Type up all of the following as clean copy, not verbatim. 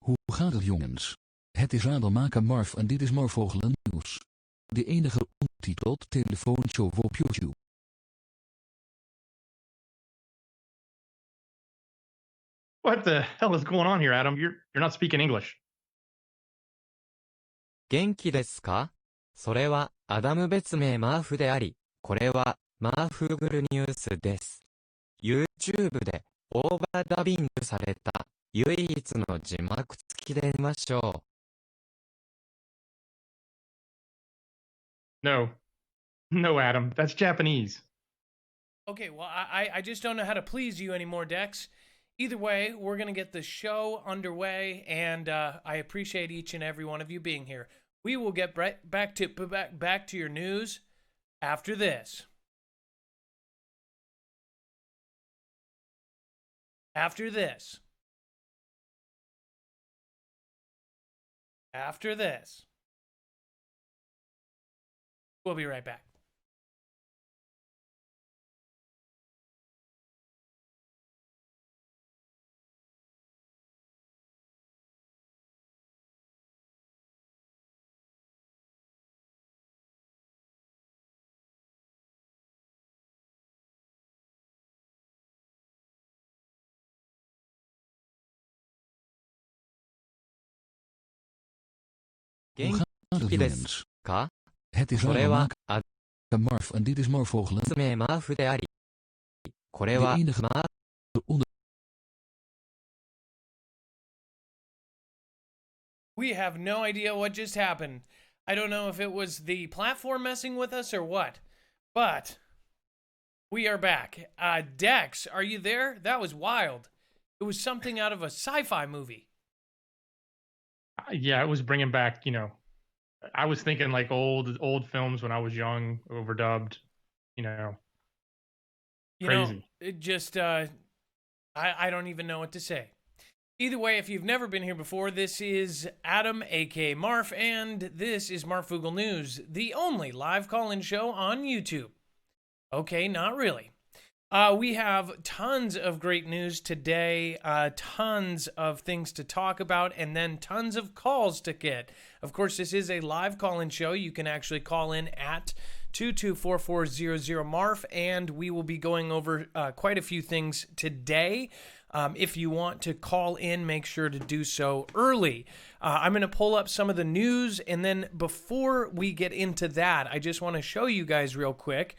Hoe gaat het, jongens? Het is radelmaker Marf en dit is Marfoogle Nieuws. De enige ondertiteld telefoonshow op YouTube. What the hell is going on here, Adam? You're not speaking English. 元気ですか？それはアダム別名マーフであり、これはマーフーグルニュースです。YouTube でオーバーダビングされた唯一の字幕付きで見ましょう。No, Adam, that's Japanese. Okay, well, I just don't know how to please you anymore, Dex. Either way, we're going to get the show underway, and I appreciate each and every one of you being here. We will get back to your news after this. After this. After this. We'll be right back. Hoe gaat het, jongens? Het is radelmaker Marf en dit is Marfoogle. De enige onder... We have no idea what just happened. I don't know if it was the platform messing with us or what, but we are back. Dex, are you there? That was wild. It was something out of a sci-fi movie. Yeah, it was bringing back, I was thinking like old films when I was young, overdubbed, crazy. It just, I don't even know what to say. Either way, if you've never been here before, this is Adam, aka Marf, and this is Marfoogle News, the only live call-in show on YouTube. Okay, not really. We have tons of great news today, tons of things to talk about, and then tons of calls to get. Of course, this is a live call-in show. You can actually call in at 224-400-MARF, and we will be going over quite a few things today. If you want to call in, make sure to do so early. I'm going to pull up some of the news, and then before we get into that, I just want to show you guys real quick.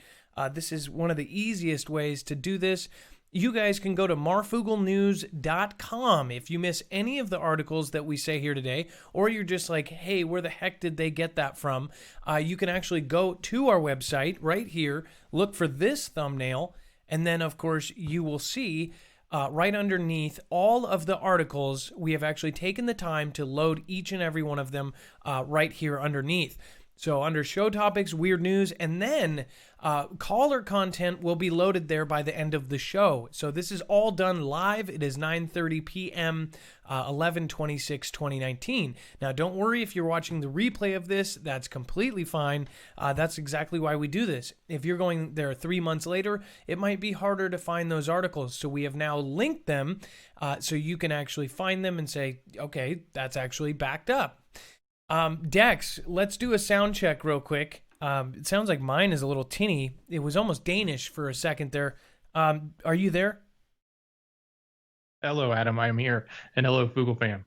This is one of the easiest ways to do this. You guys can go to marfooglenews.com if you miss any of the articles that we say here today, or you're just like, hey, where the heck did they get that from? You can actually go to our website right here, look for this thumbnail, and then, of course, you will see right underneath all of the articles. We have actually taken the time to load each and every one of them right here underneath. So under show topics, weird news, and then caller content will be loaded there by the end of the show. So this is all done live. It is 9:30 p.m., 11/26/2019. Now, don't worry if you're watching the replay of this. That's completely fine. That's exactly why we do this. If you're going there 3 months later, it might be harder to find those articles. So we have now linked them so you can actually find them and say, okay, that's actually backed up. Dex, let's do a sound check real quick. It sounds like mine is a little tinny. It was almost Danish for a second there. Are you there? Hello, Adam. I'm here. And hello, Foogle Fam.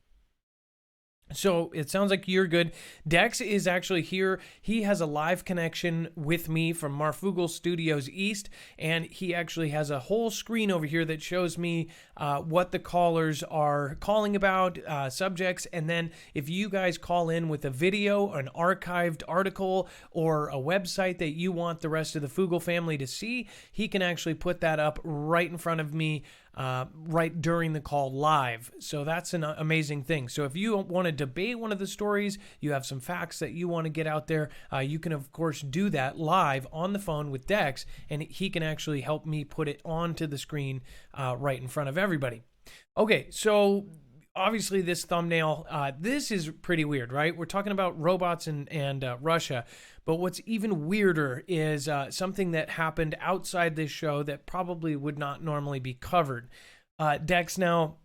So it sounds like you're good. Dex is actually here. He has a live connection with me from Marfoogle Studios East, and he actually has a whole screen over here that shows me what the callers are calling about, subjects, and then if you guys call in with a video, an archived article, or a website that you want the rest of the Foogle family to see, he can actually put that up right in front of me right during the call live. So that's an amazing thing. So if you want to debate one of the stories, you have some facts that you want to get out there, you can of course do that live on the phone with Dex, and he can actually help me put it onto the screen right in front of everybody. Okay, so obviously this thumbnail, this is pretty weird, right? We're talking about robots and Russia. But what's even weirder is something that happened outside this show that probably would not normally be covered. Dex, now,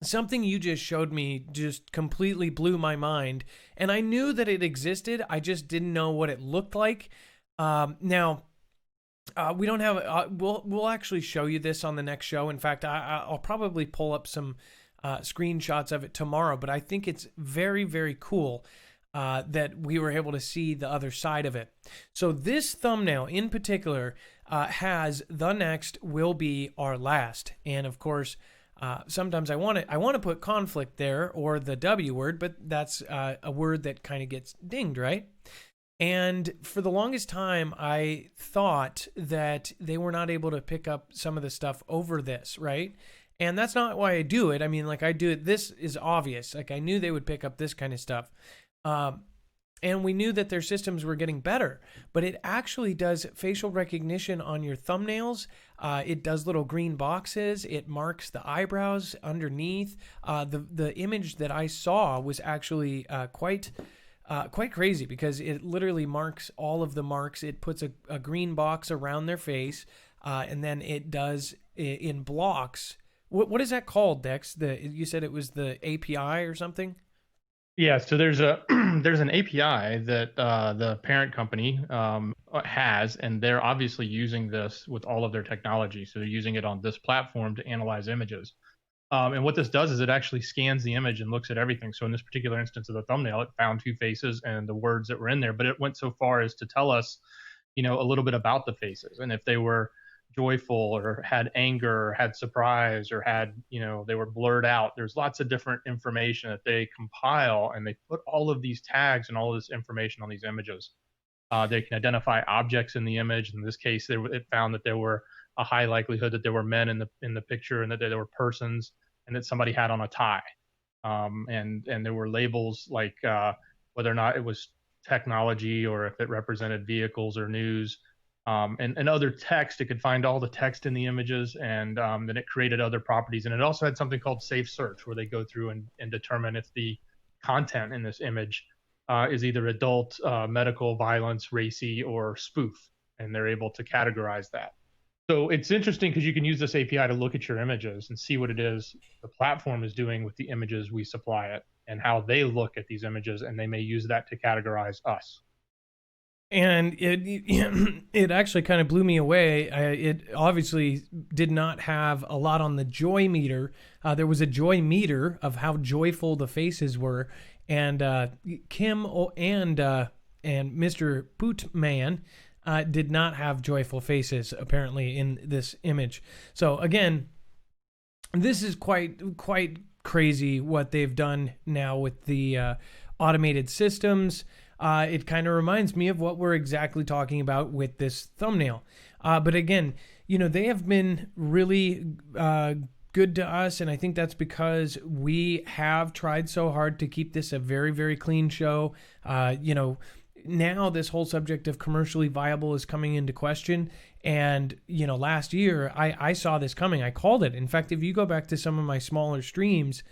something you just showed me just completely blew my mind. And I knew that it existed. I just didn't know what it looked like. Now, we don't have, we'll actually show you this on the next show. In fact, I'll probably pull up some screenshots of it tomorrow, but I think it's very, very cool that we were able to see the other side of it. So this thumbnail in particular has "the next will be our last." And of course, sometimes I want to put conflict there or the W word, but that's a word that kind of gets dinged, right? And for the longest time, I thought that they were not able to pick up some of the stuff over this, right? And that's not why I do it. I mean, like I do it, this is obvious. Like I knew they would pick up this kind of stuff. And we knew that their systems were getting better, but it actually does facial recognition on your thumbnails. It does little green boxes. It marks the eyebrows underneath. The image that I saw was actually quite crazy because it literally marks all of the marks. It puts a green box around their face, and then it does in blocks. What is that called, Dex? You said it was the API or something? Yeah, so there's an API that the parent company has, and they're obviously using this with all of their technology. So they're using it on this platform to analyze images. And what this does is it actually scans the image and looks at everything. So in this particular instance of the thumbnail, it found two faces and the words that were in there, but it went so far as to tell us, a little bit about the faces and if they were joyful or had anger or had surprise or had, they were blurred out. There's lots of different information that they compile, and they put all of these tags and all of this information on these images. They can identify objects in the image. In this case, it found that there were a high likelihood that there were men in the picture, and that there were persons, and that somebody had on a tie. And there were labels like whether or not it was technology or if it represented vehicles or news. And other text. It could find all the text in the images, and then it created other properties. And it also had something called safe search, where they go through and determine if the content in this image is either adult, medical, violence, racy, or spoof, and they're able to categorize that. So it's interesting because you can use this API to look at your images and see what it is the platform is doing with the images we supply it and how they look at these images, and they may use that to categorize us. And it actually kind of blew me away. It obviously did not have a lot on the joy meter. There was a joy meter of how joyful the faces were, and Kim and Mr. Pootman did not have joyful faces apparently in this image. So again, this is quite crazy what they've done now with the automated systems. It kind of reminds me of what we're exactly talking about with this thumbnail. But again, they have been really good to us, and I think that's because we have tried so hard to keep this a very, very clean show. Now this whole subject of commercially viable is coming into question. And, last year I saw this coming. I called it. In fact, if you go back to some of my smaller streams,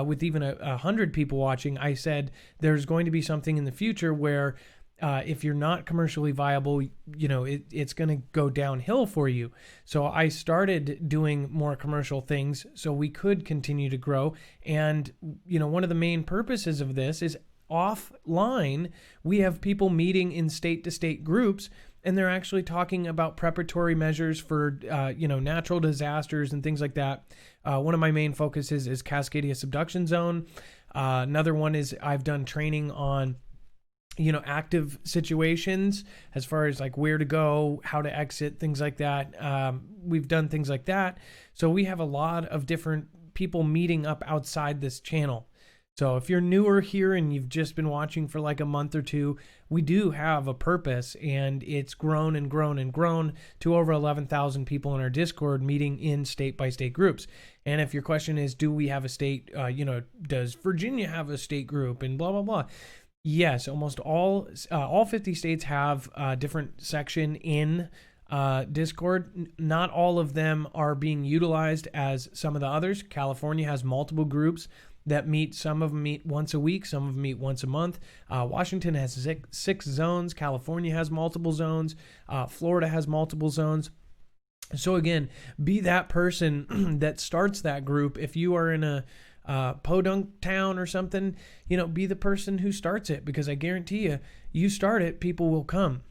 with even 100 people watching, I said there's going to be something in the future where if you're not commercially viable, it's going to go downhill for you. So I started doing more commercial things so we could continue to grow. And, one of the main purposes of this is offline. We have people meeting in state-to-state groups, and they're actually talking about preparatory measures for, natural disasters and things like that. One of my main focuses is Cascadia Subduction Zone. Another one is I've done training on, active situations as far as like where to go, how to exit, things like that. We've done things like that. So we have a lot of different people meeting up outside this channel. So if you're newer here and you've just been watching for like a month or two, we do have a purpose, and it's grown and grown and grown to over 11,000 people in our Discord meeting in state-by-state groups. And if your question is, do we have a state, does Virginia have a state group and blah, blah, blah. Yes, almost all 50 states have a different section in Discord. Not all of them are being utilized as some of the others. California has multiple groups that meet. Some of them meet once a week, some of them meet once a month. Washington has six zones. California has multiple zones. Florida has multiple zones. So again, be that person that starts that group. If you are in a podunk town or something, be the person who starts it, because I guarantee you start it, people will come.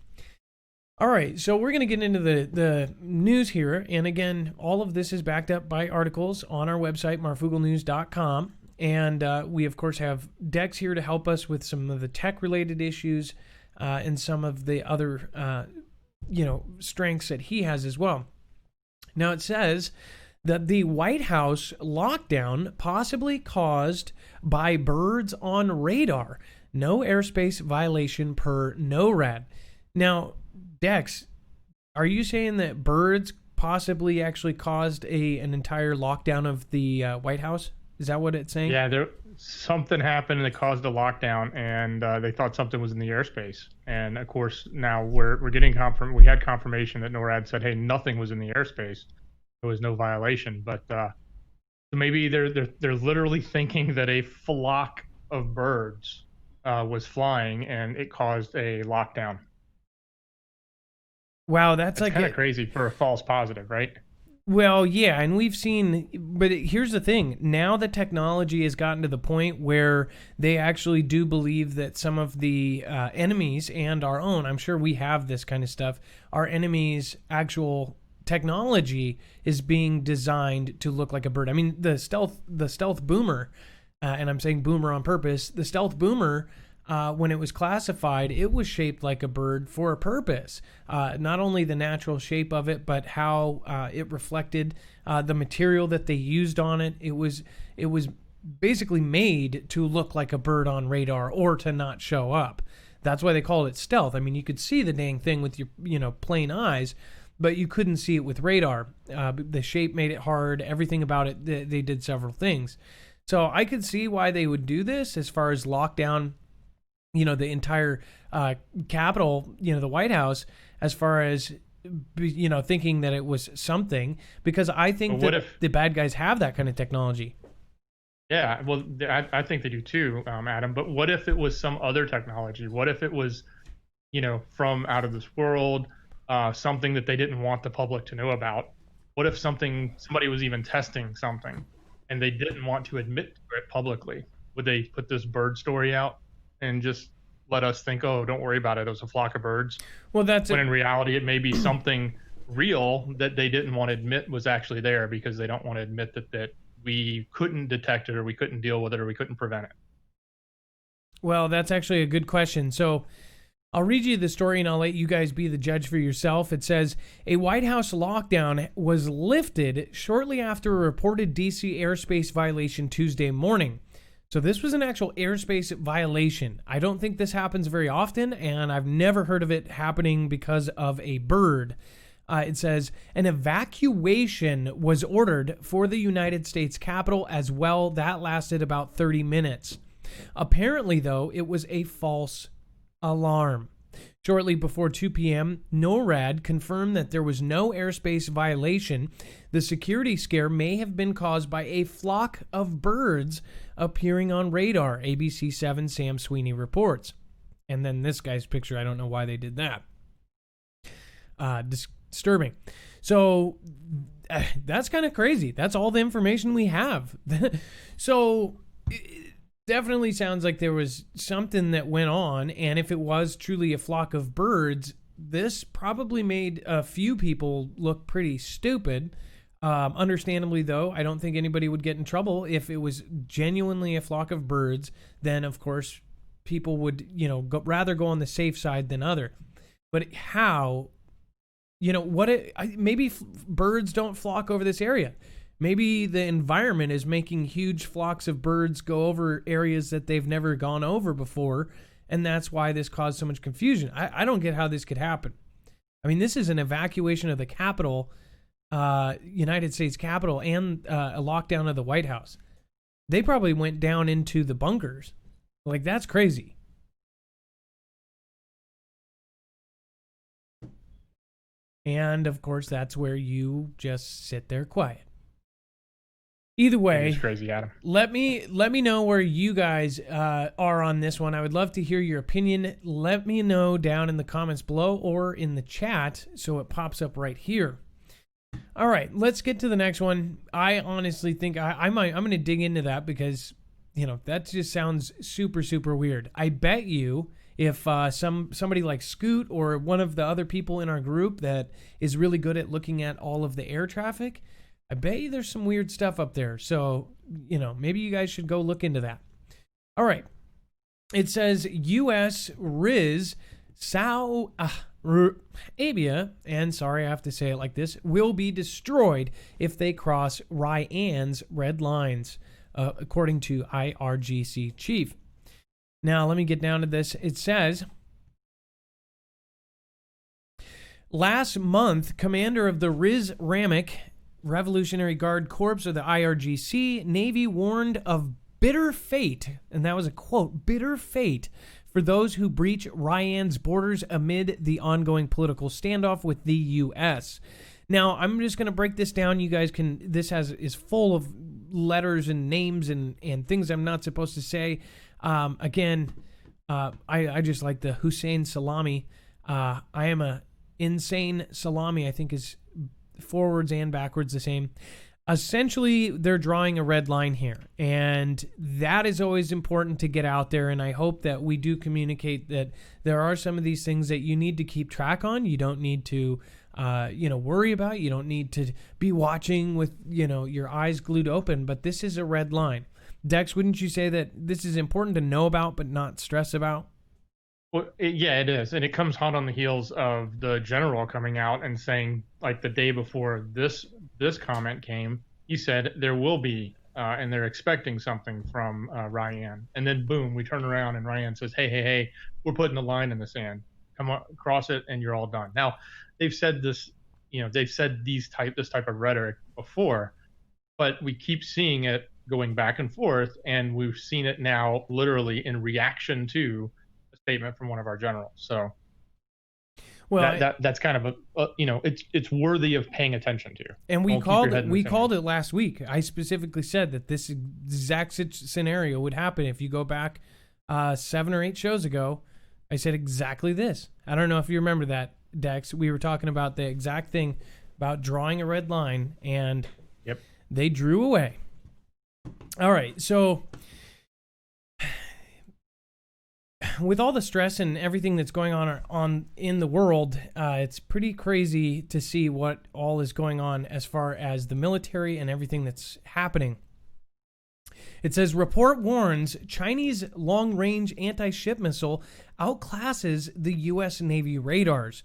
All right, so we're going to get into the news here. And again, all of this is backed up by articles on our website, marfooglenews.com. And we, of course, have Dex here to help us with some of the tech-related issues and some of the other, strengths that he has as well. Now, it says that the White House lockdown possibly caused by birds on radar. No airspace violation per NORAD. Now, Dex, are you saying that birds possibly actually caused an entire lockdown of the White House? Is that what it's saying? Yeah, something happened that caused a lockdown, and they thought something was in the airspace. And of course, now we're getting we had confirmation that NORAD said, hey, nothing was in the airspace. There was no violation. But maybe they're literally thinking that a flock of birds was flying, and it caused a lockdown. Wow, that's like kind of crazy for a false positive, right? Well, yeah, and we've seen, but here's the thing. Now the technology has gotten to the point where they actually do believe that some of the enemies and our own, I'm sure we have this kind of stuff, our enemies' actual technology is being designed to look like a bird. I mean, the stealth boomer, and I'm saying boomer on purpose, the stealth boomer, when it was classified, it was shaped like a bird for a purpose. Not only the natural shape of it, but how it reflected the material that they used on it. It was basically made to look like a bird on radar or to not show up. That's why they called it stealth. I mean, you could see the dang thing with your plain eyes, but you couldn't see it with radar. The shape made it hard. Everything about it, they did several things. So I could see why they would do this as far as lockdown, the entire Capitol, the White House, as far as, thinking that it was something, because I think that the bad guys have that kind of technology. Yeah, well, I think they do too, Adam. But what if it was some other technology? What if it was, from out of this world, something that they didn't want the public to know about? What if somebody was even testing something and they didn't want to admit to it publicly? Would they put this bird story out and just let us think, oh, don't worry about it, it was a flock of birds? Well, when in reality it may be something real that they didn't want to admit was actually there, because they don't want to admit that we couldn't detect it, or we couldn't deal with it, or we couldn't prevent it. Well, that's actually a good question. So I'll read you the story and I'll let you guys be the judge for yourself. It says, a White House lockdown was lifted shortly after a reported DC airspace violation Tuesday morning. So this was an actual airspace violation. I don't think this happens very often, and I've never heard of it happening because of a bird. It says, an evacuation was ordered for the United States Capitol as well. That lasted about 30 minutes. Apparently, though, it was a false alarm. Shortly before 2 p.m., NORAD confirmed that there was no airspace violation. The security scare may have been caused by a flock of birds appearing on radar, ABC7 Sam Sweeney reports. And then this guy's picture, I don't know why they did that. Disturbing. So that's kind of crazy. That's all the information we have. So it definitely sounds like there was something that went on, and if it was truly a flock of birds, this probably made a few people look pretty stupid. Understandably, though, I don't think anybody would get in trouble if it was genuinely a flock of birds. Then, of course, people would, rather go on the safe side than other. But how, maybe birds don't flock over this area. Maybe the environment is making huge flocks of birds go over areas that they've never gone over before, and that's why this caused so much confusion. I don't get how this could happen. I mean, this is an evacuation of the Capitol, United States Capitol, and a lockdown of the White House. They probably went down into the bunkers. Like, that's crazy. And, of course, that's where you just sit there quiet. Either way, it's crazy, Adam. Let me know where you guys are on this one. I would love to hear your opinion. Let me know down in the comments below or in the chat so it pops up right here. All right, let's get to the next one. I honestly think I'm going to dig into that because, that just sounds super, super weird. I bet you if somebody like Scoot or one of the other people in our group that is really good at looking at all of the air traffic, I bet you there's some weird stuff up there. So, maybe you guys should go look into that. All right. It says U.S. Riz Arabia, and sorry I have to say it like this, will be destroyed if they cross Ryan's red lines, according to IRGC chief. Now, let me get down to this. It says, last month, commander of the Riz Ramek Revolutionary Guard Corps of the IRGC Navy warned of bitter fate, and that was a quote, bitter fate for those who breach Ryan's borders amid the ongoing political standoff with the U.S. Now, I'm just going to break this down. You guys can, is full of letters and names and things I'm not supposed to say. I just like the Hussein Salami. I am a insane salami, I think is forwards and backwards the same. Essentially, they're drawing a red line here, and that is always important to get out there, and I hope that we do communicate that there are some of these things that you need to keep track on. You don't need to worry about. You don't need to be watching with, your eyes glued open, but this is a red line. Dex, wouldn't you say that this is important to know about but not stress about? Well, it is. And it comes hot on the heels of the general coming out and saying, like the day before this comment came, he said there will be, and they're expecting something from Ryan. And then boom, we turn around and Ryan says, hey, we're putting a line in the sand. Come on, cross it and you're all done. Now, they've said this, they've said this type of rhetoric before, but we keep seeing it going back and forth, and we've seen it now literally in reaction to a statement from one of our generals. So well, that's kind of it's worthy of paying attention to. And we called it last week. I specifically said that this exact scenario would happen if you go back 7 or 8 shows ago. I said exactly this. I don't know if you remember that, Dex. We were talking about the exact thing about drawing a red line, and yep, they drew away. All right, so with all the stress and everything that's going on in the world, it's pretty crazy to see what all is going on as far as the military and everything that's happening. It says, report warns Chinese long-range anti-ship missile outclasses the U.S. Navy radars.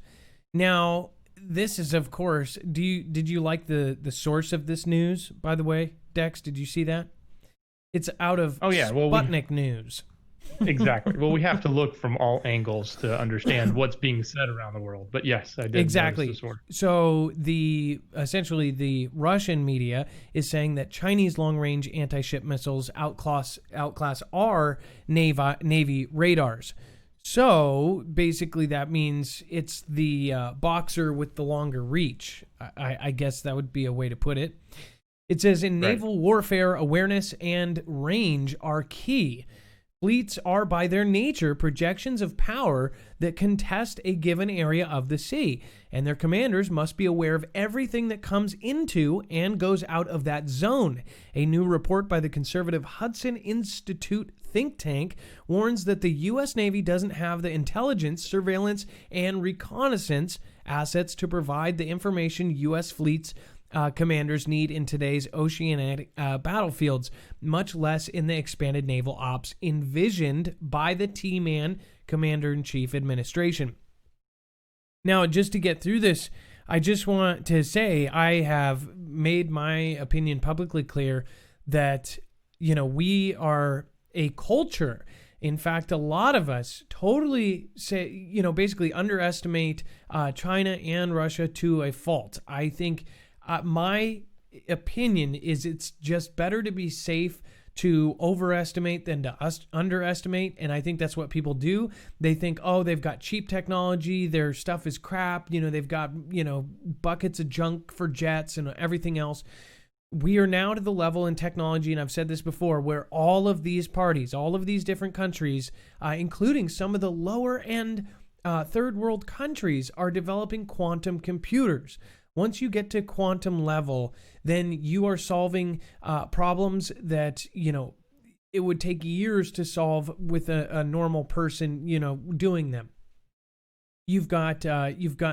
Now, this is, of course, did you like the source of this news, by the way, Dex? Did you see that? It's out of Sputnik News. Exactly. Well, we have to look from all angles to understand what's being said around the world. But yes, I did. Exactly. So essentially the Russian media is saying that Chinese long-range anti-ship missiles outclass our Navy radars. So basically that means it's the Boxer with the longer reach. I guess that would be a way to put it. It says in naval warfare, awareness and range are key. Fleets are by their nature projections of power that contest a given area of the sea, and their commanders must be aware of everything that comes into and goes out of that zone. A new report by the conservative Hudson Institute think tank warns that the U.S. Navy doesn't have the intelligence, surveillance, and reconnaissance assets to provide the information U.S. fleets commanders need in today's oceanic battlefields, much less in the expanded naval ops envisioned by the T-Man Commander-in-Chief administration. Now, just to get through this, I just want to say I have made my opinion publicly clear that, we are a culture. In fact, a lot of us totally say, basically underestimate China and Russia to a fault. I think my opinion is it's just better to be safe to overestimate than to underestimate, and I think that's what people do. They think, oh, they've got cheap technology, their stuff is crap, they've got, buckets of junk for jets and everything else. We are now to the level in technology, and I've said this before, where all of these parties, all of these different countries, including some of the lower end third world countries, are developing quantum computers. Once you get to quantum level, then you are solving problems that, it would take years to solve with a normal person, doing them. You've got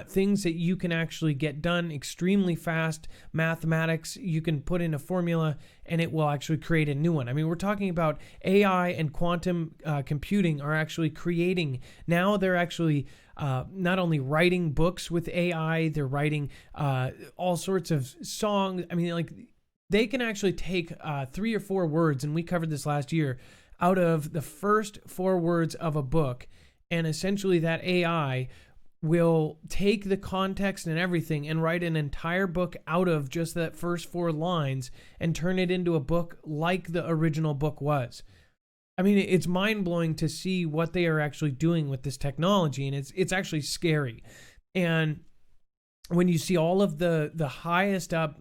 things that you can actually get done extremely fast. Mathematics, you can put in a formula and it will actually create a new one. I mean, we're talking about AI and quantum computing are actually creating. Now they're actually not only writing books with AI, they're writing all sorts of songs. I mean, like, they can actually take 3 or 4 words, and we covered this last year, out of the first 4 words of a book, and essentially that AI will take the context and everything and write an entire book out of just that first 4 lines and turn it into a book like the original book was. I mean, it's mind-blowing to see what they are actually doing with this technology, and it's actually scary. And when you see all of the highest up,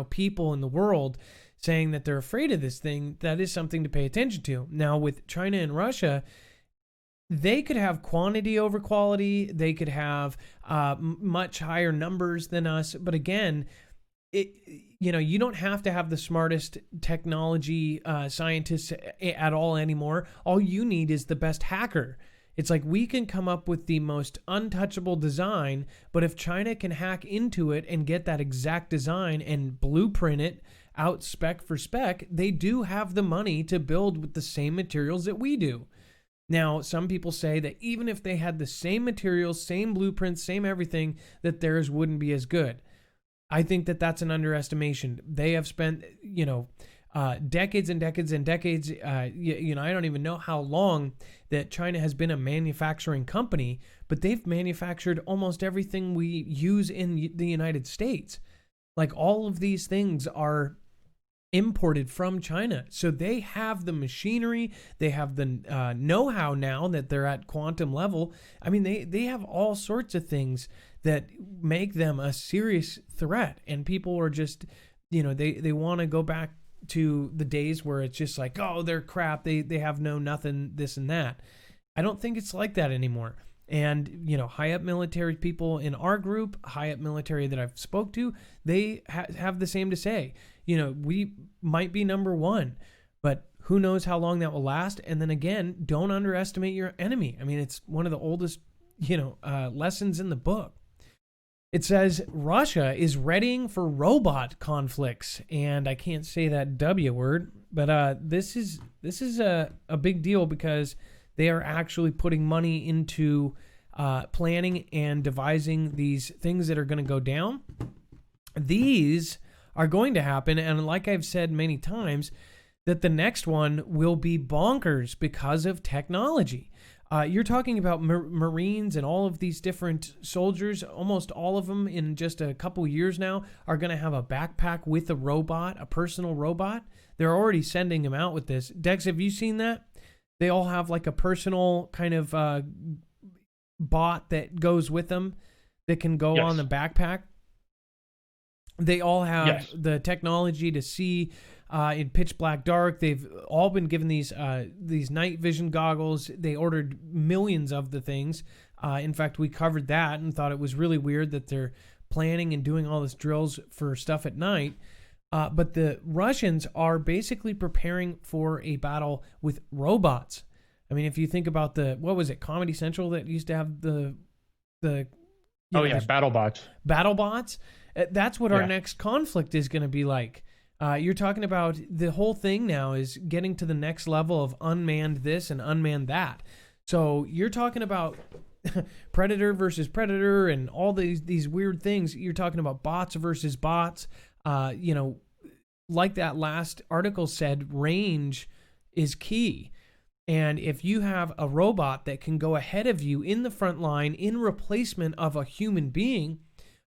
people in the world saying that they're afraid of this thing, that is something to pay attention to. Now, with China and Russia, they could have quantity over quality. They could have much higher numbers than us. But again, you don't have to have the smartest technology scientists at all anymore. All you need is the best hacker. It's like we can come up with the most untouchable design, but if China can hack into it and get that exact design and blueprint it out spec for spec, they do have the money to build with the same materials that we do. Now, some people say that even if they had the same materials, same blueprints, same everything, that theirs wouldn't be as good. I think that that's an underestimation. They have spent, decades and decades and decades. I don't even know how long that China has been a manufacturing company, but they've manufactured almost everything we use in the United States. Like, all of these things are imported from China. So they have the machinery, they have the know-how now that they're at quantum level. I mean, they have all sorts of things that make them a serious threat. And people are just, they want to go back to the days where it's just like, oh, they're crap. They have nothing, this and that. I don't think it's like that anymore. And, high up military people in our group, high up military that I've spoke to, they have the same to say. We might be number one, but who knows how long that will last. And then again, don't underestimate your enemy. I mean, it's one of the oldest, lessons in the book. It says Russia is readying for robot conflicts. And I can't say that W word, but this is a big deal because they are actually putting money into planning and devising these things that are going to go down. These are going to happen, and like I've said many times, that the next one will be bonkers because of technology. You're talking about Marines and all of these different soldiers. Almost all of them in just a couple years now are going to have a backpack with a robot, a personal robot. They're already sending them out with this. Dex, have you seen that? They all have like a personal kind of bot that goes with them that can go on the backpack. They all have the technology to see in pitch black dark. They've all been given these night vision goggles. They ordered millions of the things. In fact, we covered that and thought it was really weird that they're planning and doing all this drills for stuff at night. But the Russians are basically preparing for a battle with robots. I mean, if you think about what was it, Comedy Central that used to have the BattleBots. BattleBots. That's what our next conflict is going to be like. You're talking about the whole thing now is getting to the next level of unmanned this and unmanned that. So you're talking about Predator versus Predator and all these weird things. You're talking about bots versus bots. Like that last article said, range is key. And if you have a robot that can go ahead of you in the front line in replacement of a human being,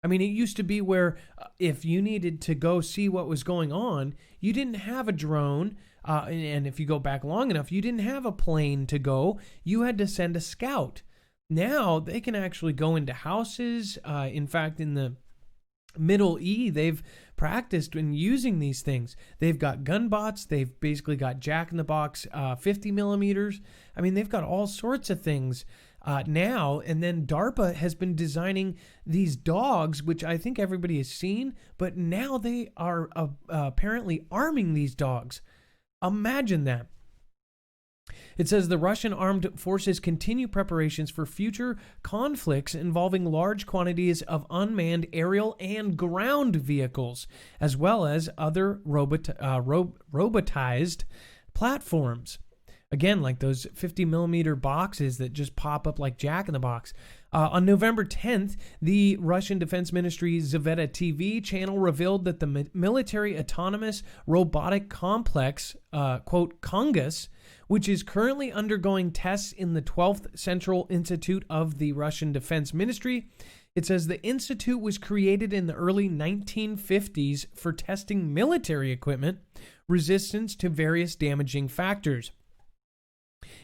I mean, it used to be where if you needed to go see what was going on, you didn't have a drone. And if you go back long enough, you didn't have a plane to go. You had to send a scout. Now they can actually go into houses. In fact, in the Middle E, they've practiced in using these things. They've got gun bots. They've basically got Jack in the Box 50 millimeters. I mean, they've got all sorts of things now. And then DARPA has been designing these dogs, which I think everybody has seen, but now they are apparently arming these dogs. Imagine that. It says the Russian armed forces continue preparations for future conflicts involving large quantities of unmanned aerial and ground vehicles, as well as other robotized platforms. Again, like those 50 millimeter boxes that just pop up like Jack in the Box. On November 10th, the Russian Defense Ministry Zvezda TV channel revealed that the military autonomous robotic complex, quote, Kongus, which is currently undergoing tests in the 12th Central Institute of the Russian Defense Ministry. It says the institute was created in the early 1950s for testing military equipment resistance to various damaging factors,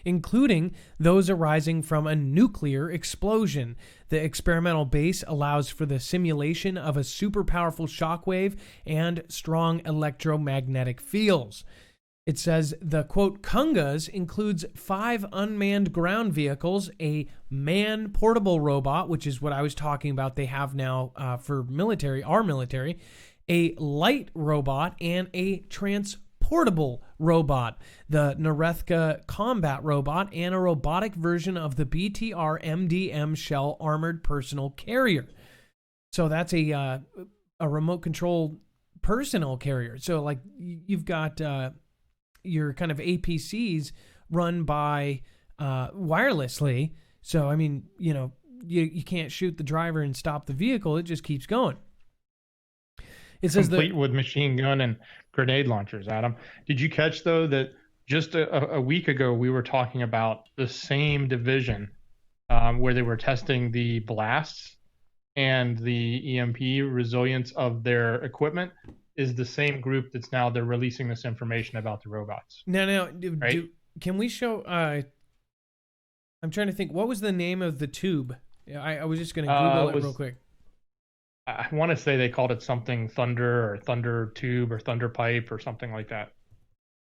including those arising from a nuclear explosion. The experimental base allows for the simulation of a super powerful shockwave and strong electromagnetic fields. It says the, quote, Kongas includes 5 unmanned ground vehicles, a man-portable robot, which is what I was talking about they have now for military, our military, a light robot, and a transportable robot, the Narethka combat robot, and a robotic version of the BTR MDM Shell armored personal carrier. So that's a remote control personal carrier. So like you've got your kind of APCs run by wirelessly. So, I mean, you know, you can't shoot the driver and stop the vehicle. It just keeps going. It says complete with machine gun and grenade launchers, Adam. Did you catch, though, that just a week ago we were talking about the same division where they were testing the blasts and the EMP resilience of their equipment is the same group that's now they're releasing this information about the robots. No, right? Can we show? I'm trying to think. What was the name of the tube? I was just going to Google it real quick. I want to say they called it something Thunder or Thunder Tube or Thunder Pipe or something like that.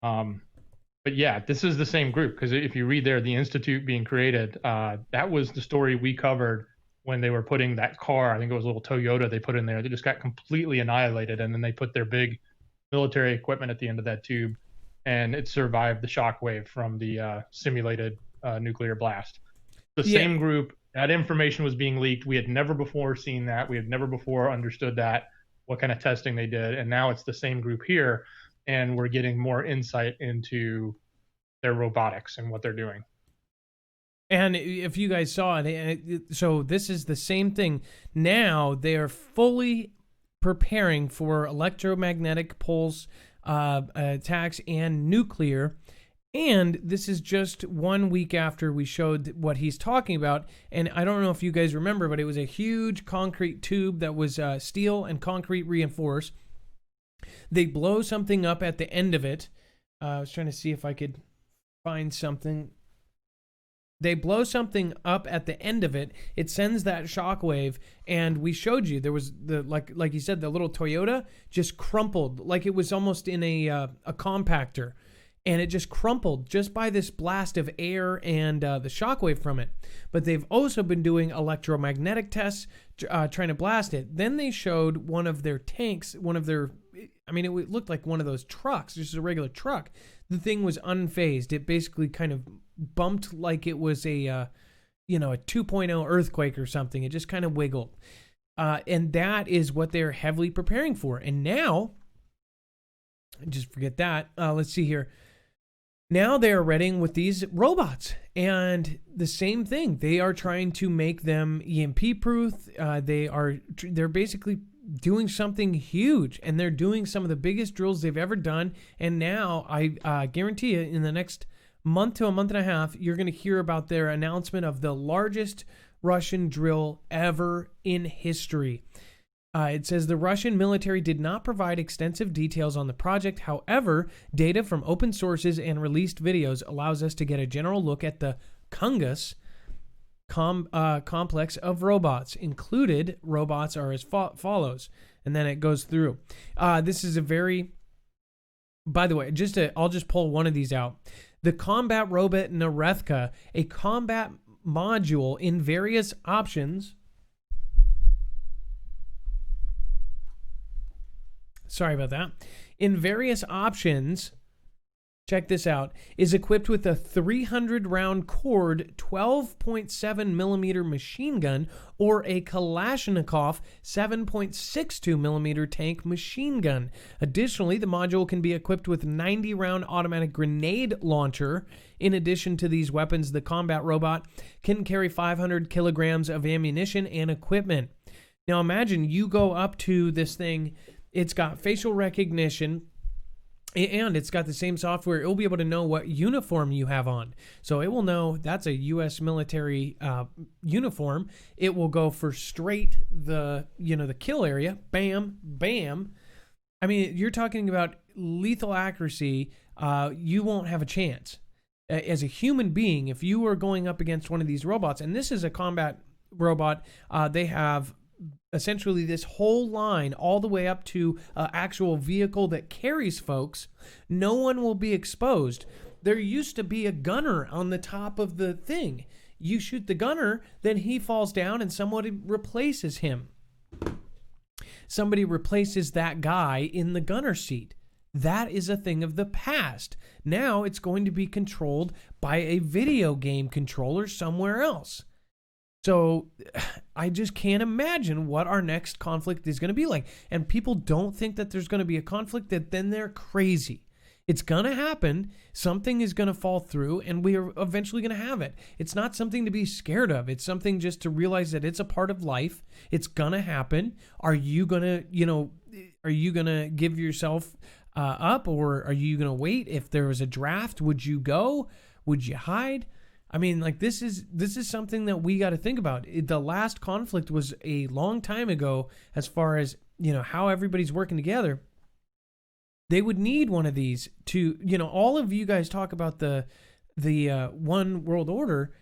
But yeah, this is the same group because if you read there, the institute being created, that was the story we covered when they were putting that car, I think it was a little Toyota they put in there, they just got completely annihilated, and then they put their big military equipment at the end of that tube, and it survived the shockwave from the simulated nuclear blast. The same group, that information was being leaked. We had never before seen that. We had never before understood that, what kind of testing they did, and now it's the same group here, and we're getting more insight into their robotics and what they're doing. And if you guys saw it, so this is the same thing. Now they are fully preparing for electromagnetic pulse attacks and nuclear. And this is just 1 week after we showed what he's talking about. And I don't know if you guys remember, but it was a huge concrete tube that was steel and concrete reinforced. They blow something up at the end of it. I was trying to see if I could find something. They blow something up at the end of it. It sends that shockwave, and we showed you there was the like you said, the little Toyota just crumpled like it was almost in a compactor, and it just crumpled just by this blast of air and the shockwave from it. But they've also been doing electromagnetic tests, trying to blast it. Then they showed one of their tanks, it looked like one of those trucks, just a regular truck. The thing was unfazed. It basically kind of bumped like it was a 2.0 earthquake or something. It just kind of wiggled. And that is what they're heavily preparing for. And now, just forget that. Let's see here. Now they are readying with these robots. And the same thing. They are trying to make them EMP proof. They're basically doing something huge, and they're doing some of the biggest drills they've ever done. And now I guarantee you in the next month to a month and a half, you're going to hear about their announcement of the largest Russian drill ever in history. It says the Russian military did not provide extensive details on the project. However, data from open sources and released videos allows us to get a general look at the Kongus complex of robots. Included robots are as follows, and then it goes through. This is a very, by the way, I'll just pull one of these out. The combat robot Narethka, a combat module in various options. Sorry about that. In various options, check this out, is equipped with a 300-round cord 12.7 millimeter machine gun or a Kalashnikov 7.62 millimeter tank machine gun. Additionally, the module can be equipped with 90-round automatic grenade launcher. In addition to these weapons, the combat robot can carry 500 kilograms of ammunition and equipment. Now imagine you go up to this thing, it's got facial recognition, and it's got the same software. It will be able to know what uniform you have on. So it will know that's a U.S. military uniform. It will go for straight the kill area. Bam, bam. I mean, you're talking about lethal accuracy. You won't have a chance. As a human being, if you are going up against one of these robots, and this is a combat robot, they have essentially this whole line all the way up to an actual vehicle that carries folks. No one will be exposed. There used to be a gunner on the top of the thing. You shoot the gunner, then he falls down and somebody replaces him. Somebody replaces that guy in the gunner seat. That is a thing of the past. Now it's going to be controlled by a video game controller somewhere else. So I just can't imagine what our next conflict is going to be like. And people don't think that there's going to be a conflict, that then they're crazy. It's going to happen. Something is going to fall through, and we are eventually going to have it. It's not something to be scared of. It's something just to realize that it's a part of life. It's going to happen. Are you going to give yourself up, or are you going to wait? If there was a draft, would you go? Would you hide? I mean, like, this is something that we got to think about. The last conflict was a long time ago as far as, how everybody's working together. They would need one of these to, all of you guys talk about the one world order.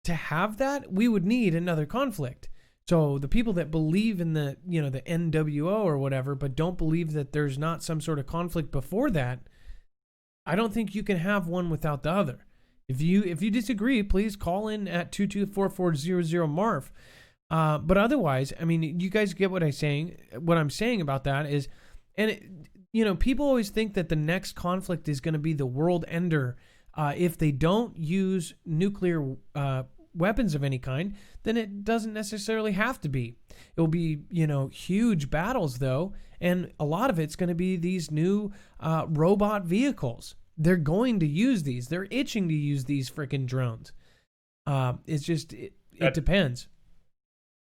To have that, we would need another conflict. So the people that believe in the NWO or whatever, but don't believe that there's not some sort of conflict before that, I don't think you can have one without the other. If you disagree, please call in at 224-400-MARF. But otherwise, I mean, you guys get what I'm saying. What I'm saying about that is, people always think that the next conflict is going to be the world ender. If they don't use nuclear weapons of any kind, then it doesn't necessarily have to be. It will be, huge battles though, and a lot of it's going to be these new robot vehicles. They're going to use these. They're itching to use these freaking drones. It's just, it depends.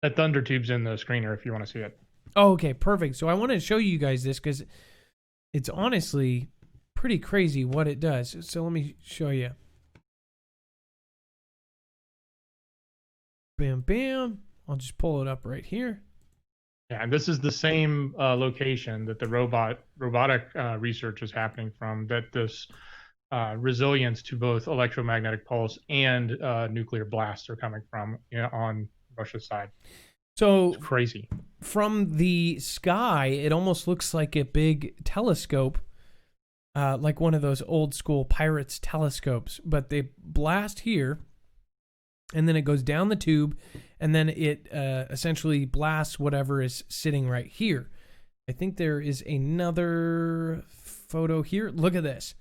That thunder tube's in the screener if you want to see it. Oh, okay, perfect. So I want to show you guys this because it's honestly pretty crazy what it does. So let me show you. Bam, bam. I'll just pull it up right here. Yeah, and this is the same location that the robotic research is happening from, that this resilience to both electromagnetic pulse and nuclear blasts are coming from, on Russia's side. So it's crazy. From the sky, it almost looks like a big telescope, like one of those old school pirates telescopes, but they blast here, and then it goes down the tube, and then it essentially blasts whatever is sitting right here. I think there is another photo here. Look at this.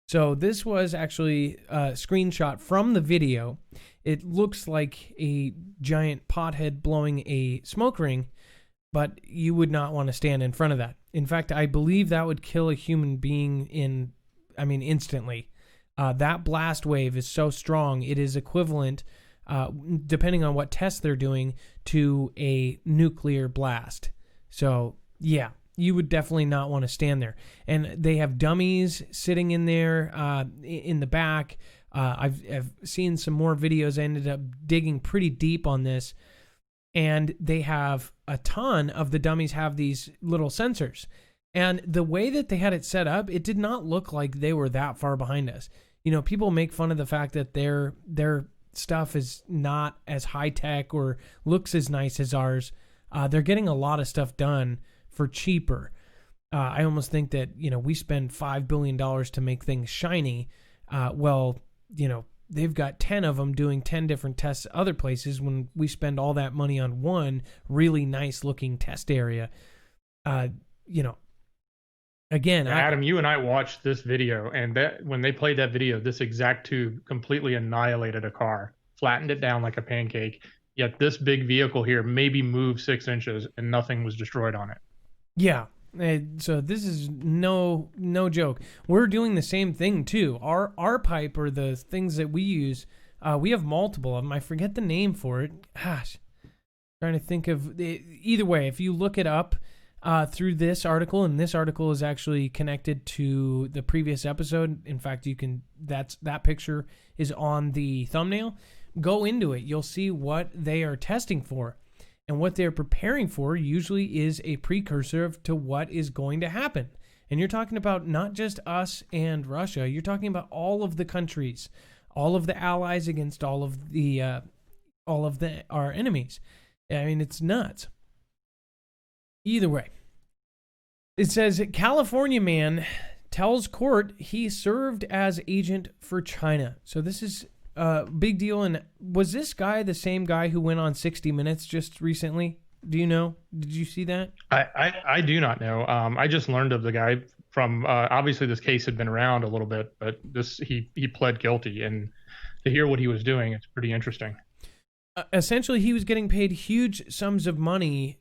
So this was actually a screenshot from the video. It looks like a giant pothead blowing a smoke ring, but you would not want to stand in front of that. In fact, I believe that would kill a human being instantly. That blast wave is so strong, it is equivalent, depending on what tests they're doing, to a nuclear blast. So, yeah, you would definitely not want to stand there. And they have dummies sitting in there in the back. I've seen some more videos. I ended up digging pretty deep on this. And they have a ton of the dummies have these little sensors. And the way that they had it set up, it did not look like they were that far behind us. People make fun of the fact that their stuff is not as high tech or looks as nice as ours. They're getting a lot of stuff done for cheaper. I almost think that, we spend $5 billion to make things shiny. they've got 10 of them doing 10 different tests other places when we spend all that money on one really nice looking test area. Again, Adam, you and I watched this video, and that when they played that video, this exact tube completely annihilated a car, flattened it down like a pancake. Yet this big vehicle here maybe moved 6 inches and nothing was destroyed on it. Yeah. So this is no joke. We're doing the same thing too. Our pipe, or the things that we use, we have multiple of them. I forget the name for it. Gosh, trying to think of either way. If you look it up through this article, and this article is actually connected to the previous episode. In fact, that picture is on the thumbnail. Go into it. You'll see what they are testing for. And what they're preparing for usually is a precursor to what is going to happen. And you're talking about not just us and Russia. You're talking about all of the countries, all of the allies against all of our enemies. I mean, it's nuts. Either way, it says California man tells court he served as agent for China. So this is big deal. And was this guy the same guy who went on 60 Minutes just recently? Do you know? Did you see that? I do not know. I just learned of the guy from obviously this case had been around a little bit, but he pled guilty, and to hear what he was doing, it's pretty interesting. Essentially, he was getting paid huge sums of money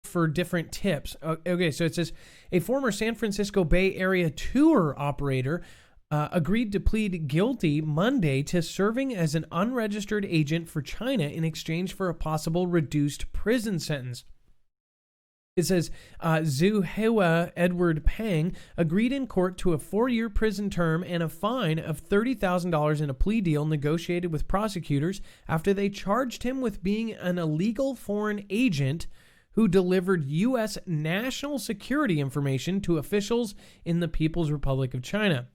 for different tips. Okay, so it says a former San Francisco Bay Area tour operator agreed to plead guilty Monday to serving as an unregistered agent for China in exchange for a possible reduced prison sentence. It says Zhu Hewa Edward Pang agreed in court to a 4-year prison term and a fine of $30,000 in a plea deal negotiated with prosecutors after they charged him with being an illegal foreign agent who delivered U.S. national security information to officials in the People's Republic of China.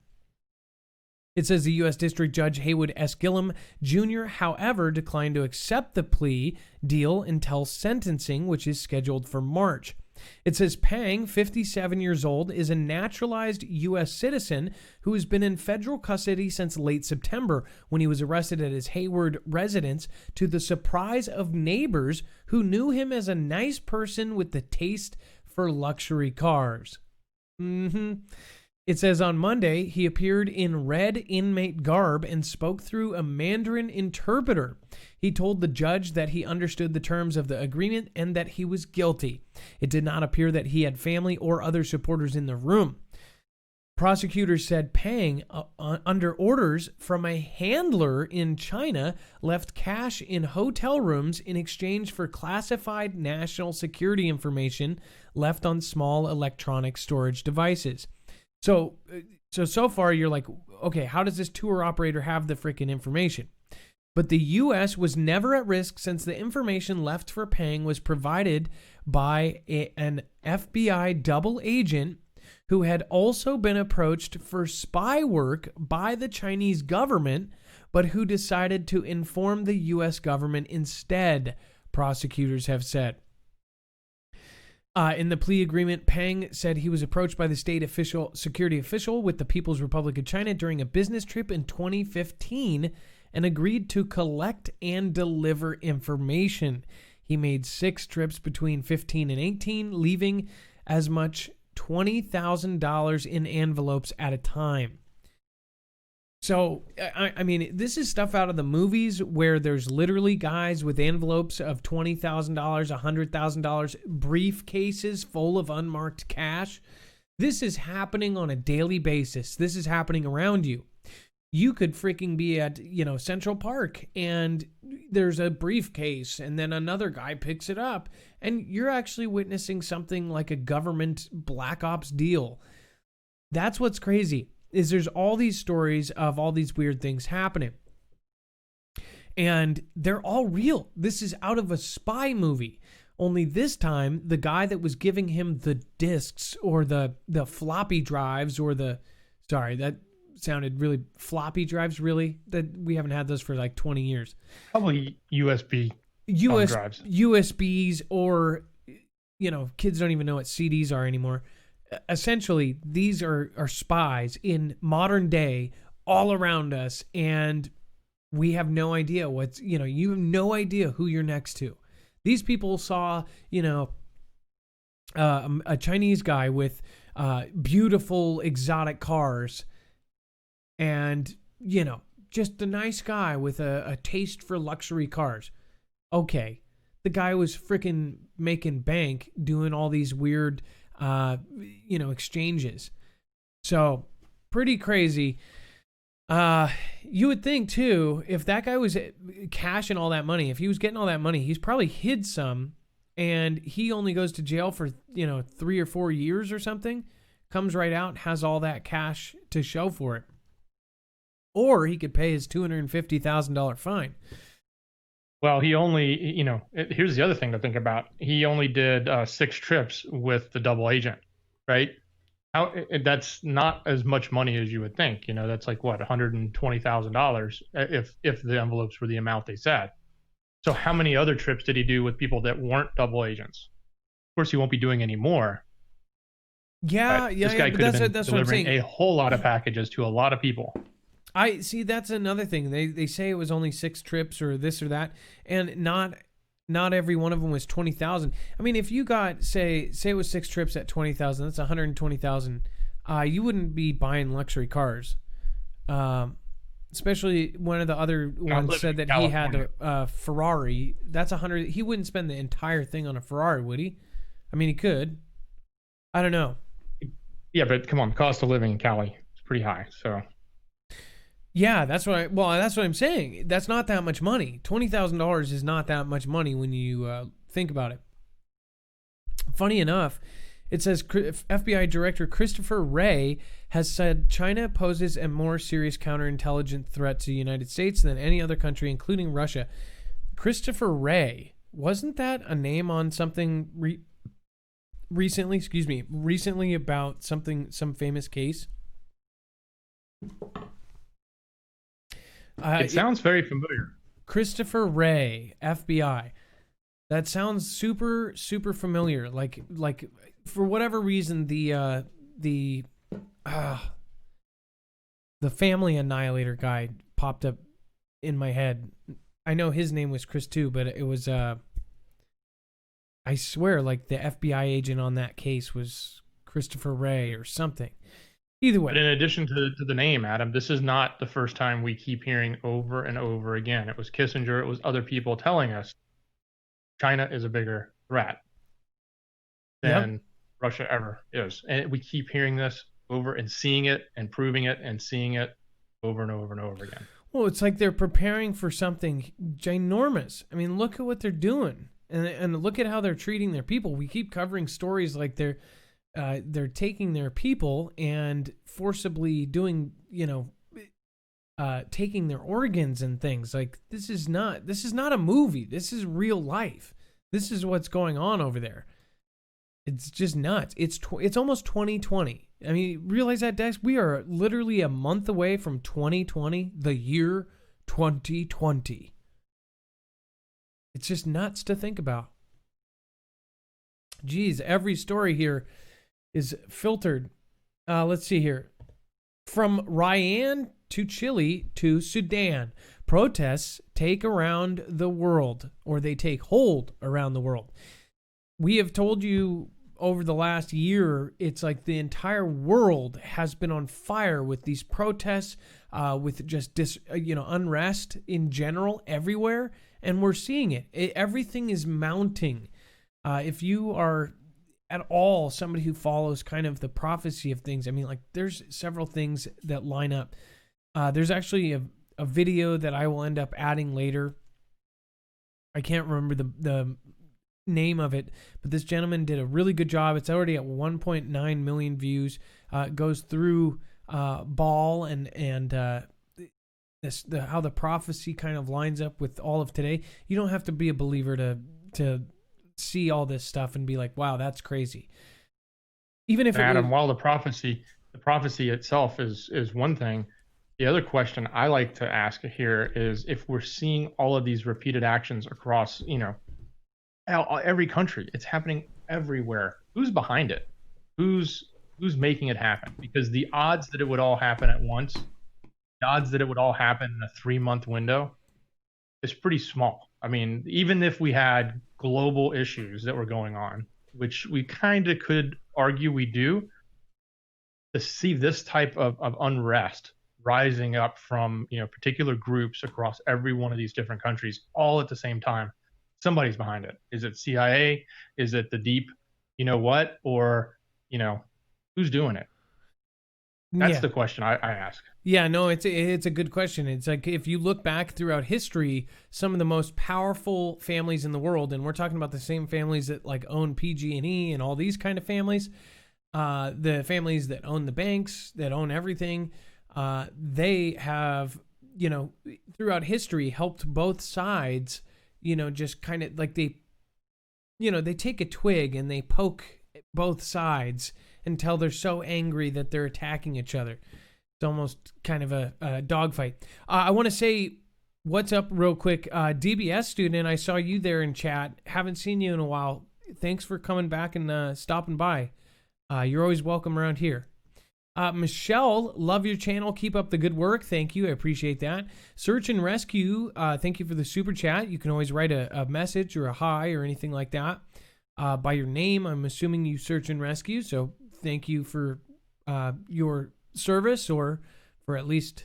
It says the U.S. District Judge Haywood S. Gillum Jr., however, declined to accept the plea deal until sentencing, which is scheduled for March. It says Pang, 57 years old, is a naturalized U.S. citizen who has been in federal custody since late September when he was arrested at his Hayward residence, to the surprise of neighbors who knew him as a nice person with the taste for luxury cars. It says on Monday, he appeared in red inmate garb and spoke through a Mandarin interpreter. He told the judge that he understood the terms of the agreement and that he was guilty. It did not appear that he had family or other supporters in the room. Prosecutors said Pang, under orders from a handler in China, left cash in hotel rooms in exchange for classified national security information left on small electronic storage devices. So far you're like, okay, how does this tour operator have the freaking information? But the U.S. was never at risk since the information left for Pang was provided by an FBI double agent who had also been approached for spy work by the Chinese government, but who decided to inform the U.S. government instead, prosecutors have said. In the plea agreement, Pang said he was approached by the state security official with the People's Republic of China during a business trip in 2015 and agreed to collect and deliver information. He made 6 trips between 15 and 18, leaving as much $20,000 in envelopes at a time. So, I mean, this is stuff out of the movies where there's literally guys with envelopes of $20,000, $100,000, briefcases full of unmarked cash. This is happening on a daily basis. This is happening around you. You could freaking be at, Central Park and there's a briefcase and then another guy picks it up and you're actually witnessing something like a government black ops deal. That's what's crazy. Is there's all these stories of all these weird things happening. And they're all real. This is out of a spy movie. Only this time, the guy that was giving him the discs or the floppy drives or that sounded really, floppy drives, really? That we haven't had those for like 20 years. Probably USB drives. USBs or, kids don't even know what CDs are anymore. Essentially, these are spies in modern day all around us, and we have no idea what's, you have no idea who you're next to. These people saw, a Chinese guy with beautiful exotic cars, and, just a nice guy with a taste for luxury cars. Okay. The guy was freaking making bank doing all these weird, exchanges. So pretty crazy. You would think too, if that guy was cashing all that money, if he was getting all that money, he's probably hid some, and he only goes to jail for, 3 or 4 years or something, comes right out, has all that cash to show for it. Or he could pay his $250,000 fine. Well, he only, here's the other thing to think about. He only did 6 trips with the double agent, right? That's not as much money as you would think. That's like what, $120,000 if the envelopes were the amount they said. So how many other trips did he do with people that weren't double agents? Of course, he won't be doing any more. This guy could have been delivering a whole lot of packages to a lot of people. I see. That's another thing. They say it was only 6 trips or this or that, and not every one of them was 20,000. I mean, if you got say it was 6 trips at 20,000, that's 120,000. You wouldn't be buying luxury cars. Especially one of the other ones said that he had a Ferrari. That's 100. He wouldn't spend the entire thing on a Ferrari, would he? I mean, he could. I don't know. Yeah, but come on, cost of living in Cali is pretty high. So. Yeah, that's what I'm saying. That's not that much money. $20,000 is not that much money when you think about it. Funny enough, it says FBI Director Christopher Wray has said China poses a more serious counterintelligence threat to the United States than any other country, including Russia. Christopher Wray, wasn't that a name on something recently about some famous case? It sounds very familiar. Christopher Wray, FBI. That sounds super, super familiar. Like for whatever reason, the Family Annihilator guy popped up in my head. I know his name was Chris too, but it was I swear, like the FBI agent on that case was Christopher Wray or something. Either way. But in addition to the name, Adam, this is not the first time we keep hearing over and over again. It was Kissinger, it was other people telling us China is a bigger threat than Russia ever is. And we keep hearing this over and seeing it and proving it and seeing it over and over and over again. Well, it's like they're preparing for something ginormous. I mean, look at what they're doing. And look at how they're treating their people. We keep covering stories like they're taking their people and forcibly doing, taking their organs and things. Like this is not a movie. This is real life. This is what's going on over there. It's just nuts. It's almost 2020. I mean, realize that, Dex? We are literally a month away from 2020, the year 2020. It's just nuts to think about. Geez, every story here is filtered. Let's see here. From Ryan to Chile to Sudan, protests take around the world, or they take hold around the world. We have told you over the last year, it's like the entire world has been on fire with these protests, with just unrest in general everywhere, and we're seeing it. Everything is mounting. If you are at all somebody who follows kind of the prophecy of things, I mean, like there's several things that line up. There's actually a video that I will end up adding later. I can't remember the name of it, but this gentleman did a really good job. It's already at 1.9 million views. It goes through Baal and how the prophecy kind of lines up with all of today. You don't have to be a believer to see all this stuff and be like, wow, that's crazy. Even if Adam, while the prophecy itself is one thing, the other question I like to ask here is if we're seeing all of these repeated actions across, every country, it's happening everywhere. Who's behind it? Who's making it happen? Because the odds that it would all happen at once the odds that it would all happen in a 3-month window is pretty small. I mean, even if we had global issues that were going on, which we kind of could argue we do, to see this type of unrest rising up from, you know, particular groups across every one of these different countries all at the same time, somebody's behind it. Is it CIA? Is it the deep, you know what? Or, you know, who's doing it? That's the question I ask. Yeah, no, it's a good question. It's like if you look back throughout history, some of the most powerful families in the world, and we're talking about the same families that like own PG&E and all these kind of families, the families that own the banks, that own everything, they have, you know, throughout history helped both sides, you know, just kind of like they, you know, they take a twig and they poke both sides until they're so angry that they're attacking each other. It's almost kind of a dogfight. I want to say what's up real quick. DBS student, I saw you there in chat. Haven't seen you in a while. Thanks for coming back and stopping by. You're always welcome around here. Michelle, love your channel. Keep up the good work. Thank you. I appreciate that. Search and Rescue, thank you for the super chat. You can always write a message or a hi or anything like that by your name. I'm assuming you search and rescue, so thank you for your service, or for at least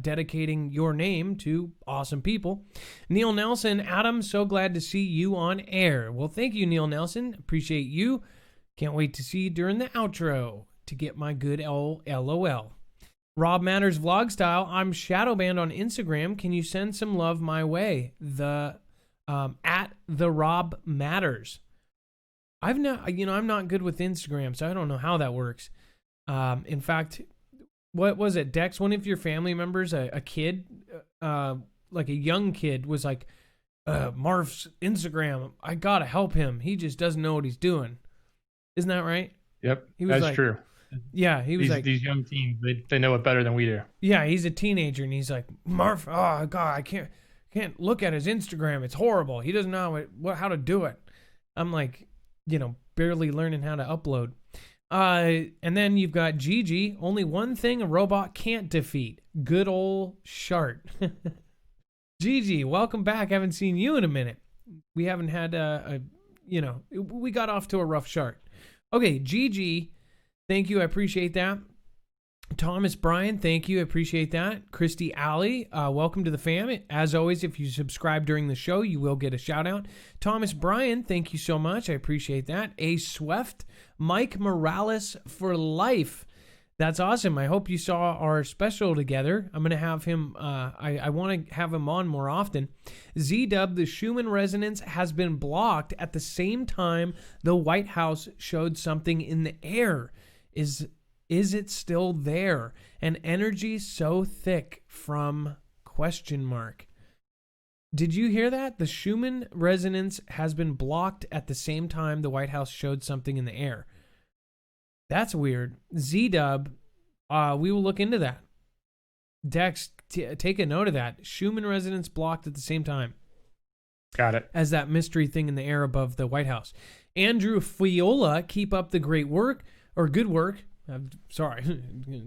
dedicating your name to awesome people. Neil Nelson, Adam, so glad to see you on air. Well, thank you, Neil Nelson. Appreciate you. Can't wait to see you during the outro to get my good LOL. Rob Matters vlog style. I'm shadow banned on Instagram. Can you send some love my way? At the Rob Matters. I'm not good with Instagram, so I don't know how that works. In fact, what was it, Dex? One of your family members, a kid, like a young kid, was like, Marf's Instagram, I gotta help him. He just doesn't know what he's doing. Isn't that right? Yep, he was that's like, true. Yeah, he was these young teens, they know it better than we do. Yeah, he's a teenager, and he's like, Marf, oh God, I can't look at his Instagram. It's horrible. He doesn't know how to do it. I'm like, you know, barely learning how to upload. And then you've got Gigi. Only one thing a robot can't defeat. Good old Shart. Gigi, welcome back. Haven't seen you in a minute. We haven't had we got off to a rough start. Okay, Gigi, thank you. I appreciate that. Thomas Bryan, thank you. I appreciate that. Christy Alley, welcome to the fam. As always, if you subscribe during the show, you will get a shout out. Thomas Bryan, thank you so much. I appreciate that. A Swift, Mike Morales for life. That's awesome. I hope you saw our special together. I'm going to have him, I want to have him on more often. Z-Dub, the Schumann resonance has been blocked at the same time the White House showed something in the air. Is it still there? An energy so thick from ? Did you hear that? The Schumann resonance has been blocked at the same time the White House showed something in the air. That's weird. Z-Dub, we will look into that. Dex, take a note of that. Schumann resonance blocked at the same time. Got it. As that mystery thing in the air above the White House. Andrew Fiola, keep up the great work, or good work. I'm sorry,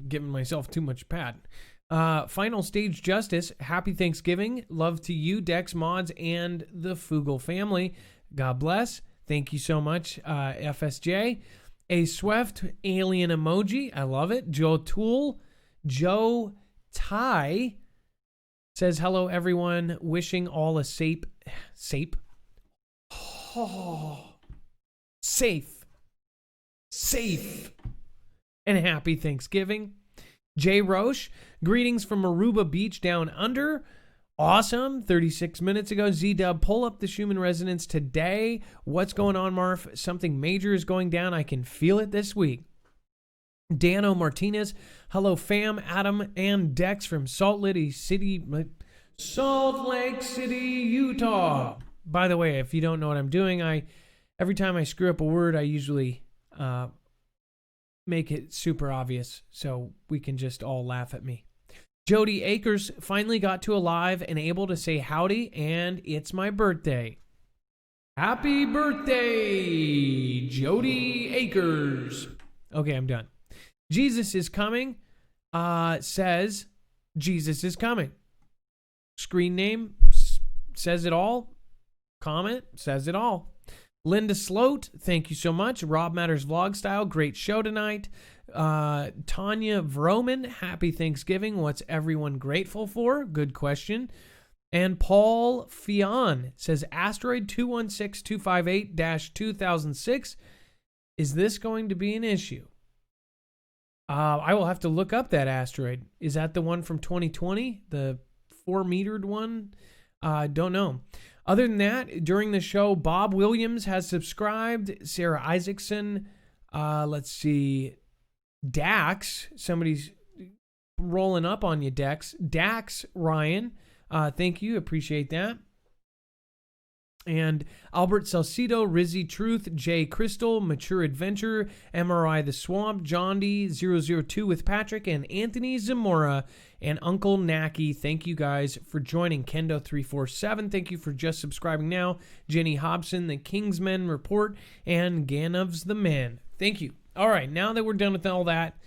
giving myself too much pat. Final Stage Justice, happy Thanksgiving. Love to you, Dex Mods, and the Foogle family. God bless. Thank you so much, FSJ. A Swift alien emoji. I love it. Joe Tool. Joe Ty says, hello, everyone. Wishing all a safe. Oh, safe. And happy Thanksgiving. Jay Roche, greetings from Aruba Beach down under. Awesome. 36 minutes ago. Z-Dub, pull up the Schumann resonance today. What's going on, Marf? Something major is going down. I can feel it this week. Dano Martinez, hello, fam, Adam and Dex from Salt Lake City, Utah. By the way, if you don't know what I'm doing, every time I screw up a word, I usually make it super obvious so we can just all laugh at me. Jody Akers finally got to alive and able to say howdy, and it's my birthday. Happy birthday, Jody Akers. Okay, I'm done. Jesus is coming, says, Jesus is coming. Screen name says it all. Comment says it all. Linda Sloat, thank you so much. Rob Matters Vlog Style, great show tonight. Tanya Vroman, happy Thanksgiving. What's everyone grateful for? Good question. And Paul Fion says, Asteroid 216258-2006. Is this going to be an issue? I will have to look up that asteroid. Is that the one from 2020? The 4-metered one? Don't know. Other than that, during the show, Bob Williams has subscribed. Sarah Isaacson. Let's see. Dax. Somebody's rolling up on you, Dex. Dax Ryan. Thank you. Appreciate that. And Albert Salcido, Rizzy Truth, Jay Crystal, Mature Adventure, MRI The Swamp, John D002 with Patrick, and Anthony Zamora and Uncle Nacky. Thank you guys for joining. Kendo347, thank you for just subscribing now. Jenny Hobson, The Kingsmen Report, and Ganov's the Man. Thank you. All right, now that we're done with all that,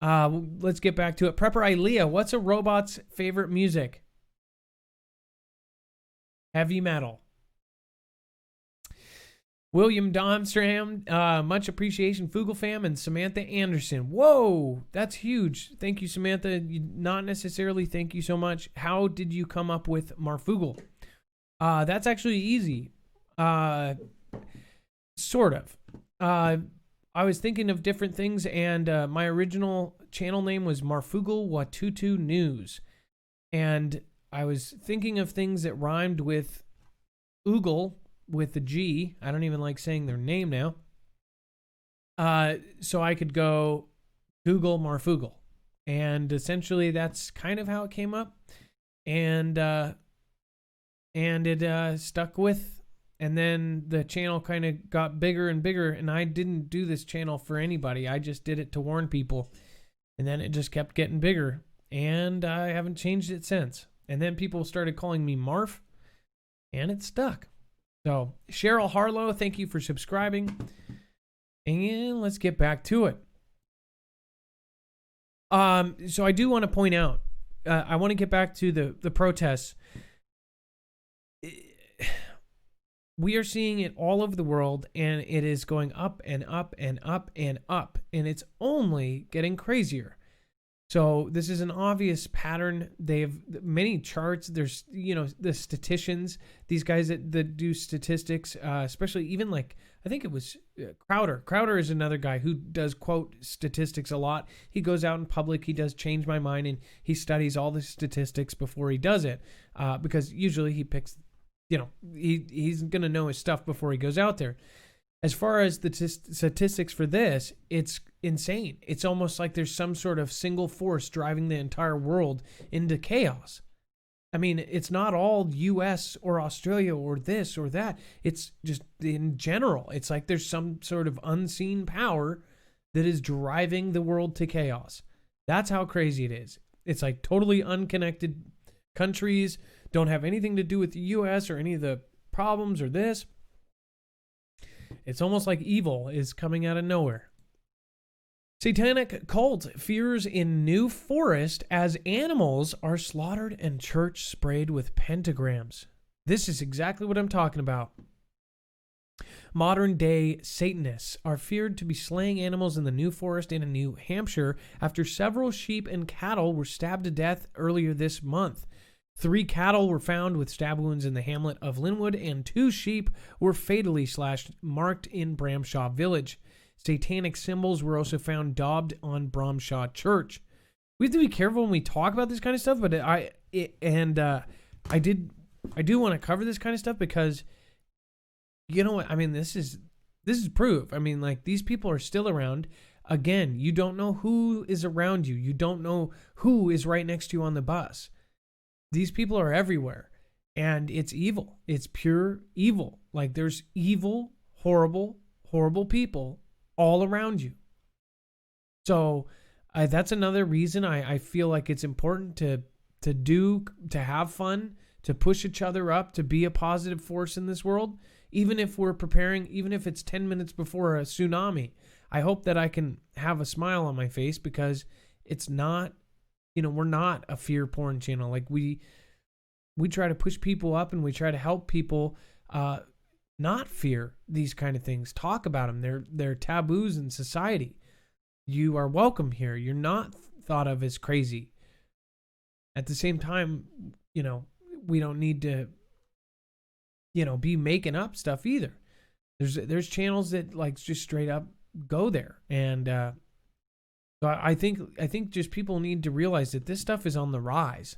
let's get back to it. Prepper Ilea, what's a robot's favorite music? Heavy metal. William Domstram, much appreciation. Foogle Fam and Samantha Anderson. Whoa, that's huge. Thank you, Samantha. Not necessarily thank you so much. How did you come up with Marfoogle? That's actually easy. Sort of. I was thinking of different things, and my original channel name was Marfoogle Watutu News. And I was thinking of things that rhymed with oogle, with the G. I don't even like saying their name now. So I could go Google Marfoogle. And essentially that's kind of how it came up. And it stuck with. And then the channel kind of got bigger and bigger. And I didn't do this channel for anybody. I just did it to warn people. And then it just kept getting bigger. And I haven't changed it since. And then people started calling me Marf. And it stuck. So, Cheryl Harlow, thank you for subscribing. And let's get back to it. So I do want to point out, I want to get back to the protests. We are seeing it all over the world, and it is going up and up and up and up, and it's only getting crazier. So this is an obvious pattern. They have many charts. There's, the statisticians, these guys that do statistics, especially even like, I think it was Crowder. Crowder is another guy who does quote statistics a lot. He goes out in public. He does Change My Mind, and he studies all the statistics before he does it, because usually he picks, he's going to know his stuff before he goes out there. As far as the statistics for this, it's insane. It's almost like there's some sort of single force driving the entire world into chaos. I mean, it's not all US or Australia or this or that. It's just in general. It's like there's some sort of unseen power that is driving the world to chaos. That's how crazy it is. It's like totally unconnected countries, don't have anything to do with the US or any of the problems or this. It's almost like evil is coming out of nowhere. Satanic cult fears in new forest as animals are slaughtered and church sprayed with pentagrams. This is exactly what I'm talking about. Modern day Satanists are feared to be slaying animals in the New Forest in New Hampshire after several sheep and cattle were stabbed to death earlier this month. 3 cattle were found with stab wounds in the hamlet of Lynnwood, and 2 sheep were fatally slashed, marked in Bramshaw Village. Satanic symbols were also found daubed on Bramshaw Church. We have to be careful when we talk about this kind of stuff, but I do want to cover this kind of stuff because, you know what? I mean, this is proof. I mean, like, these people are still around. Again, you don't know who is around you. You don't know who is right next to you on the bus. These people are everywhere, and it's evil. It's pure evil. Like, there's evil, horrible, horrible people all around you. So that's another reason I feel like it's important to have fun, to push each other up, to be a positive force in this world. Even if we're preparing, even if it's 10 minutes before a tsunami, I hope that I can have a smile on my face because it's not we're not a fear porn channel. Like we try to push people up, and we try to help people not fear these kind of things. Talk about them. They're taboos in society. You are welcome here. You're not thought of as crazy. At the same time, we don't need to, be making up stuff either. There's channels that like just straight up go there, and so I think just people need to realize that this stuff is on the rise.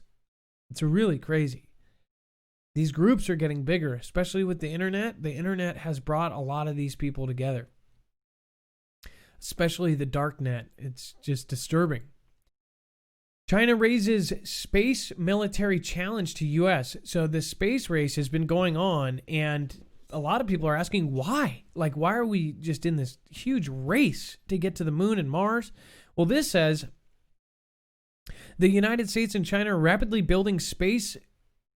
It's really crazy. These groups are getting bigger, especially with the internet. The internet has brought a lot of these people together, especially the dark net. It's just disturbing. China raises space military challenge to U.S. So the space race has been going on, and a lot of people are asking why. Like, why are we just in this huge race to get to the moon and Mars? Well, this says the United States and China are rapidly building space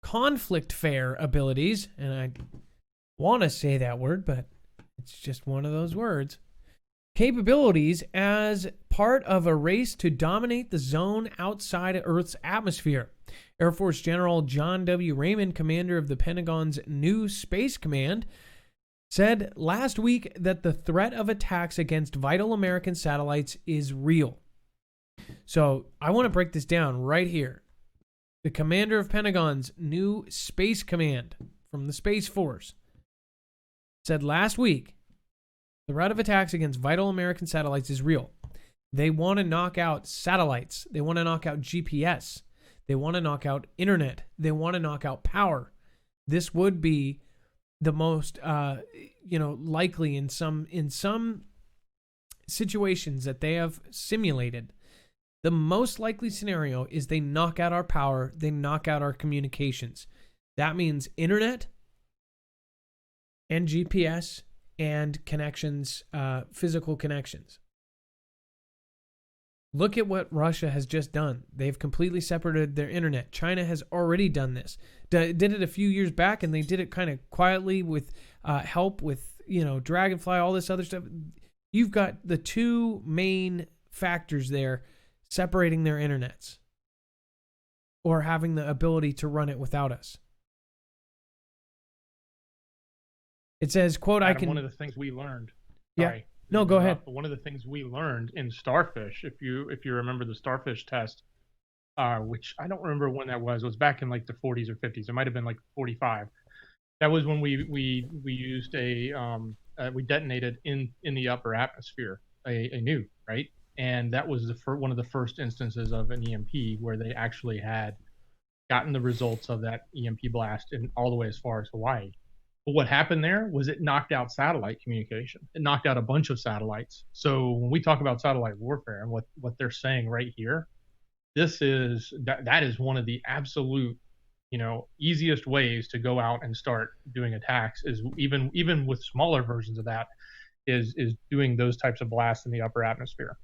conflict fair abilities, and I want to say that word, but it's just one of those words. Capabilities as part of a race to dominate the zone outside of Earth's atmosphere. Air Force General John W. Raymond, commander of the Pentagon's new Space Command, said last week that the threat of attacks against vital American satellites is real. So I want to break this down right here. The commander of Pentagon's new Space Command from the Space Force said last week the threat of attacks against vital American satellites is real. They want to knock out satellites. They want to knock out GPS. They want to knock out internet. They want to knock out power. This would be the most, likely in some situations that they have simulated. The most likely scenario is they knock out our power. They knock out our communications. That means internet and GPS and connections, physical connections. Look at what Russia has just done. They've completely separated their internet. China has already done this. Did it a few years back, and they did it kind of quietly with help with, Dragonfly, all this other stuff. You've got the two main factors there separating their internets or having the ability to run it without us. It says, quote, Adam, one of the things we learned. Yeah. Sorry, no, go ahead. One of the things we learned in Starfish, if you remember the Starfish test, which I don't remember when that was. It was back in like the 40s or 50s. It might have been like 45. That was when we used we detonated in the upper atmosphere a nuke, right? And that was one of the first instances of an EMP where they actually had gotten the results of that EMP blast in all the way as far as Hawaii. But what happened there was it knocked out satellite communication. It knocked out a bunch of satellites. So when we talk about satellite warfare and what they're saying right here, that is one of the absolute, easiest ways to go out and start doing attacks, is even with smaller versions of that, is doing those types of blasts in the upper atmosphere.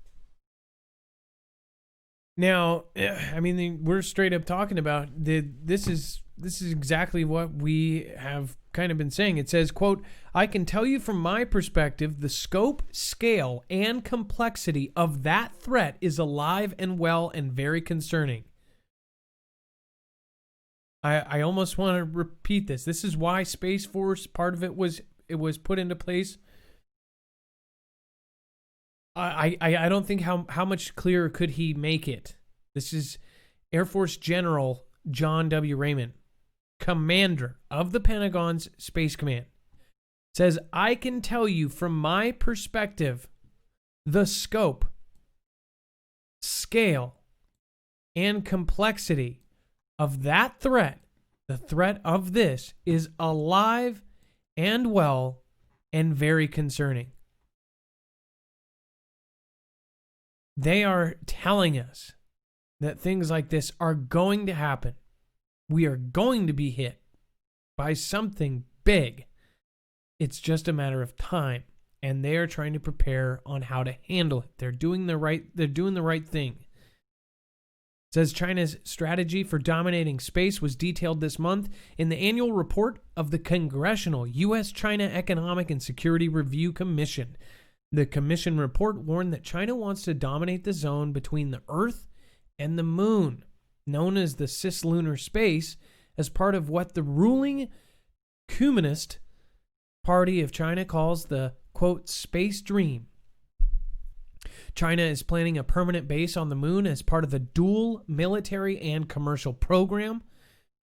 Now, I mean, we're straight up talking about this is exactly what we have kind of been saying. It says, quote, I can tell you from my perspective, the scope, scale, and complexity of that threat is alive and well and very concerning. I almost want to repeat this. This is why Space Force, part of it was put into place. I don't think how much clearer could he make it. This is Air Force General John W. Raymond, commander of the Pentagon's Space Command. Says, I can tell you from my perspective, the scope, scale, and complexity of that threat, the threat of this, is alive and well and very concerning. They are telling us that things like this are going to happen. We are going to be hit by something big. It's just a matter of time, and they are trying to prepare on how to handle it. They're doing the right thing. It says China's strategy for dominating space was detailed this month in the annual report of the Congressional U.S.-China Economic and Security Review Commission. The commission report warned that China wants to dominate the zone between the Earth and the moon, known as the cislunar space, as part of what the ruling Communist Party of China calls the, quote, space dream. China is planning a permanent base on the moon as part of the dual military and commercial program.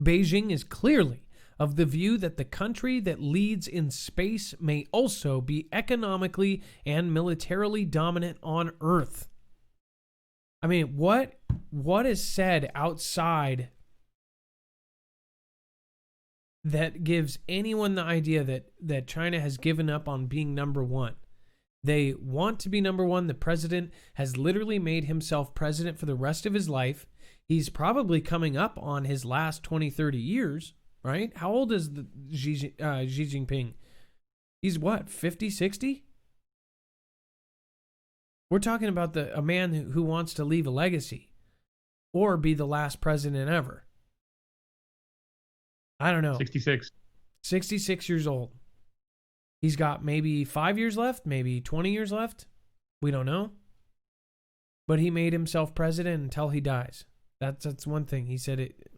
Beijing is clearly of the view that the country that leads in space may also be economically and militarily dominant on Earth. I mean, what is said outside that gives anyone the idea that China has given up on being number one? They want to be number one. The president has literally made himself president for the rest of his life. He's probably coming up on his last 20, 30 years, right? How old is Xi Jinping? He's what, 50, 60? We're talking about a man who wants to leave a legacy or be the last president ever. I don't know. 66. 66 years old. He's got maybe 5 years left, maybe 20 years left. We don't know. But he made himself president until he dies. That's one thing. He said it.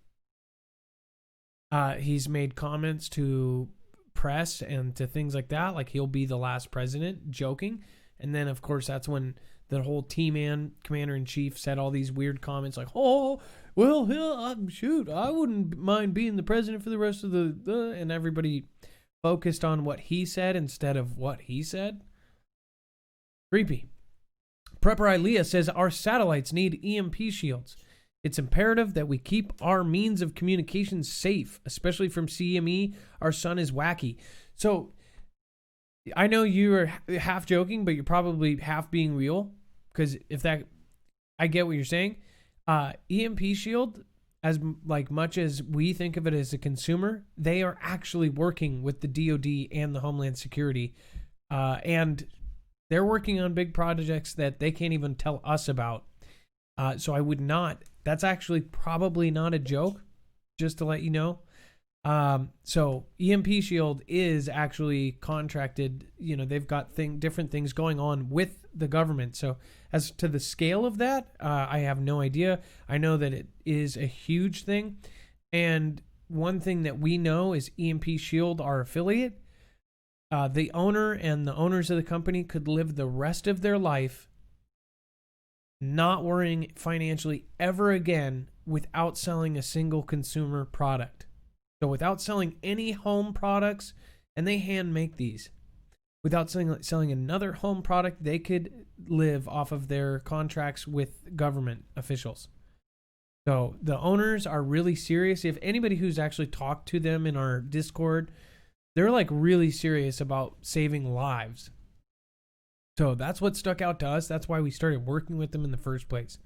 He's made comments to press and to things like that, like he'll be the last president, joking. And then, of course, that's when the whole T-Man commander-in-chief said all these weird comments like, oh, well, yeah, shoot, I wouldn't mind being the president for the rest of the... And everybody focused on what he said instead of what he said. Creepy. Prepper Ilea says, our satellites need EMP shields. It's imperative that we keep our means of communication safe, especially from CME. Our sun is wacky. So I know you are half joking, but you're probably half being real. Because I get what you're saying. EMP shield, as like much as we think of it as a consumer, they are actually working with the DoD and the Homeland Security, and they're working on big projects that they can't even tell us about. So I would not. That's actually probably not a joke, just to let you know. So EMP Shield is actually contracted. You know, they've got different things going on with the government. So as to the scale of that, I have no idea. I know that it is a huge thing. And one thing that we know is EMP Shield, our affiliate, the owner and the owners of the company could live the rest of their life not worrying financially ever again without selling a single consumer product. So without selling any home products, and they hand make these, without selling another home product, they could live off of their contracts with government officials. So the owners are really serious. If anybody who's actually talked to them in our Discord, they're like really serious about saving lives. So that's what stuck out to us. That's why we started working with them in the first place.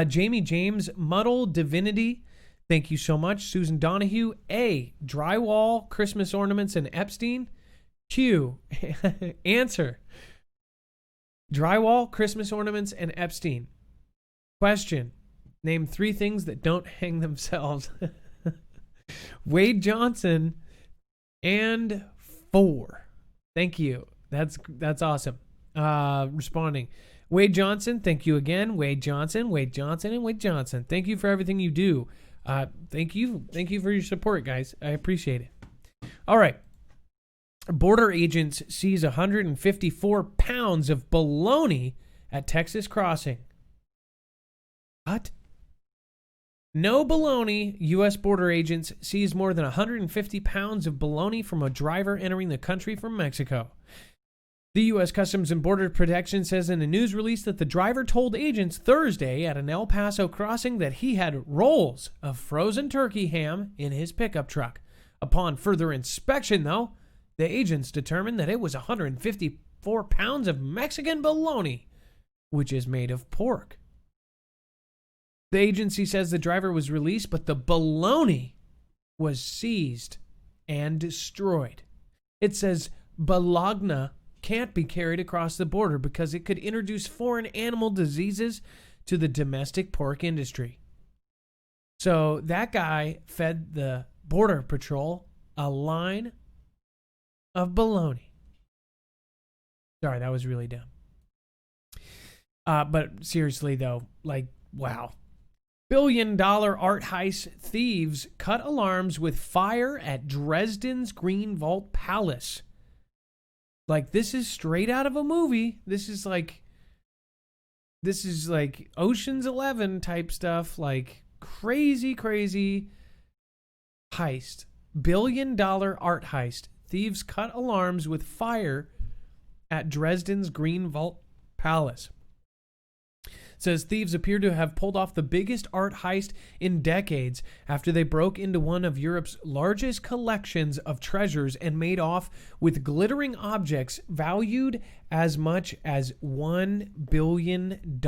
Jamie James, Muddle Divinity, thank you so much. Susan Donahue, A, drywall, Christmas ornaments, and Epstein. Q, answer, drywall, Christmas ornaments, and Epstein. Question, name 3 things that don't hang themselves. Wade Johnson and 4. Thank you. That's awesome. Responding, Wade Johnson, thank you again. Wade Johnson, and Wade Johnson. Thank you for everything you do. Thank you for your support, guys. I appreciate it. All right. Border agents seize 154 pounds of bologna at Texas crossing. What? No baloney. U.S. border agents seized more than 150 pounds of bologna from a driver entering the country from Mexico. The U.S. Customs and Border Protection says in a news release that the driver told agents Thursday at an El Paso crossing that he had rolls of frozen turkey ham in his pickup truck. Upon further inspection, though, the agents determined that it was 154 pounds of Mexican bologna, which is made of pork. The agency says the driver was released, but the bologna was seized and destroyed. It says bologna can't be carried across the border because it could introduce foreign animal diseases to the domestic pork industry. So that guy fed the Border Patrol a line of bologna. Sorry, that was really dumb. But seriously, though, like, wow. Billion-dollar art heist thieves cut alarms with fire at Dresden's Green Vault Palace. Like, this is straight out of a movie. This is like Ocean's 11 type stuff. Like, crazy heist. Billion-dollar art heist. Thieves cut alarms with fire at Dresden's Green Vault Palace. It says thieves appear to have pulled off the biggest art heist in decades after they broke into one of Europe's largest collections of treasures and made off with glittering objects valued as much as $1 billion.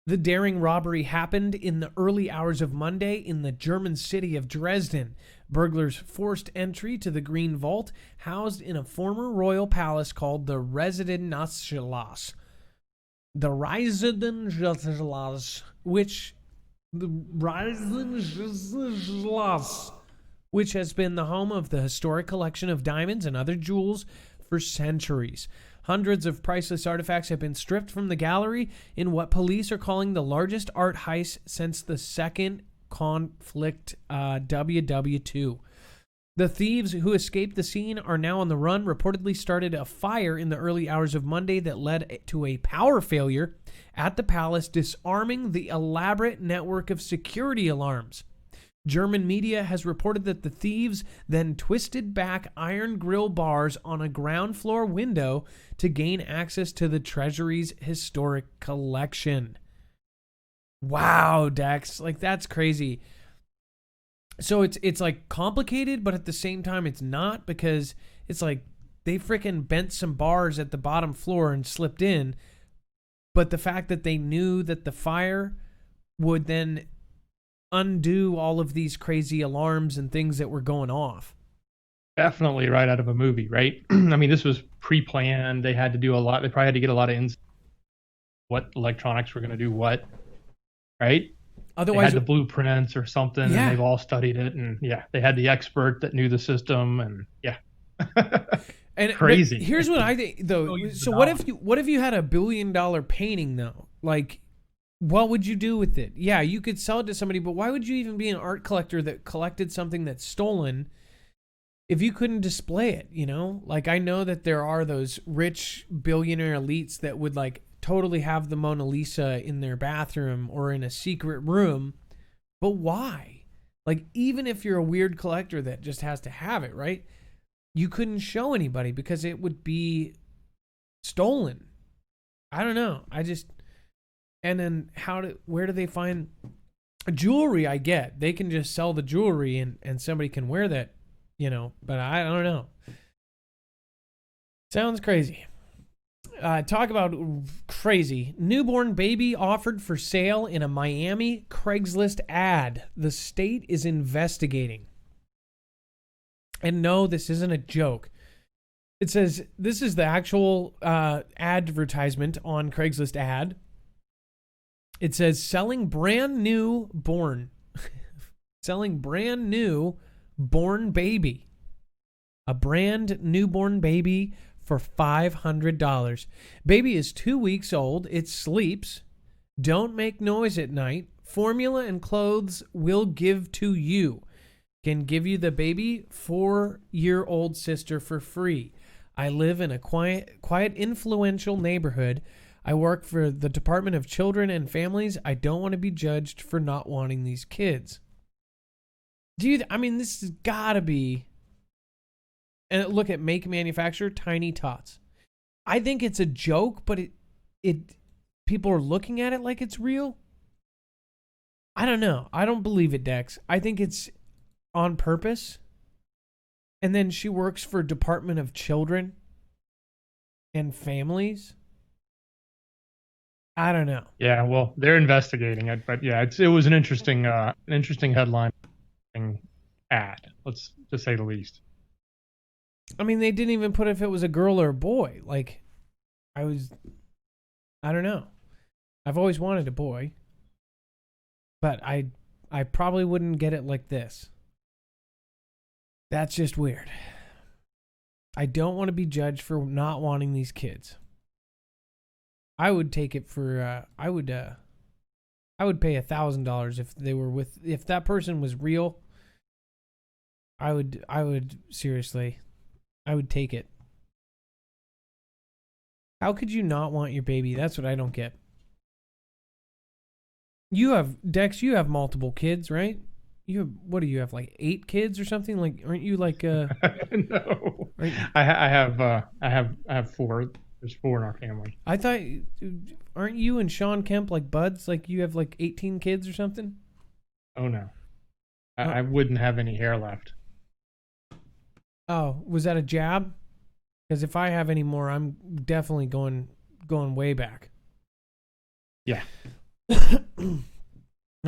The daring robbery happened in the early hours of Monday in the German city of Dresden. Burglars forced entry to the Green Vault, housed in a former royal palace called the Residenz, which has been the home of the historic collection of diamonds and other jewels for centuries. Hundreds of priceless artifacts have been stripped from the gallery in what police are calling the largest art heist since the Second Conflict, WW2. The thieves who escaped the scene are now on the run, reportedly started a fire in the early hours of Monday that led to a power failure at the palace, disarming the elaborate network of security alarms. German media has reported that the thieves then twisted back iron grill bars on a ground floor window to gain access to the treasury's historic collection. Wow, Dex. Like, that's crazy. So it's like complicated, but at the same time it's not, because it's like they freaking bent some bars at the bottom floor and slipped in. But the fact that they knew that the fire would then undo all of these crazy alarms and things that were going off. Definitely right out of a movie, right? I mean, this was pre-planned. They had to do a lot. They probably had to get a lot of insight what electronics were going to do what, right? Otherwise, they had the blueprints or something, and they've all studied it, and they had the expert that knew the system, and and crazy. Here's what I think, though. So what if you had $1 billion painting, though? Like, what would you do with it? Yeah, you could sell it to somebody, but why would you even be an art collector that collected something that's stolen if you couldn't display it? You know, like, I know that there are those rich billionaire elites that would like totally have the Mona Lisa in their bathroom or in a secret room, but why? Like, even if you're a weird collector that just has to have it, right? You couldn't show anybody because it would be stolen. I don't know. And then where do they find jewelry? I get they can just sell the jewelry and somebody can wear that, you know, but I don't know. Sounds crazy. Talk about crazy. Newborn baby offered for sale in a Miami Craigslist ad. The state is investigating. And no, this isn't a joke. It says, this is the actual advertisement on Craigslist ad. It says, selling brand new born baby. A brand newborn baby for $500. Baby is 2 weeks old. It sleeps. Don't make noise at night. Formula and clothes will give to you. Can give you the baby 4-year-old sister for free. I live in a quiet, influential neighborhood. I work for the Department of Children and Families. I don't want to be judged for not wanting these kids. Dude, I mean, this has got to be... And look at make manufacture Tiny Tots. I think it's a joke, but it people are looking at it like it's real. I don't know. I don't believe it, Dex. I think it's on purpose. And then she works for Department of Children and Families. I don't know. Yeah, well, they're investigating it, but yeah, it was an interesting headline ad, let's to say the least. I mean, they didn't even put if it was a girl or a boy. Like, I don't know. I've always wanted a boy, but I probably wouldn't get it like this. That's just weird. I don't want to be judged for not wanting these kids. I would take it for, I would pay $1,000 if that person was real. I would seriously, I would take it. How could you not want your baby? That's what I don't get. Dex, you have multiple kids, right? What do you have, like 8 kids or something? Like, aren't you like No, I have 4. There's 4 in our family. I thought, aren't you and Sean Kemp like buds? Like you have like 18 kids or something? Oh no, I wouldn't have any hair left. Oh, was that a jab? Because if I have any more, I'm definitely going way back. Yeah.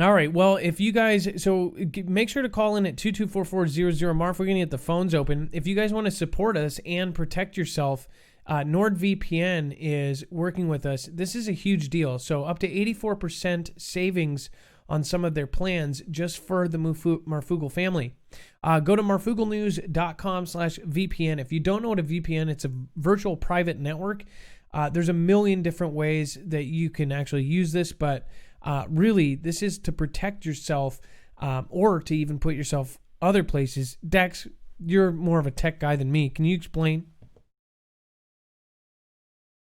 All right. Well, if you guys, so make sure to call in at 224-400-MARF. We're going to get the phones open. If you guys want to support us and protect yourself, NordVPN is working with us. This is a huge deal. So up to 84% savings on some of their plans just for the Marfoogle family. Go to marfooglenews.com/VPN. If you don't know what a VPN, it's a virtual private network. There's a million different ways that you can actually use this, but really this is to protect yourself or to even put yourself other places. Dex, you're more of a tech guy than me. Can you explain?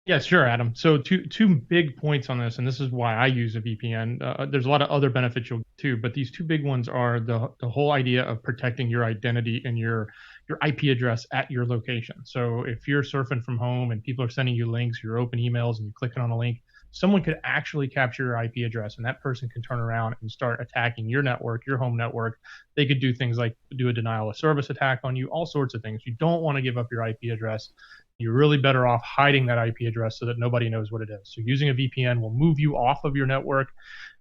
Yeah, sure, Adam. So two big points on this, and this is why I use a VPN. There's a lot of other benefits you'll get too, but these 2 big ones are the whole idea of protecting your identity and your IP address at your location. So if you're surfing from home and people are sending you links, your open emails, and you're clicking on a link, someone could actually capture your IP address, and that person can turn around and start attacking your network, your home network. They could do things like do a denial of service attack on you, all sorts of things. You don't want to give up your IP address. You're really better off hiding that IP address so that nobody knows what it is. So using a VPN will move you off of your network,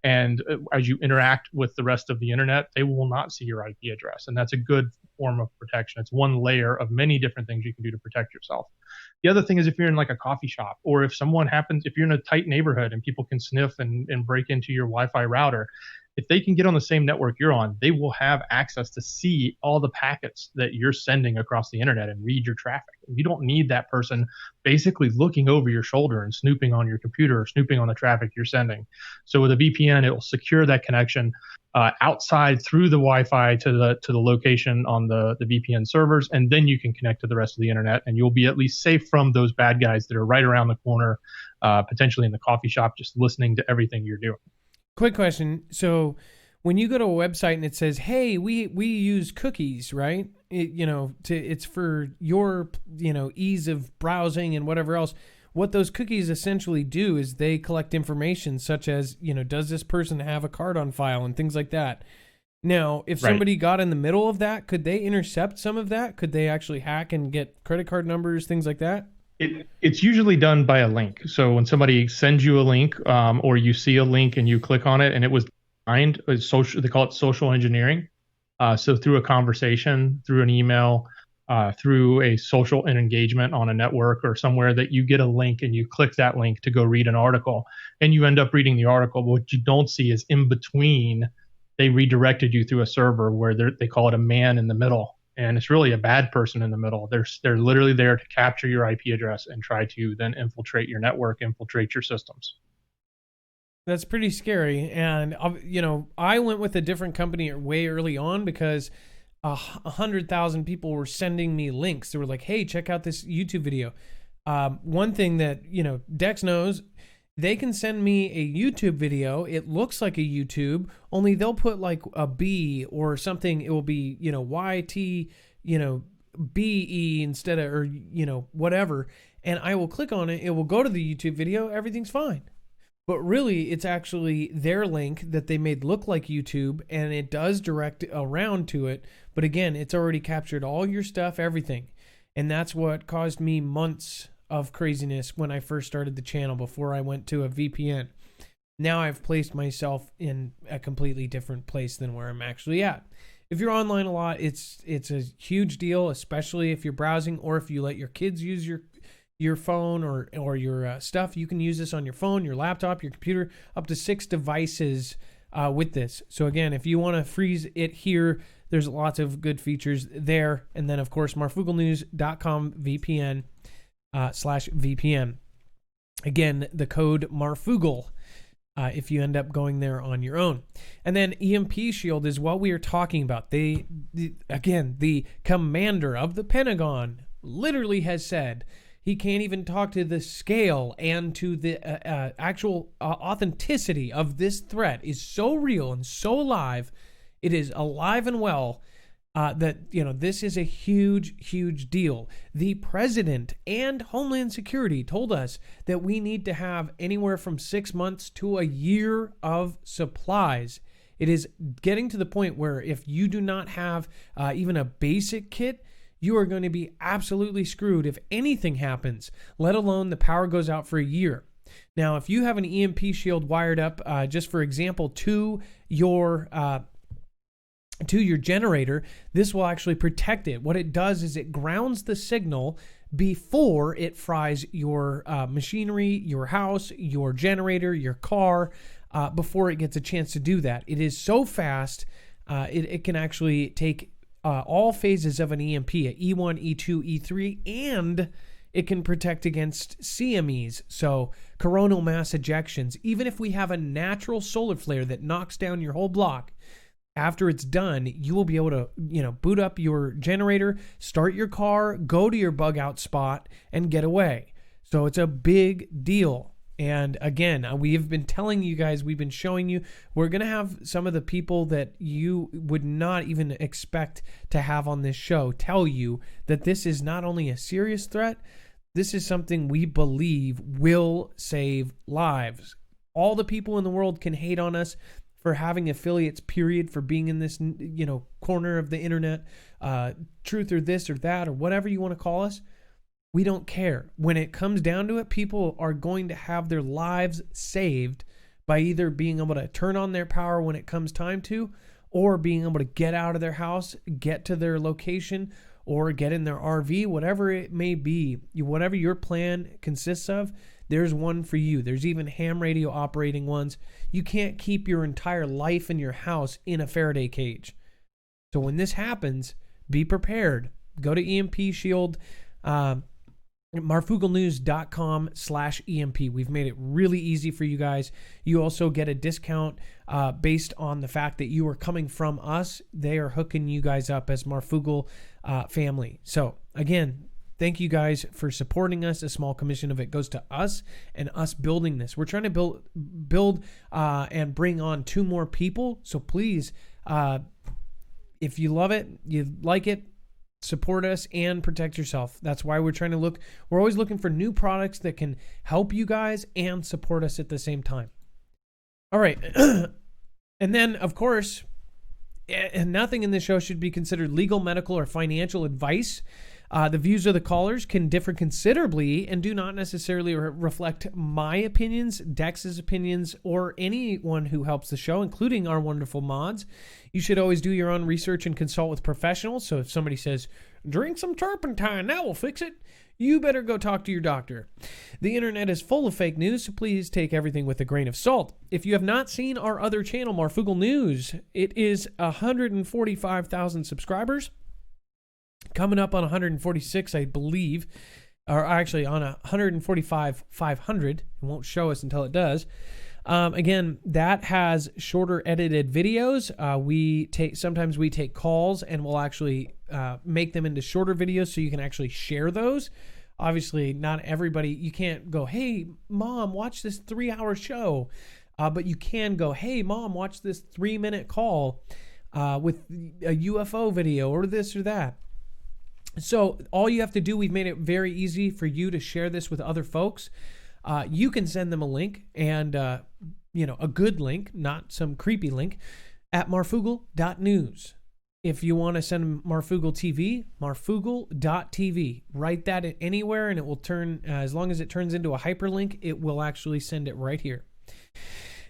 and as you interact with the rest of the internet, they will not see your IP address, and that's a good form of protection. It's one layer of many different things you can do to protect yourself. The other thing is if you're in like a coffee shop, or if you're in a tight neighborhood and people can sniff and break into your Wi-Fi router, if they can get on the same network you're on, they will have access to see all the packets that you're sending across the internet and read your traffic. You don't need that person basically looking over your shoulder and snooping on your computer or snooping on the traffic you're sending. So with a VPN, it will secure that connection outside through the Wi-Fi to the location on the VPN servers, and then you can connect to the rest of the internet, and you'll be at least safe from those bad guys that are right around the corner, potentially in the coffee shop, just listening to everything you're doing. Quick question. So when you go to a website and it says, hey, we use cookies, right? It's for your, ease of browsing and whatever else. What those cookies essentially do is they collect information such as, does this person have a card on file and things like that. Now, if somebody got in the middle of that, could they intercept some of that? Could they actually hack and get credit card numbers, things like that? It's usually done by a link. So when somebody sends you a link, or you see a link and you click on it, and it was designed social, they call it social engineering. So through a conversation, through an email, through a social engagement on a network or somewhere, that you get a link and you click that link to go read an article, and you end up reading the article. But what you don't see is in between, they redirected you through a server where they call it a man in the middle. And it's really a bad person in the middle. They're literally there to capture your IP address and try to then infiltrate your network, infiltrate your systems. That's pretty scary. And, I went with a different company way early on because 100,000 people were sending me links. They were like, hey, check out this YouTube video. One thing that, Dex knows, they can send me a YouTube video. It looks like a YouTube, only they'll put like a B or something. It will be, YT, BE instead of, or, whatever. And I will click on it. It will go to the YouTube video. Everything's fine. But really, it's actually their link that they made look like YouTube, and it does direct around to it. But again, it's already captured all your stuff, everything. And that's what caused me months of craziness when I first started the channel before I went to a VPN. Now I've placed myself in a completely different place than where I'm actually at. If you're online a lot, it's a huge deal, especially if you're browsing or if you let your kids use your phone or your stuff. You can use this on your phone, your laptop, your computer, up to 6 devices with this. So again, if you want to freeze it here, there's lots of good features there. And then of course, marfooglenews.com VPN /VPN. Again, the code Marfoogle if you end up going there on your own. And then EMP Shield is what we are talking about. Again, the commander of the Pentagon literally has said he can't even talk to the scale and to the actual authenticity of this threat is so real and so alive. It is alive and well. That this is a huge, huge deal. The president and Homeland Security told us that we need to have anywhere from 6 months to a year of supplies. It is getting to the point where if you do not have even a basic kit, you are going to be absolutely screwed if anything happens, let alone the power goes out for a year. Now, if you have an EMP shield wired up, just for example, to your generator, this will actually protect it. What it does is it grounds the signal before it fries your machinery, your house, your generator, your car, before it gets a chance to do that. It is so fast, it can actually take all phases of an EMP, a E1, E2, E3, and it can protect against CMEs, so coronal mass ejections. Even if we have a natural solar flare that knocks down your whole block, after it's done, you will be able to, boot up your generator, start your car, go to your bug out spot, and get away. So it's a big deal. And again, we have been telling you guys, we've been showing you, we're going to have some of the people that you would not even expect to have on this show tell you that this is not only a serious threat, this is something we believe will save lives. All the people in the world can hate on us for having affiliates, period, for being in this, corner of the internet, truth or this or that or whatever you want to call us. We don't care. When it comes down to it, people are going to have their lives saved by either being able to turn on their power when it comes time to, or being able to get out of their house, get to their location, or get in their RV, whatever it may be. Whatever your plan consists of, there's one for you. There's even ham radio operating ones. You can't keep your entire life in your house in a Faraday cage. So when this happens, be prepared. Go to EMP Shield, marfooglenews.com/EMP. We've made it really easy for you guys. You also get a discount based on the fact that you are coming from us. They are hooking you guys up as Marfoogle Family. So again, thank you guys for supporting us. A small commission of it goes to us and us building this. We're trying to build and bring on 2 more people. So please, if you love it, you like it, support us and protect yourself. That's why we're trying to look. We're always looking for new products that can help you guys and support us at the same time. All right. And then, of course, nothing in this show should be considered legal, medical, or financial advice. The views of the callers can differ considerably and do not necessarily reflect my opinions, Dex's opinions, or anyone who helps the show, including our wonderful mods. You should always do your own research and consult with professionals. So if somebody says, drink some turpentine, that will fix it, you better go talk to your doctor. The internet is full of fake news, so please take everything with a grain of salt. If you have not seen our other channel, Marfoogle News, it is 145,000 subscribers. Coming up on 146, I believe, or actually on 145,500. It won't show us until it does. Again, that has shorter edited videos. Sometimes we take calls and we'll actually make them into shorter videos so you can actually share those. Obviously, not everybody, you can't go, hey, Mom, watch this 3-hour show. But you can go, hey, Mom, watch this 3-minute call with a UFO video or this or that. So all you have to do, we've made it very easy for you to share this with other folks. You can send them a link and, a good link, not some creepy link, at marfoogle.news. If you want to send them Marfoogle TV, marfoogle.tv. Write that anywhere and it will turn, as long as it turns into a hyperlink, it will actually send it right here.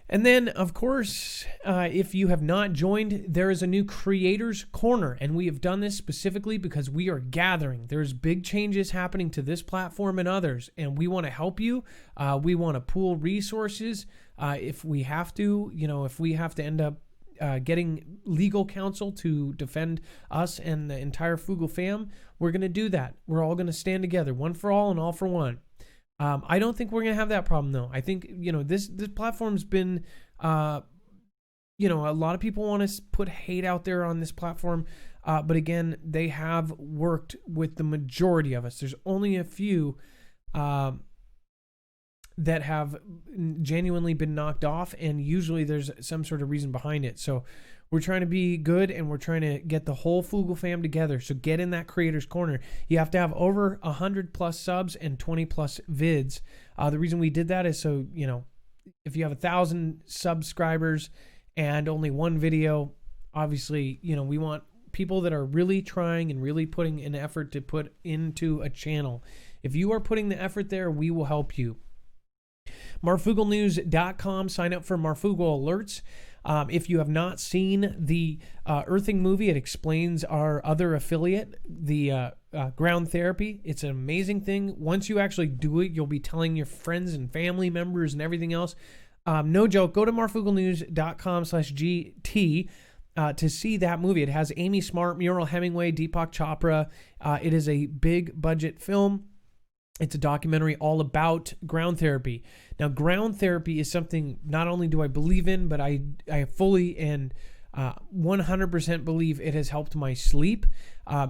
And then, of course, if you have not joined, there is a new Creators Corner, and we have done this specifically because we are gathering. There's big changes happening to this platform and others, and we want to help you. We want to pool resources if we have to. If we have to end up getting legal counsel to defend us and the entire Foogle Fam, we're going to do that. We're all going to stand together, one for all and all for one. I don't think we're going to have that problem, though. I think, this platform's been, a lot of people want to put hate out there on this platform. But again, they have worked with the majority of us. There's only a few that have genuinely been knocked off, and usually there's some sort of reason behind it. So we're trying to be good, and we're trying to get the whole Foogle fam together. So get in that creator's corner. You have to have over 100 plus subs and 20 plus vids. The reason we did that is so, if you have 1,000 subscribers and only one video, obviously, we want people that are really trying and really putting an effort to put into a channel. If you are putting the effort there, we will help you. MarfoogleNews.com. Sign up for Marfoogle alerts. If you have not seen the Earthing movie, it explains our other affiliate, the Ground Therapy. It's an amazing thing. Once you actually do it, you'll be telling your friends and family members and everything else. No joke. Go to marfooglenews.com/GT to see that movie. It has Amy Smart, Muriel Hemingway, Deepak Chopra. It is a big budget film. It's a documentary all about ground therapy. Now, ground therapy is something not only do I believe in, but I fully and 100% believe it has helped my sleep.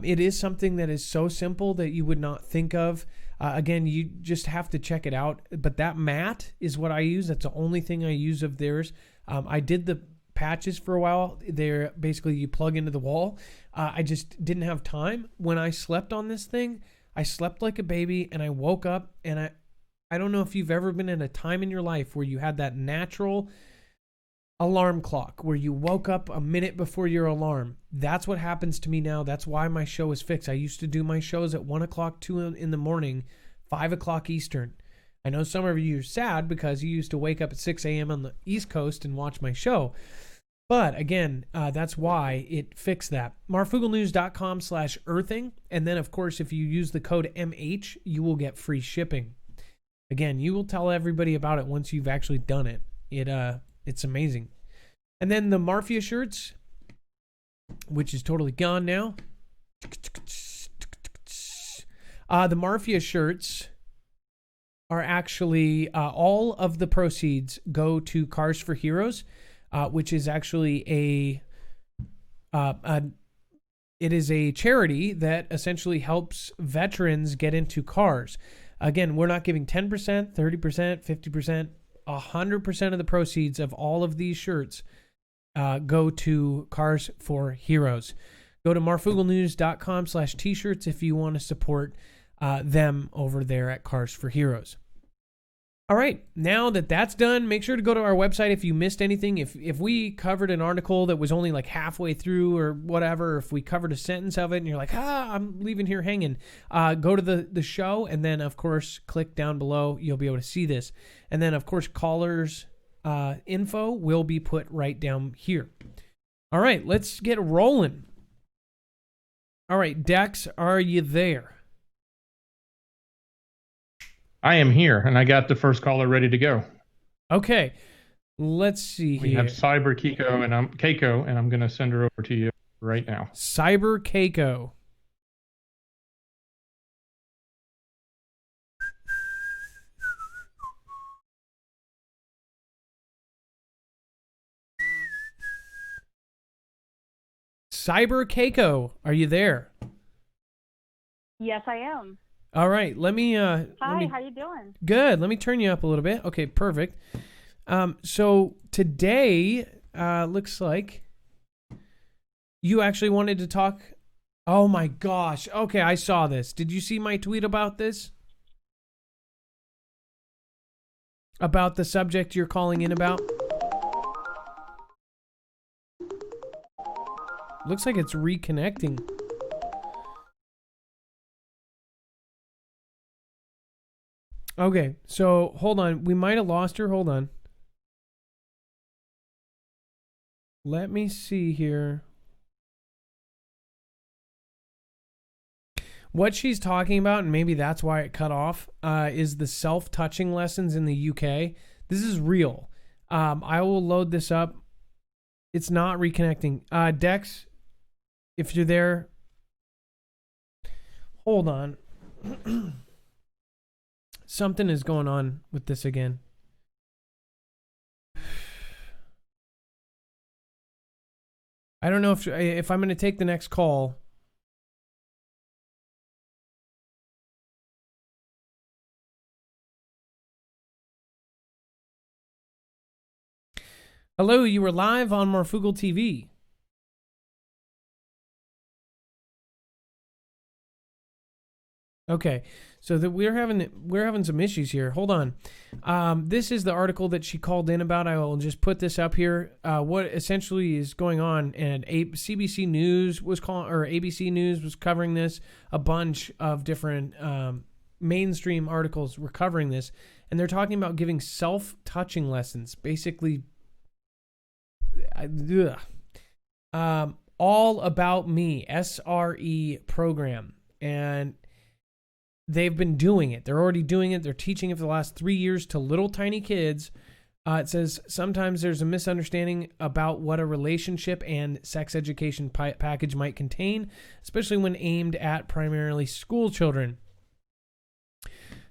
It is something that is so simple that you would not think of. Again, you just have to check it out. But that mat is what I use. That's the only thing I use of theirs. I did the patches for a while. They're basically you plug into the wall. I just didn't have time. When I slept on this thing, I slept like a baby, and I woke up, and I don't know if you've ever been in a time in your life where you had that natural alarm clock where you woke up a minute before your alarm. That's what happens to me now. That's why my show is fixed. I used to do my shows at 1 o'clock, 2 in the morning, 5 o'clock Eastern. I know some of you are sad because you used to wake up at 6 a.m. on the East Coast and watch my show. But again, that's why it fixed that. MarfoogleNews.com/earthing. And then, of course, if you use the code MH, you will get free shipping. Again, you will tell everybody about it once you've actually done it. It's amazing. And then the Mafia shirts, which is totally gone now. The Mafia shirts are actually, all of the proceeds go to Cars for Heroes. Which is actually it is a charity that essentially helps veterans get into cars. Again, we're not giving 10%, 30%, 50%, 100% of the proceeds of all of these shirts go to Cars for Heroes. Go to marfooglenews.com/t-shirts if you want to support them over there at Cars for Heroes. All right, now that that's done, make sure to go to our website if you missed anything. If we covered an article that was only like halfway through or whatever, if we covered a sentence of it and you're like, I'm leaving here hanging, go to the show, and then, of course, click down below. You'll be able to see this. And then, of course, callers' info will be put right down here. All right, let's get rolling. All right, Dex, are you there? I am here, and I got the first caller ready to go. Okay, let's see we here. We have Cyber Keiko, and I'm going to send her over to you right now. Cyber Keiko. Cyber Keiko, are you there? Yes, I am. All right, let me. Hi, how you doing? Good. Let me turn you up a little bit. Okay, perfect. So today, looks like you actually wanted to talk. Oh my gosh. Okay, I saw this. Did you see my tweet about this? About the subject you're calling in about? Looks like it's reconnecting. Okay, so hold on. We might have lost her. Hold on. Let me see here. What she's talking about, and maybe that's why it cut off, is the self-touching lessons in the UK. This is real. I will load this up. It's not reconnecting. Dex, if you're there, hold on. Something is going on with this again. I don't know if I'm going to take the next call. Hello, you were live on Marfoogle TV. Okay, so we're having some issues here. Hold on. This is the article that she called in about. I will just put this up here. What essentially is going on, and CBC News was ABC News was covering this. A bunch of different mainstream articles were covering this, and they're talking about giving self-touching lessons, basically. All About Me, SRE program, and they've been doing it. They're already doing it. They're teaching it for the last 3 years to little tiny kids. It says sometimes there's a misunderstanding about what a relationship and sex education package might contain, especially when aimed at primarily school children.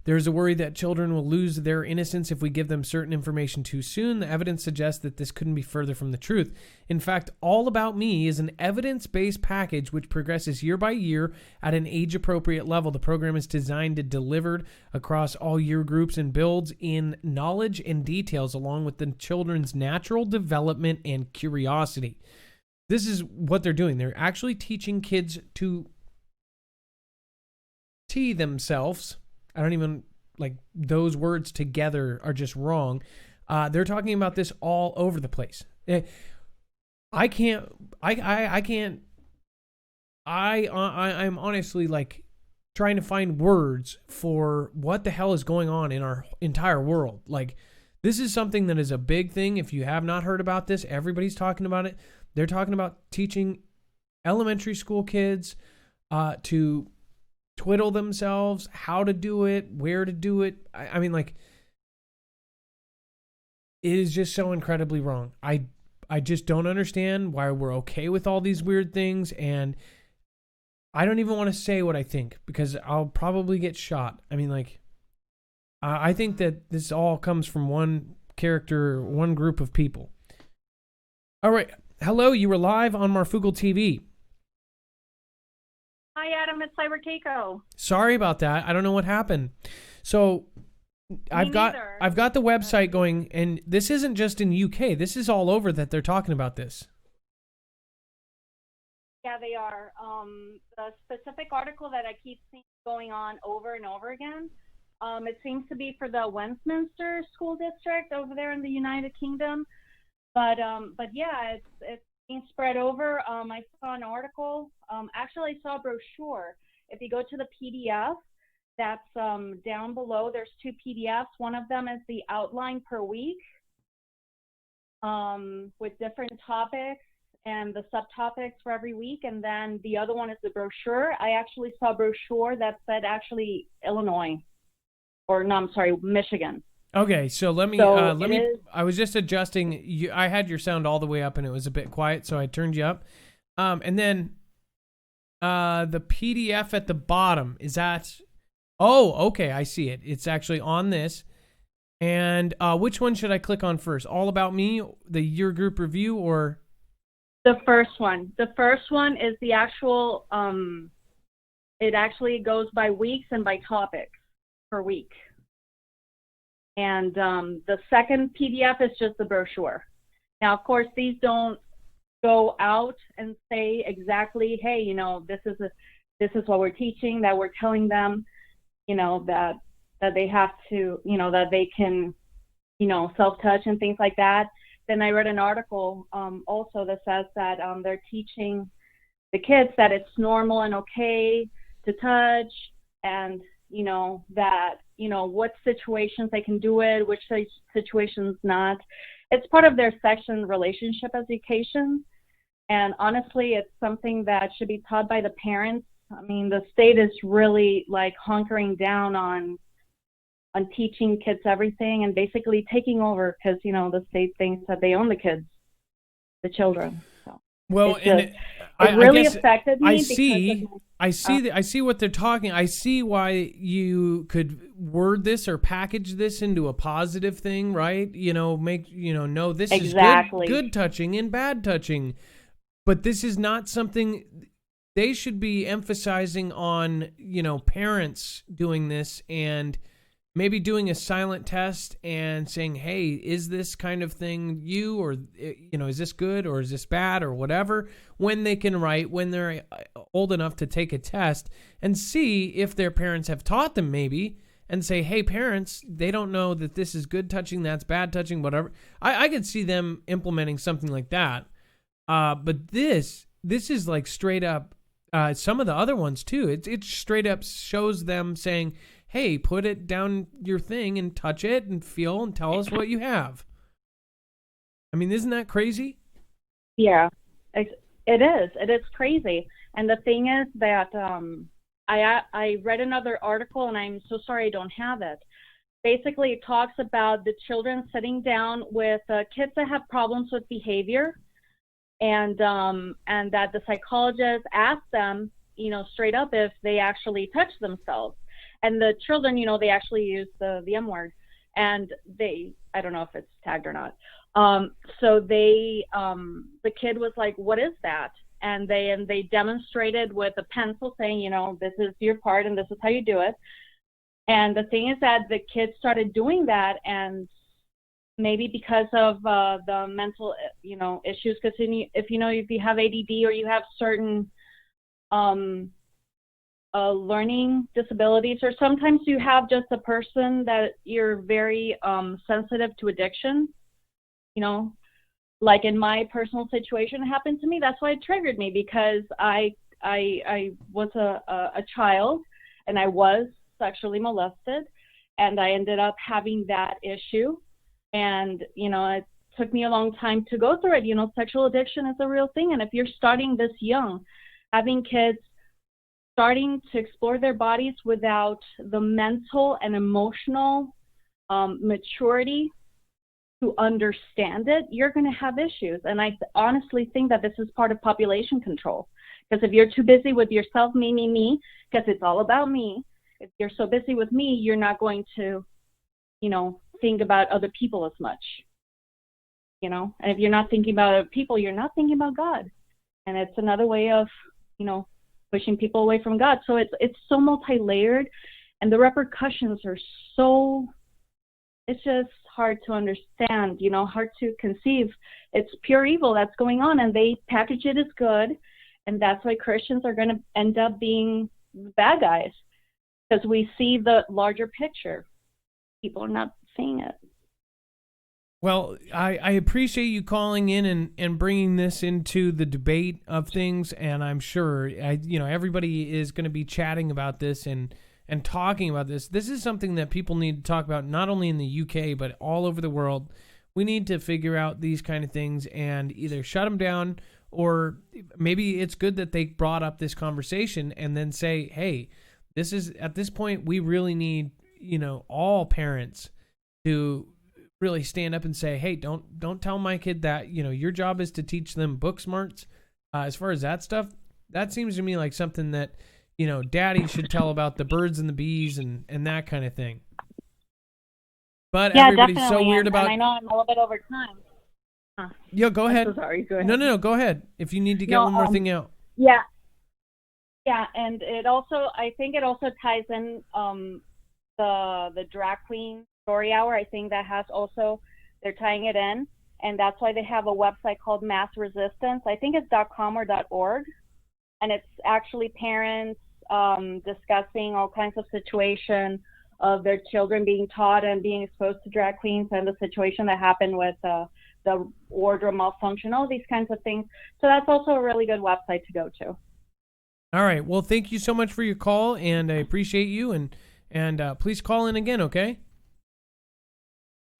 There's a worry that children will lose their innocence if we give them certain information too soon. The evidence suggests that this couldn't be further from the truth. In fact, All About Me is an evidence-based package which progresses year by year at an age-appropriate level. The program is designed to delivered across all year groups and builds in knowledge and details along with the children's natural development and curiosity. This is what they're doing. They're actually teaching kids to see themselves. I don't even, like, those words together are just wrong. They're talking about this all over the place. I'm honestly, like, trying to find words for what the hell is going on in our entire world. Like, this is something that is a big thing. If you have not heard about this, everybody's talking about it. They're talking about teaching elementary school kids to twiddle themselves, how to do it, where to do it. I mean, like, it is just so incredibly wrong. I just don't understand why we're okay with all these weird things, and I don't even want to say what I think because I'll probably get shot. I mean, like, I think that this all comes from one character, one group of people. All right. Hello, you were live on Marfoogle TV. Hi, Adam. It's Cyber Keiko. Sorry about that. I don't know what happened. So I've got the website going, and this isn't just in UK. This is all over that they're talking about this. Yeah, they are. The specific article that I keep seeing going on over and over again, it seems to be for the Westminster School District over there in the United Kingdom. But yeah, it's being spread over. I saw an article. Actually, I saw a brochure. If you go to the PDF, that's down below. There's 2 PDFs. One of them is the outline per week with different topics and the subtopics for every week. And then the other one is the brochure. I actually saw a brochure that said actually Illinois, or no, I'm sorry, Michigan. Okay, so let me. I was just adjusting. I had your sound all the way up, and it was a bit quiet, so I turned you up. And then the PDF at the bottom is that. Oh, okay, I see it. It's actually on this. And which one should I click on first? All About Me, the year group review, or the first one? The first one is the actual. It actually goes by weeks and by topics per week. And the second PDF is just the brochure. Now, of course, these don't go out and say exactly, hey, you know, this is what we're teaching, that we're telling them, you know, that they have to, you know, that they can, you know, self-touch and things like that. Then I read an article also that says that they're teaching the kids that it's normal and okay to touch, and, you know, that, you know, what situations they can do it, which situations not. It's part of their section relationship education. And honestly, it's something that should be taught by the parents. I mean, the state is really like hunkering down on teaching kids everything and basically taking over because, you know, the state thinks that they own the kids, the children. So well, It really guess affected me. I see what they're talking. I see why you could word this or package this into a positive thing, right? No, this Exactly. is good touching and bad touching. But this is not something they should be emphasizing on, parents doing this and maybe doing a silent test and saying, hey, is this kind of thing you, or, is this good or is this bad or whatever, when they can write, when they're old enough to take a test and see if their parents have taught them maybe, and say, hey, parents, they don't know that this is good touching, that's bad touching, whatever. I could see them implementing something like that. But this is like straight up, some of the other ones too. It straight up shows them saying, hey, put it down your thing and touch it and feel and tell us what you have. I mean, isn't that crazy? Yeah, it is. It is crazy. And the thing is that I read another article, and I'm so sorry I don't have it. Basically, it talks about the children sitting down with kids that have problems with behavior, and that the psychologist asked them, straight up if they actually touch themselves. And the children, they actually use the M word, and I don't know if it's tagged or not. So the kid was like, what is that? And they demonstrated with a pencil saying, this is your part and this is how you do it. And the thing is that the kids started doing that, and maybe because of the mental, issues, because if you have ADD or you have certain learning disabilities, or sometimes you have just a person that you're very sensitive to addiction, like in my personal situation, it happened to me. That's why it triggered me, because I was a child, and I was sexually molested, and I ended up having that issue. And it took me a long time to go through it. Sexual addiction is a real thing, and if you're starting this young, having kids starting to explore their bodies without the mental and emotional maturity to understand it, you're going to have issues. And I honestly think that this is part of population control. Because if you're too busy with yourself, me, because it's all about me, if you're so busy with me, you're not going to, think about other people as much. And if you're not thinking about other people, you're not thinking about God. And it's another way of, pushing people away from God. So it's so multi-layered, and the repercussions are it's just hard to understand, hard to conceive. It's pure evil that's going on, and they package it as good, and that's why Christians are going to end up being bad guys, because we see the larger picture. People are not seeing it. Well, I appreciate you calling in and bringing this into the debate of things, and I'm sure everybody is going to be chatting about this and talking about this. This is something that people need to talk about, not only in the UK but all over the world. We need to figure out these kind of things and either shut them down, or maybe it's good that they brought up this conversation and then say, hey, this is, at this point, we really need all parents to really stand up and say, hey, don't tell my kid that. Your job is to teach them book smarts. As far as that stuff, that seems to me like something that daddy should tell about the birds and the bees and that kind of thing. But yeah, everybody's definitely. So weird and about. I know I'm a little bit over time. Yo, go ahead. I'm so sorry. Go ahead. No, go ahead. If you need to get one more thing out. Yeah, and I think it also ties in the drag queen story hour. I think that has also, they're tying it in, and that's why they have a website called Mass Resistance. I think it's .com or .org, and it's actually parents discussing all kinds of situations of their children being taught and being exposed to drag queens, and the situation that happened with the wardrobe malfunction, all these kinds of things. So that's also a really good website to go to. All right. Well, thank you so much for your call, and I appreciate you, and please call in again, okay?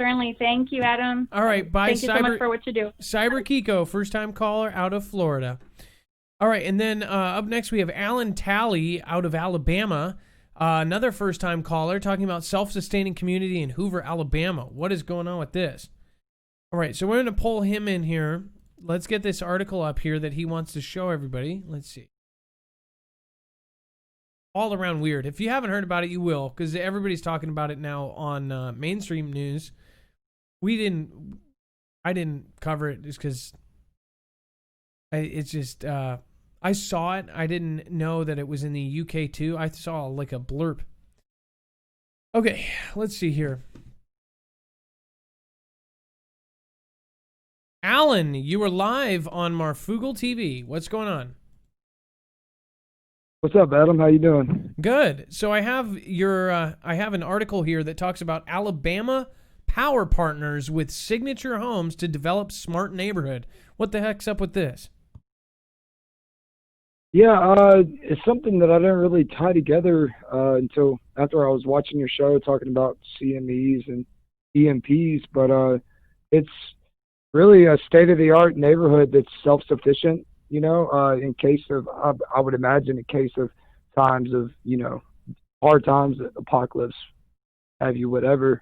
Certainly. Thank you, Adam. All right. Bye. Thank you so much for what you do. Cyber Kiko, first-time caller out of Florida. All right. And then up next, we have Alan Talley out of Alabama, another first-time caller, talking about self-sustaining community in Hoover, Alabama. What is going on with this? All right. So we're going to pull him in here. let's get this article up here that he wants to show everybody. Let's see. All around weird. If you haven't heard about it, you will, because everybody's talking about it now on mainstream news. I didn't cover it just because I saw it. I didn't know that it was in the UK too. I saw like a blurb. Okay, let's see here. Alan, you are live on Marfoogle TV. What's going on? What's up, Adam? How you doing? Good. So I have I have an article here that talks about Alabama power partners with signature homes to develop smart neighborhood. What the heck's up with this? Yeah, it's something that I didn't really tie together until after I was watching your show talking about CMEs and EMPs, but it's really a state-of-the-art neighborhood that's self-sufficient, you know, in case of, I would imagine in case of times of, you know, hard times, apocalypse, have you, whatever.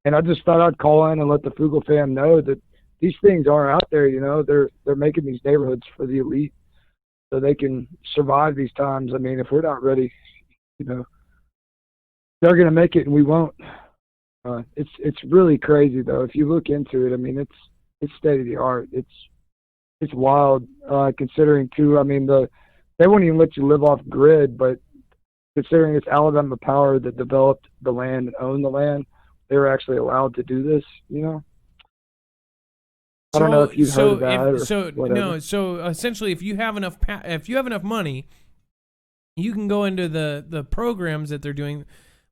And I just thought I'd call in and let the Foogle Fam know that these things are out there, you know, they're making these neighborhoods for the elite so they can survive these times. I mean, if we're not ready, you know, they're going to make it and we won't. It's really crazy though. If you look into it, I mean, it's state of the art. It's wild, considering too, I mean, they won't even let you live off grid, but considering it's Alabama Power that developed the land and owned the land, they were actually allowed to do this, you know? I don't know if you've heard of that. So essentially, if you have enough money, you can go into the programs that they're doing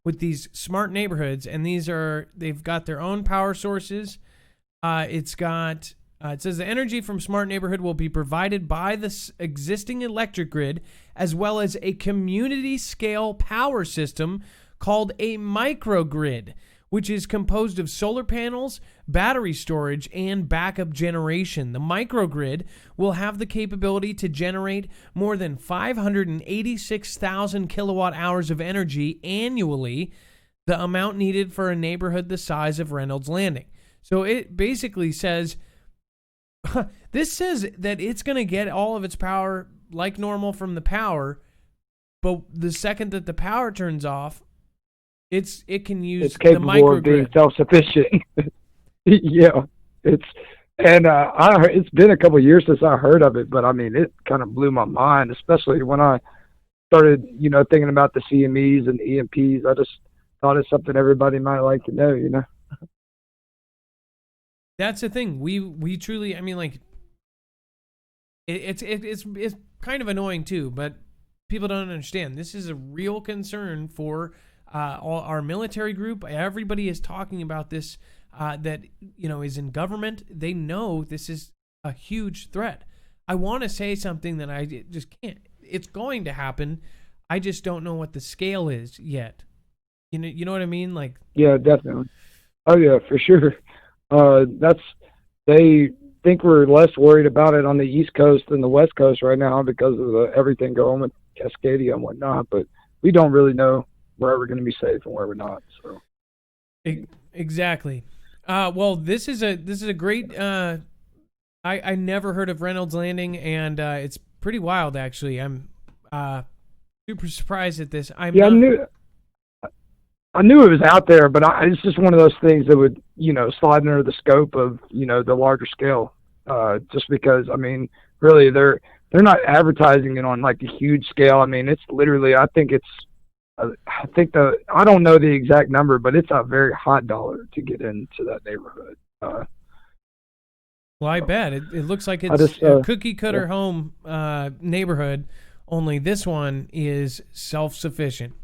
with these smart neighborhoods, and they've got their own power sources. It says the energy from smart neighborhood will be provided by the existing electric grid, as well as a community scale power system called a microgrid, which is composed of solar panels, battery storage, and backup generation. The microgrid will have the capability to generate more than 586,000 kilowatt hours of energy annually, the amount needed for a neighborhood the size of Reynolds Landing. So it basically says, this says that it's going to get all of its power like normal from the power, but the second that the power turns off, it can use it's capable the microgrid. Of being self-sufficient. Yeah, it's been a couple of years since I heard of it, but I mean, it kind of blew my mind, especially when I started, you know, thinking about the CMEs and EMPs. I just thought it's something everybody might like to know, you know. That's the thing. We truly, I mean, like, it's kind of annoying too, but people don't understand. This is a real concern for all our military group. Everybody is talking about this, that, you know, is in government. They know this is a huge threat. I want to say something that I just can't. It's going to happen. I just don't know what the scale is yet. You know what I mean? Like, yeah, definitely. Oh yeah, for sure. They think we're less worried about it on the East Coast than the West Coast right now because of everything going with Cascadia and whatnot. But we don't really know where we're going to be safe and where we're not. So exactly. Well, this is a great. I never heard of Reynolds Landing, and it's pretty wild actually. I'm super surprised at this. I knew it was out there, but it's just one of those things that would, you know, slide under the scope of, you know, the larger scale. Just because, I mean, really, they're not advertising it on like a huge scale. I mean, it's literally, I don't know the exact number, but it's a very high dollar to get into that neighborhood. Well, I bet it looks like it's a cookie cutter home neighborhood. Only this one is self-sufficient.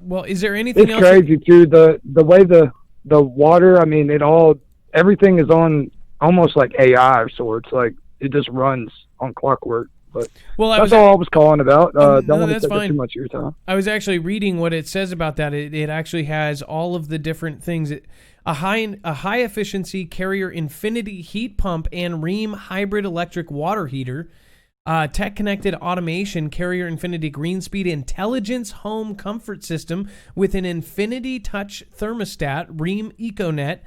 Well, is there anything else? It's crazy too. The way the water, I mean, everything is on almost like AI of sorts. Like it just runs on clockwork. But that's all I was calling about. Don't want to take up too much of your time. I was actually reading what it says about that. It actually has all of the different things. A high efficiency Carrier Infinity heat pump and Rheem hybrid electric water heater. Tech connected automation Carrier Infinity Green Speed Intelligence home comfort system with an Infinity Touch thermostat Rheem EcoNet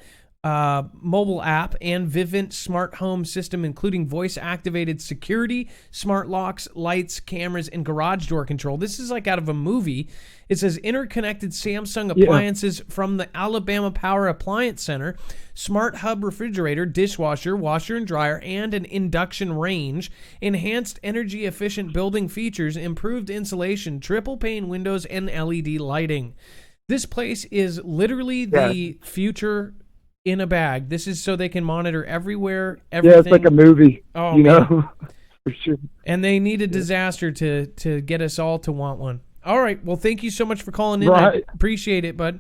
mobile app and Vivint smart home system, including voice-activated security, smart locks, lights, cameras, and garage door control. This is like out of a movie. It says interconnected Samsung appliances from the Alabama Power Appliance Center, smart hub refrigerator, dishwasher, washer and dryer, and an induction range, enhanced energy-efficient building features, improved insulation, triple pane windows, and LED lighting. This place is literally the future in a bag. This is so they can monitor everywhere, everything. Yeah, it's like a movie. Oh, you man. know, for sure. And they need a disaster to get us all to want one. All right. Well, thank you so much for calling in. Right. I appreciate it, bud.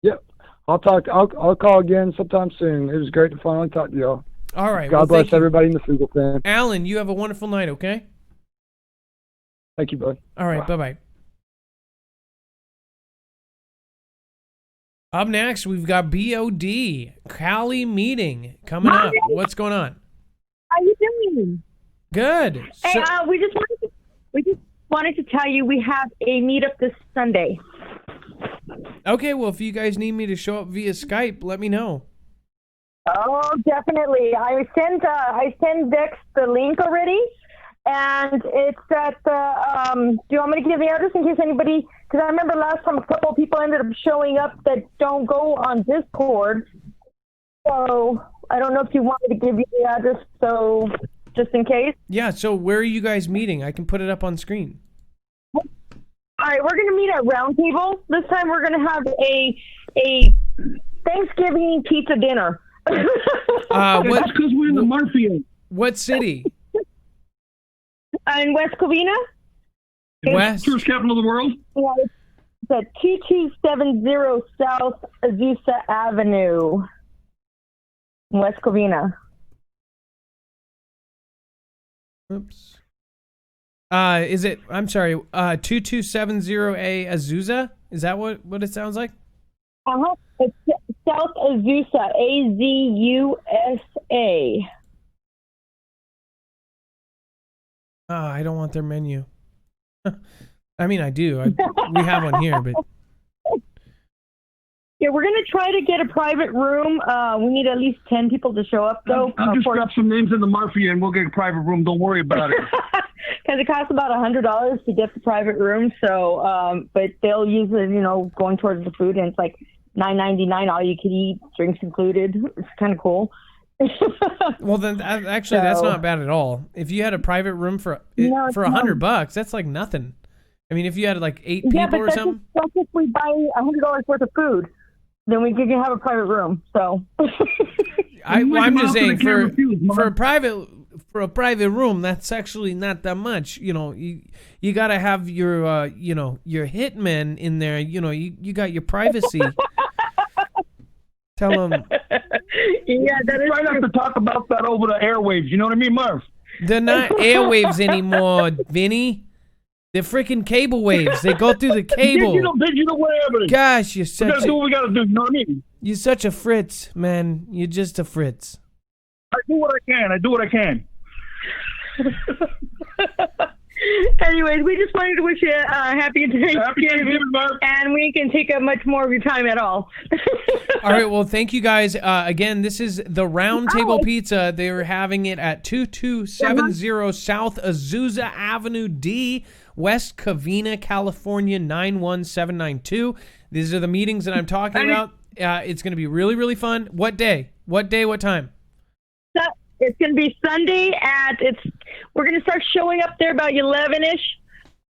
Yep. I'll call again sometime soon. It was great to finally talk to y'all. All right. God bless everybody in the Foogle Fam. Alan, you have a wonderful night, okay? Thank you, bud. All right. Bye-bye. Up next, we've got BOD, Cali meeting coming up. What's going on? How you doing? Good. Hey, we just wanted to tell you we have a meetup this Sunday. Okay, well, if you guys need me to show up via Skype, let me know. Oh, definitely. I sent Dex the link already, and it's at the. Do you want me to give the address in case anybody? Because I remember last time a couple of people ended up showing up that don't go on Discord. So I don't know if you want me to give you the address, so just in case. Yeah. So where are you guys meeting? I can put it up on screen. All right, we're going to meet at Round Table. This time we're going to have a Thanksgiving pizza dinner. That's because we're in the Murphy. What city? In West Covina. West? Tourist capital of the world? Yeah, it's at 2270 South Azusa Avenue in West Covina. Oops. Is it, I'm sorry, 2270A Azusa? Is that what it sounds like? Uh-huh. It's South Azusa, Azusa. I don't want their menu. I mean, I do. We have one here, but... Yeah, we're going to try to get a private room. We need at least 10 people to show up, though. I'll just drop some names in the Murphy and we'll get a private room. Don't worry about it. Because it costs about $100 to get the private room. So, but they'll use it, going towards the food, and it's like $9.99, all you can eat, drinks included. It's kind of cool. Well, then actually, that's not bad at all. If you had a private room for $100, that's like nothing. I mean, if you had like 8 people or something. That's if we buy $100 worth of food, then we can have a private room. So. I'm just saying for a private room, that's actually not that much. You got to have your your hitmen in there. You got your privacy. Tell them. Yeah, that is. Try not to talk about that over the airwaves. You know what I mean, Murph? They're not airwaves anymore, Vinny. They're freaking cable waves. They go through the cable. Digital, whatever. Gosh, you're such. We gotta do what we gotta do. You know what I mean? You're such a Fritz, man. You're just a Fritz. I do what I can. Anyways, we just wanted to wish you a happy Thanksgiving, and we can take up much more of your time at all. All right, well, thank you guys. Again, this is the Round Table Pizza. They were having it at 2270 South Azusa Avenue D, West Covina, California, 91792. These are the meetings that I'm talking about. It's going to be really, really fun. What day? What time? It's going to be Sunday we're going to start showing up there about 11ish,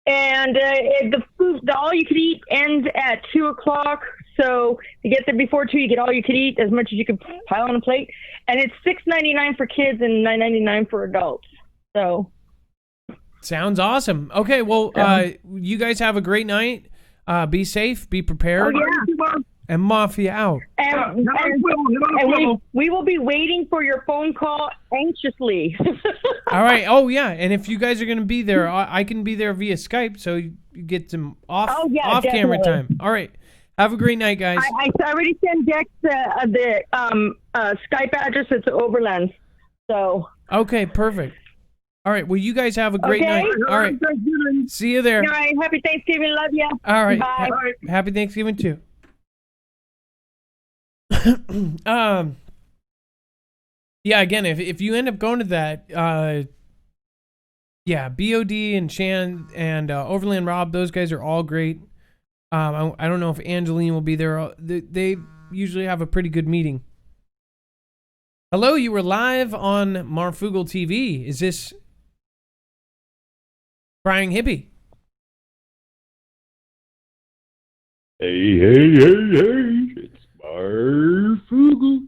and the food, all you can eat ends at 2:00. So to get there before 2, you get all you can eat, as much as you can pile on a plate, and it's $6.99 for kids and $9.99 for adults. So sounds awesome. Okay, well, you guys have a great night. Be safe, be prepared. Oh, yeah. And Mafia out. And we will be waiting for your phone call anxiously. All right. Oh, yeah. And if you guys are going to be there, I can be there via Skype, so you get some off-camera time. All right. Have a great night, guys. I already sent Dex the Skype address. It's Overland. So. Okay, perfect. All right. Well, you guys have a great night. All right. See you there. All right. Happy Thanksgiving. Love you. All right. Bye. Happy Thanksgiving, too. Yeah, again, if you end up going to that, yeah, BOD and Shan and Overland Rob, those guys are all great. I don't know if Angeline will be there. They usually have a pretty good meeting. Hello, you were live on Marfoogle TV. Is this Crying Hippie? Hey, it's Marfoogle.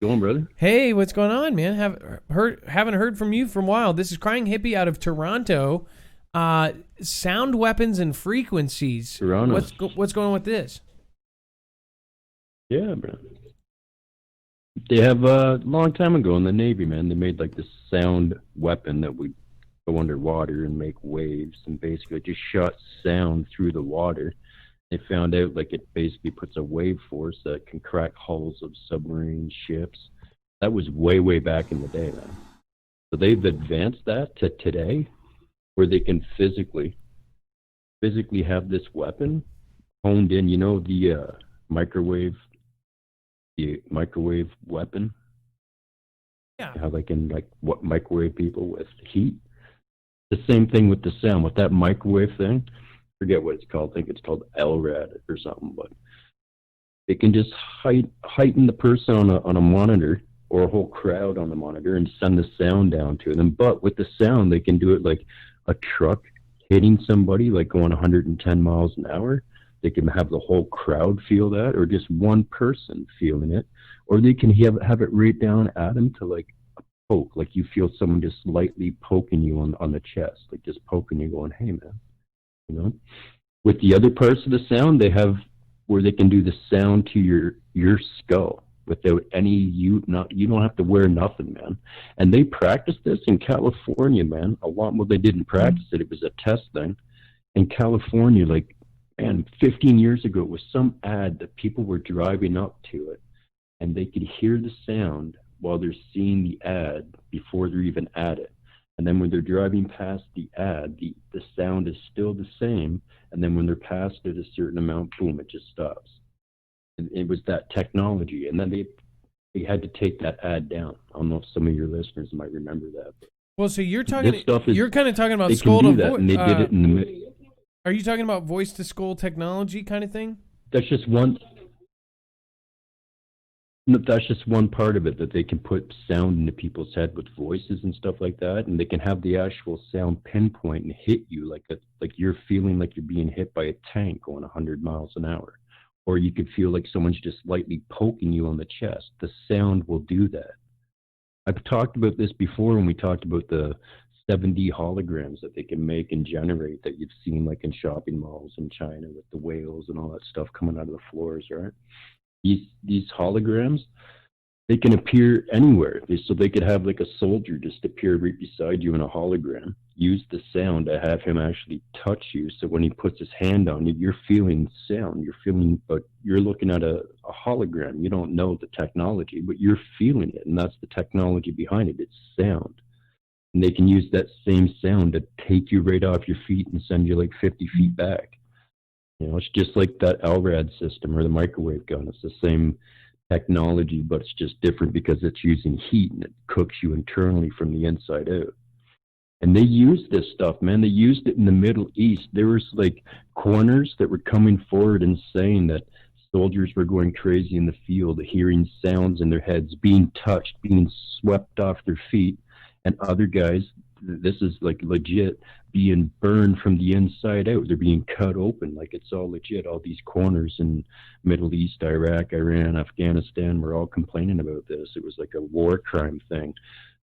Going, brother? Hey, what's going on, man? Haven't heard from you for a while. This is Crying Hippie out of Toronto. Sound weapons and frequencies. Toronto. What's going on with this? Yeah, bro. They have a long time ago in the Navy, man. They made like this sound weapon that would go underwater and make waves, and basically just shot sound through the water. They found out like it basically puts a wave force that can crack hulls of submarine ships. That was way, way back in the day, man. So they've advanced that to today, where they can physically have this weapon honed in. You know, the microwave weapon. Yeah. How they can what microwave people with heat. The same thing with the sound with that microwave thing. Forget what it's called. I think it's called LRAD or something, but they can just heighten the person on a monitor or a whole crowd on the monitor and send the sound down to them. But with the sound, they can do it like a truck hitting somebody, like going 110 miles an hour. They can have the whole crowd feel that, or just one person feeling it, or they can have it right down at them to like a poke, like you feel someone just lightly poking you on the chest, like just poking you, going, "Hey, man." You know, with the other parts of the sound, they have where they can do the sound to your skull without any you don't have to wear nothing, man. And they practiced this in California, man. A lot more. They didn't practice it; it was a test thing in California. Like, man, 15 years ago, it was some ad that people were driving up to it, and they could hear the sound while they're seeing the ad before they're even at it. And then when they're driving past the ad, the sound is still the same. And then when they're past it a certain amount, boom, it just stops. And it was that technology. And then they had to take that ad down. I don't know if some of your listeners might remember that. Well, so you're talking. You're kind of talking about skull to voice. And they did it in the. Are you talking about voice to skull technology kind of thing? That's just one. That's just one part of it, that they can put sound into people's head with voices and stuff like that, and they can have the actual sound pinpoint and hit you like you're feeling like you're being hit by a tank going 100 miles an hour, or you could feel like someone's just lightly poking you on the chest. The sound will do that. I've talked about this before when we talked about the 7D holograms that they can make and generate that you've seen like in shopping malls in China with the whales and all that stuff coming out of the floors, right? These holograms, they can appear anywhere. So they could have like a soldier just appear right beside you in a hologram. Use the sound to have him actually touch you. So when he puts his hand on you, you're feeling sound. But you're looking at a hologram. You don't know the technology, but you're feeling it. And that's the technology behind it. It's sound. And they can use that same sound to take you right off your feet and send you like 50 feet back. You know, it's just like that LRAD system or the microwave gun. It's the same technology, but it's just different because it's using heat and it cooks you internally from the inside out. And they used this stuff, man. They used it in the Middle East. There was like corners that were coming forward and saying that soldiers were going crazy in the field, hearing sounds in their heads, being touched, being swept off their feet, and other guys, this is like legit, being burned from the inside out. They're being cut open, like it's all legit. All these corners in Middle East, Iraq, Iran, Afghanistan were all complaining about this. It was like a war crime thing.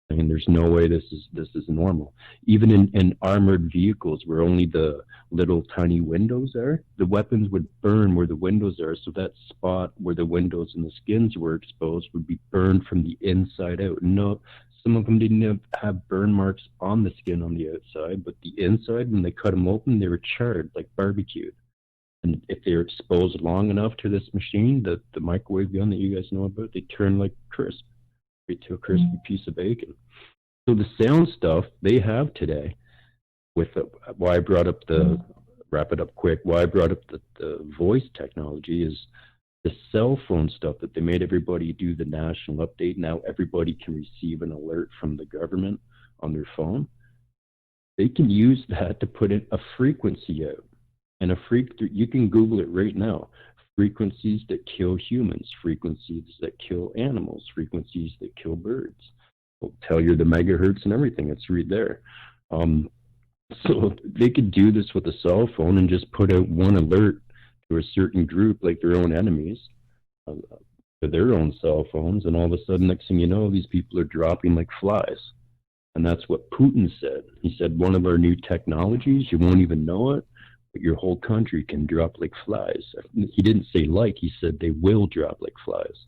I mean, there's no way this is normal. Even in armored vehicles where only the little tiny windows are, the weapons would burn where the windows are. So that spot where the windows and the skins were exposed would be burned from the inside out. No, some of them didn't have burn marks on the skin on the outside, but the inside, when they cut them open, they were charred, like barbecued. And if they were exposed long enough to this machine, the microwave gun that you guys know about, they turn like crisp, right to a crispy piece of bacon. So the sound stuff they have today, with why I brought up wrap it up quick, why I brought up the voice technology is The cell phone stuff that they made everybody do the national update. Now everybody can receive an alert from the government on their phone. They can use that to put in a frequency out. And you can Google it right now. Frequencies that kill humans, frequencies that kill animals, frequencies that kill birds. It'll tell you the megahertz and everything. It's right there. So they could do this with a cell phone and just put out one alert to a certain group, like their own enemies, to their own cell phones, and all of a sudden, next thing you know, these people are dropping like flies. And that's what Putin said. He said, one of our new technologies, you won't even know it, but your whole country can drop like flies. He didn't say like, he said they will drop like flies.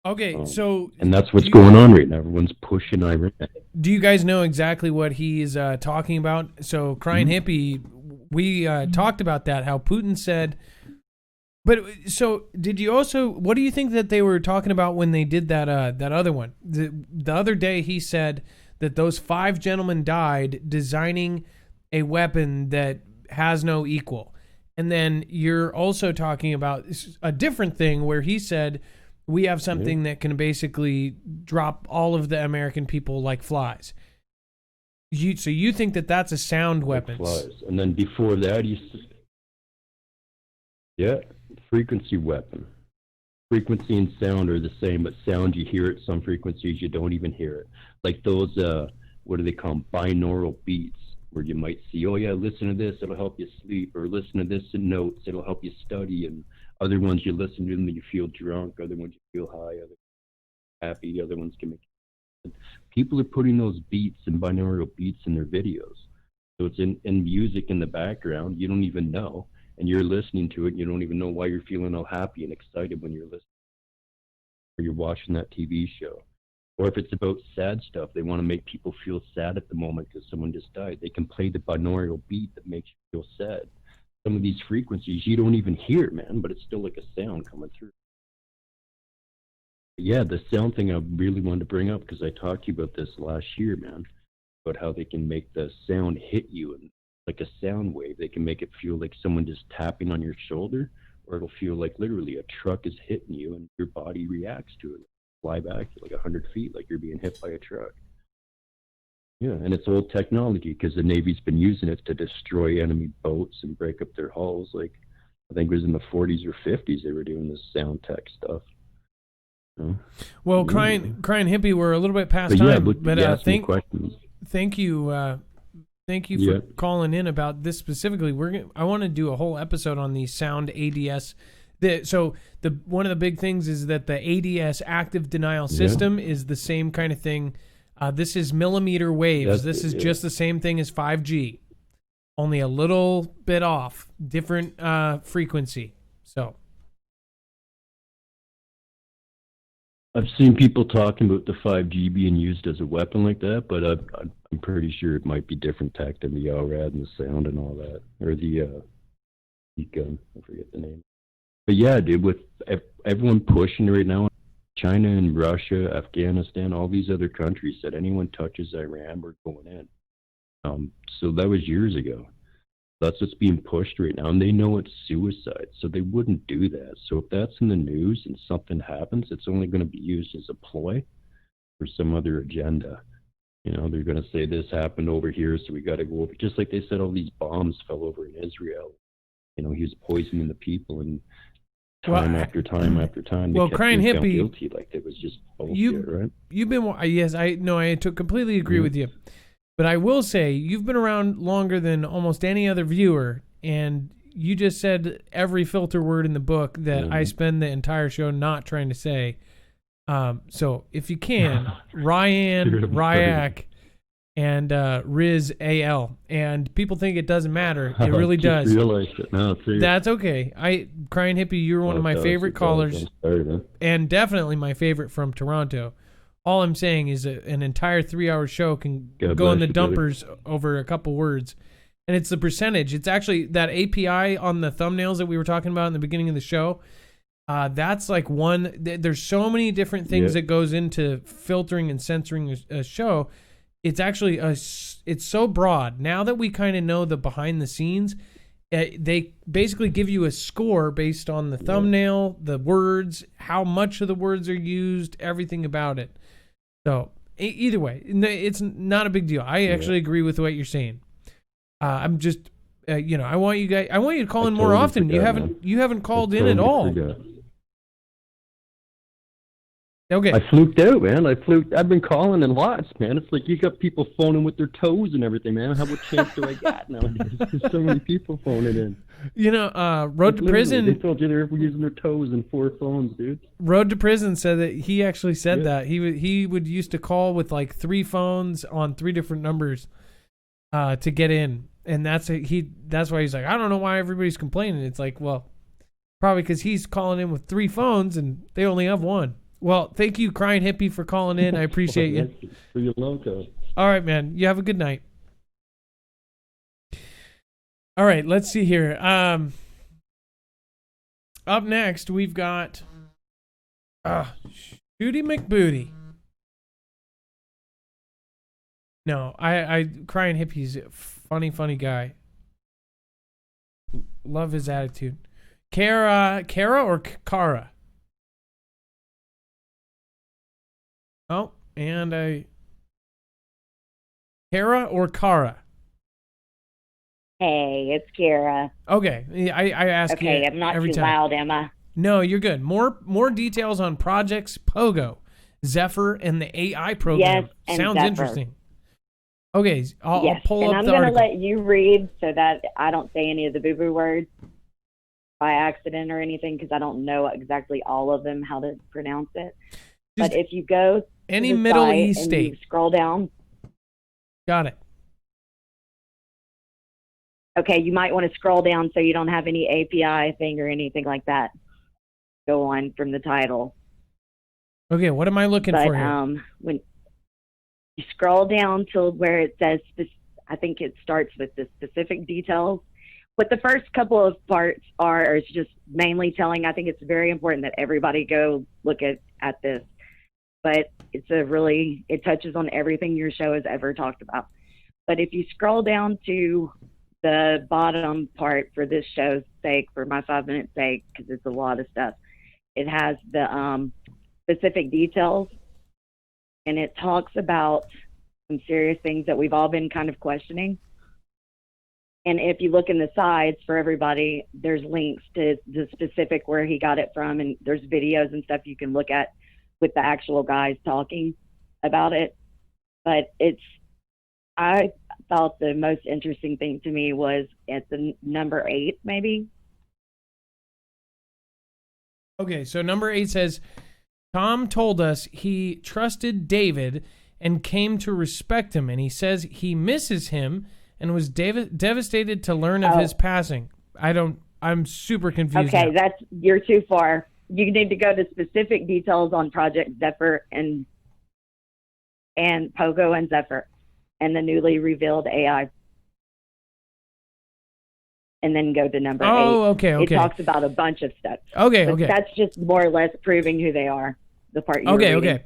Okay, so... And that's what's going on right now. Everyone's pushing Iran. Do you guys know exactly what he's talking about? So, Crying Hippie, we talked about that, how Putin said... But, so, did you also... What do you think that they were talking about when they did that that other one? The other day he said that those 5 gentlemen died designing a weapon that has no equal. And then you're also talking about a different thing where he said... We have something that can basically drop all of the American people like flies. So you think that that's a sound weapon? Like flies. And then before that, frequency weapon. Frequency and sound are the same, but sound you hear it. Some frequencies you don't even hear it. Like those, what do they call them? Binaural beats, where you might see, oh yeah, listen to this, it'll help you sleep, or listen to this in notes, it'll help you study, and other ones you listen to them and you feel drunk, other ones you feel high, other happy, other ones can make... People are putting those beats and binaural beats in their videos. So it's in music in the background, you don't even know, and you're listening to it, and you don't even know why you're feeling all happy and excited when you're listening, or you're watching that TV show. Or if it's about sad stuff, they want to make people feel sad at the moment because someone just died. They can play the binaural beat that makes you feel sad. Some of these frequencies you don't even hear, man, but it's still like a sound coming through. Yeah, the sound thing I really wanted to bring up because I talked to you about this last year, man, about how they can make the sound hit you and like a sound wave. They can make it feel like someone just tapping on your shoulder, or it'll feel like literally a truck is hitting you and your body reacts to it. Fly back like 100 feet, like you're being hit by a truck. Yeah, and it's old technology because the Navy's been using it to destroy enemy boats and break up their hulls. Like, I think it was in the 40s or 50s they were doing this sound tech stuff. Well, Crying Hippie, we're a little bit past time, but thank you for calling in about this specifically. I want to do a whole episode on the sound ADS. One of the big things is that the ADS, active denial system, is the same kind of thing. This is millimeter waves. This is just the same thing as 5G, only a little bit off, different frequency. So I've seen people talking about the 5G being used as a weapon like that, but I'm pretty sure it might be different tech than the LRAD and the sound and all that, or the gun. I forget the name. But yeah, dude, with everyone pushing right now, China and Russia, Afghanistan, all these other countries said anyone touches Iran, we're going in. So that was years ago. That's what's being pushed right now, and they know it's suicide, so they wouldn't do that. So if that's in the news and something happens, it's only going to be used as a ploy for some other agenda. You know, they're going to say this happened over here, so we got to go over. Just like they said all these bombs fell over in Israel. You know, he was poisoning the people, and time after time after time. Well, Crying Hippie, guilty, like it was just bullshit, right? You've been, yes, I completely agree with you, but I will say you've been around longer than almost any other viewer, and you just said every filter word in the book that I spend the entire show not trying to say. So if you can, Ryan, Ryak, and Riz AL, and people think it doesn't matter. It really does. Realized it now. That's okay. Crying Hippie, you're one of my favorite callers, and definitely my favorite from Toronto. All I'm saying is an entire 3-hour show can go in the dumpers over a couple words, and it's the percentage. It's actually that API on the thumbnails that we were talking about in the beginning of the show. That's like one. There's so many different things that goes into filtering and censoring a show. It's actually it's so broad. Now that we kind of know the behind the scenes, They basically give you a score based on the thumbnail, the words, how much of the words are used, everything about it. So either way, it's not a big deal. I actually agree with what you're saying. I'm just, I want you to call in more often. You haven't called in at all. Okay. I fluked out, man. I've been calling in lots, man. It's like you got people phoning with their toes and everything, man. How much chance do I got nowadays? There's so many people phoning in. Road to Prison. They told you they're using their toes and 4 phones, dude. Road to Prison said that he actually said that he would used to call with like 3 phones on 3 different numbers to get in, and that's why he's like, I don't know why everybody's complaining. It's like, well, probably because he's calling in with 3 phones and they only have 1. Well, thank you, Crying Hippie, for calling in. I appreciate you. You're welcome. All right, man. You have a good night. All right, let's see here. Up next, we've got Shooty McBooty. No, I Crying Hippie's a funny guy. Love his attitude. Kara or Kara? Oh, and Kara or Kara? Hey, it's Kara. Okay, I ask you Okay, I'm not every too time. loud, am I? No, you're good. More details on projects Pogo, Zephyr, and the AI program. Yes, and Sounds Zephyr. interesting. Okay, I'll pull and up I'm the going to article. let you read so that I don't say any of the boo-boo words by accident or anything, because I don't know exactly all of them, how to pronounce it. Just but if you go to any the Middle site East and state. you scroll down, Got it. okay, you might want to scroll down so you don't have any API thing or anything like that go on from the title. Okay, what am I looking But for here? when you scroll down to where it says, I think it starts with the specific details. What the first couple of parts are is just mainly telling. I think it's very important that everybody go look at this. But it touches on everything your show has ever talked about. But if you scroll down to the bottom part for this show's sake, for my 5-minute sake, because it's a lot of stuff, it has the specific details, and it talks about some serious things that we've all been kind of questioning. And if you look in the sides for everybody, there's links to the specific where he got it from, and there's videos and stuff you can look at with the actual guys talking about it. But I thought the most interesting thing to me was at the number 8, maybe. Okay, so number 8 says, Tom told us he trusted David and came to respect him, and he says he misses him and was devastated to learn of his passing. I'm super confused. Okay, now. you're too far. You need to go to specific details on Project Zephyr and Pogo and Zephyr and the newly revealed AI. And then go to number 8. Okay. It talks about a bunch of stuff. Okay. That's just more or less proving who they are. The part you were reading. Okay.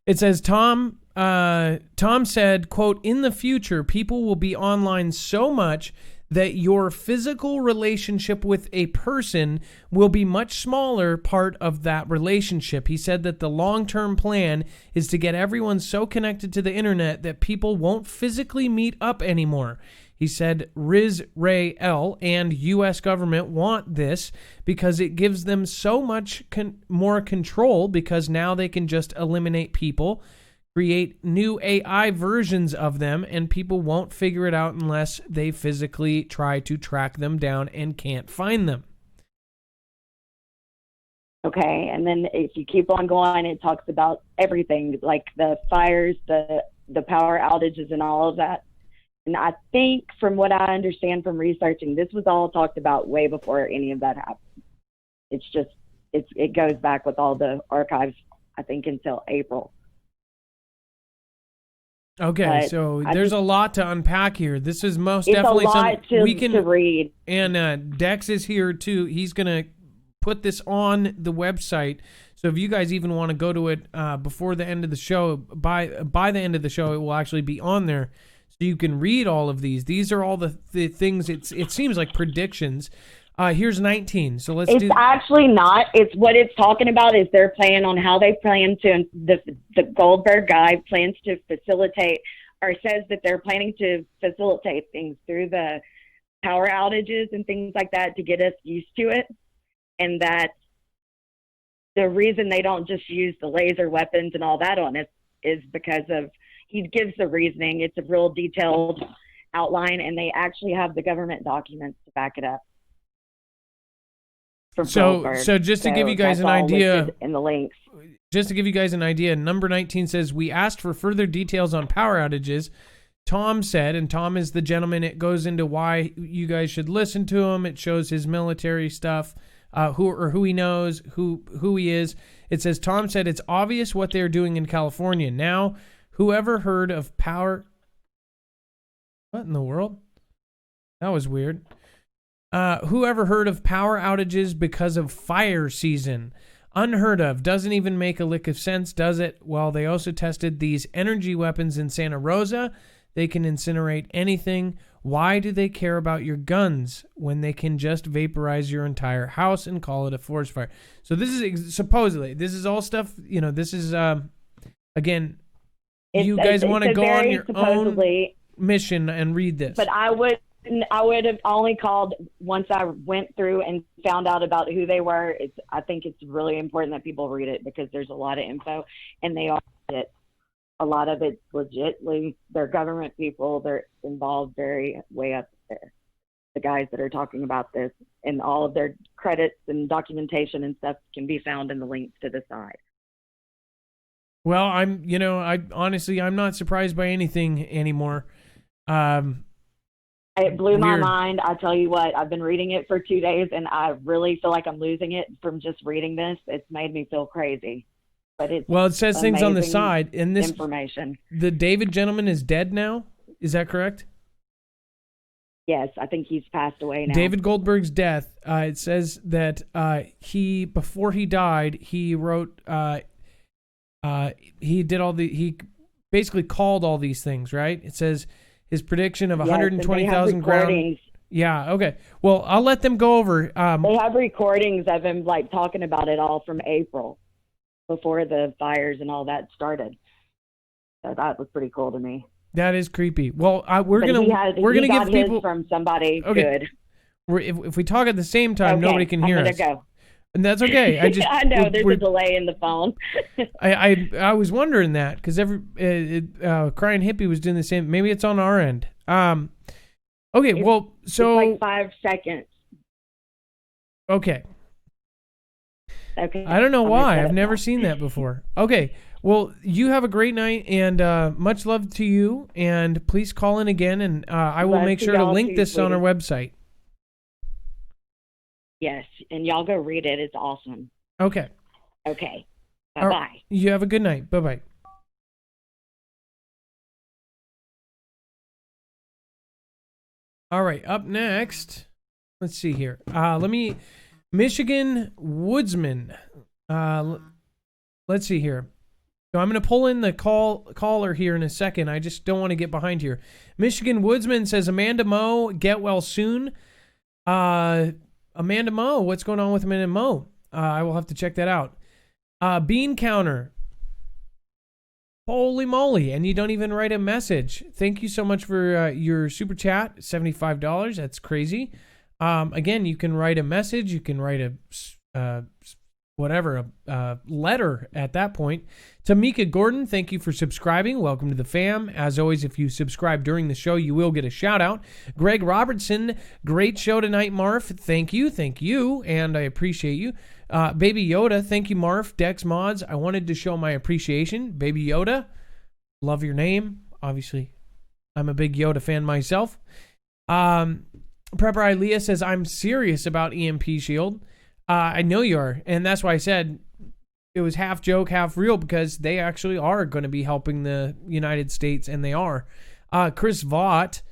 It says Tom said, quote, in the future, people will be online so much that your physical relationship with a person will be much smaller part of that relationship. He said that the long-term plan is to get everyone so connected to the internet that people won't physically meet up anymore. He said Israel and U.S. government want this because it gives them so much more control, because now they can just eliminate people, create new AI versions of them, and people won't figure it out unless they physically try to track them down and can't find them. Okay, and then if you keep on going, it talks about everything, like the fires, the power outages and all of that. And I think from what I understand from researching, this was all talked about way before any of that happened. It goes back with all the archives, I think, until April. Okay, But so there's a lot to unpack here. This is most It's definitely a lot something we can to read. And Dex is here too. He's gonna put this on the website. So if you guys even want to go to it before the end of the show, by the end of the show, it will actually be on there. So you can read all of these. These are all the things. It seems like predictions. Here's 19. So let's It's actually not. It's what it's talking about is their plan on how they plan to, the Goldberg guy plans to facilitate, or says that they're planning to facilitate things through the power outages and things like that to get us used to it. And that the reason they don't just use the laser weapons and all that on it is because of, he gives the reasoning. It's a real detailed outline, and they actually have the government documents to back it up. So just to give you guys an idea, in the links. Just to give you guys an idea, number 19 says, we asked for further details on power outages. Tom said, and Tom is the gentleman, it goes into why you guys should listen to him. It shows his military stuff, who he knows, who he is. It says, Tom said, it's obvious what they're doing in California. Now, whoever heard of power... What in the world? That was weird. Whoever heard of power outages because of fire season? Unheard of. Doesn't even make a lick of sense, does it? Well, they also tested these energy weapons in Santa Rosa. They can incinerate anything. Why do they care about your guns when they can just vaporize your entire house and call it a forest fire? So this is supposedly, this is all stuff, this is, again, you guys want to go on your own mission and read this. But I would have only called once I went through and found out about who they were. I think it's really important that people read it because there's a lot of info, and they are it. A lot of it's legitly, they're government people. They're involved very way up there. The guys that are talking about this, and all of their credits and documentation and stuff can be found in the links to the side. Well, I'm not surprised by anything anymore. It blew my mind. I tell you what, I've been reading it for 2 days, and I really feel like I'm losing it from just reading this. It's made me feel crazy. But it says things on the side. And this information. The David gentleman is dead now? Is that correct? Yes, I think he's passed away now. David Goldberg's death, it says that before he died, he wrote, he basically called all these things, right? It says his prediction of 120,000 ground. Yeah, okay. Well, I'll let them go over. They have recordings of him talking about it all from April, before the fires and all that started. So that was pretty cool to me. That is creepy. Well, we're gonna give people from somebody good. If we talk at the same time, nobody can hear us. Go. And that's okay. I know there's a delay in the phone. I was wondering that because Crying Hippie was doing the same. Maybe it's on our end. Okay. It's like 5 seconds. Okay. Okay. I don't know why. I've never seen that before. Okay. Well, you have a great night, and much love to you. And please call in again, and I will make sure to link this on our website. Yes, and y'all go read it. It's awesome. Okay. Okay. Bye-bye. You have a good night. Bye-bye. All right. Up next, let's see here. Michigan Woodsman. Let's see here. So I'm going to pull in the caller here in a second. I just don't want to get behind here. Michigan Woodsman says, Amanda Moe, get well soon. Amanda Moe, what's going on with Amanda Moe? I will have to check that out. Bean Counter. Holy moly. And you don't even write a message. Thank you so much for your super chat. $75. That's crazy. Again, you can write a message. You can write a letter at that point. Tamika Gordon, thank you for subscribing. Welcome to the fam. As always, if you subscribe during the show, you will get a shout out. Greg Robertson, great show tonight, Marf. Thank you, and I appreciate you. Baby Yoda, thank you, Marf. Dex Mods, I wanted to show my appreciation. Baby Yoda, love your name. Obviously, I'm a big Yoda fan myself. Prepper Ilea says, I'm serious about EMP Shield. I know you are, and that's why I said it was half joke, half real, because they actually are going to be helping the United States, and they are. Chris Vaught,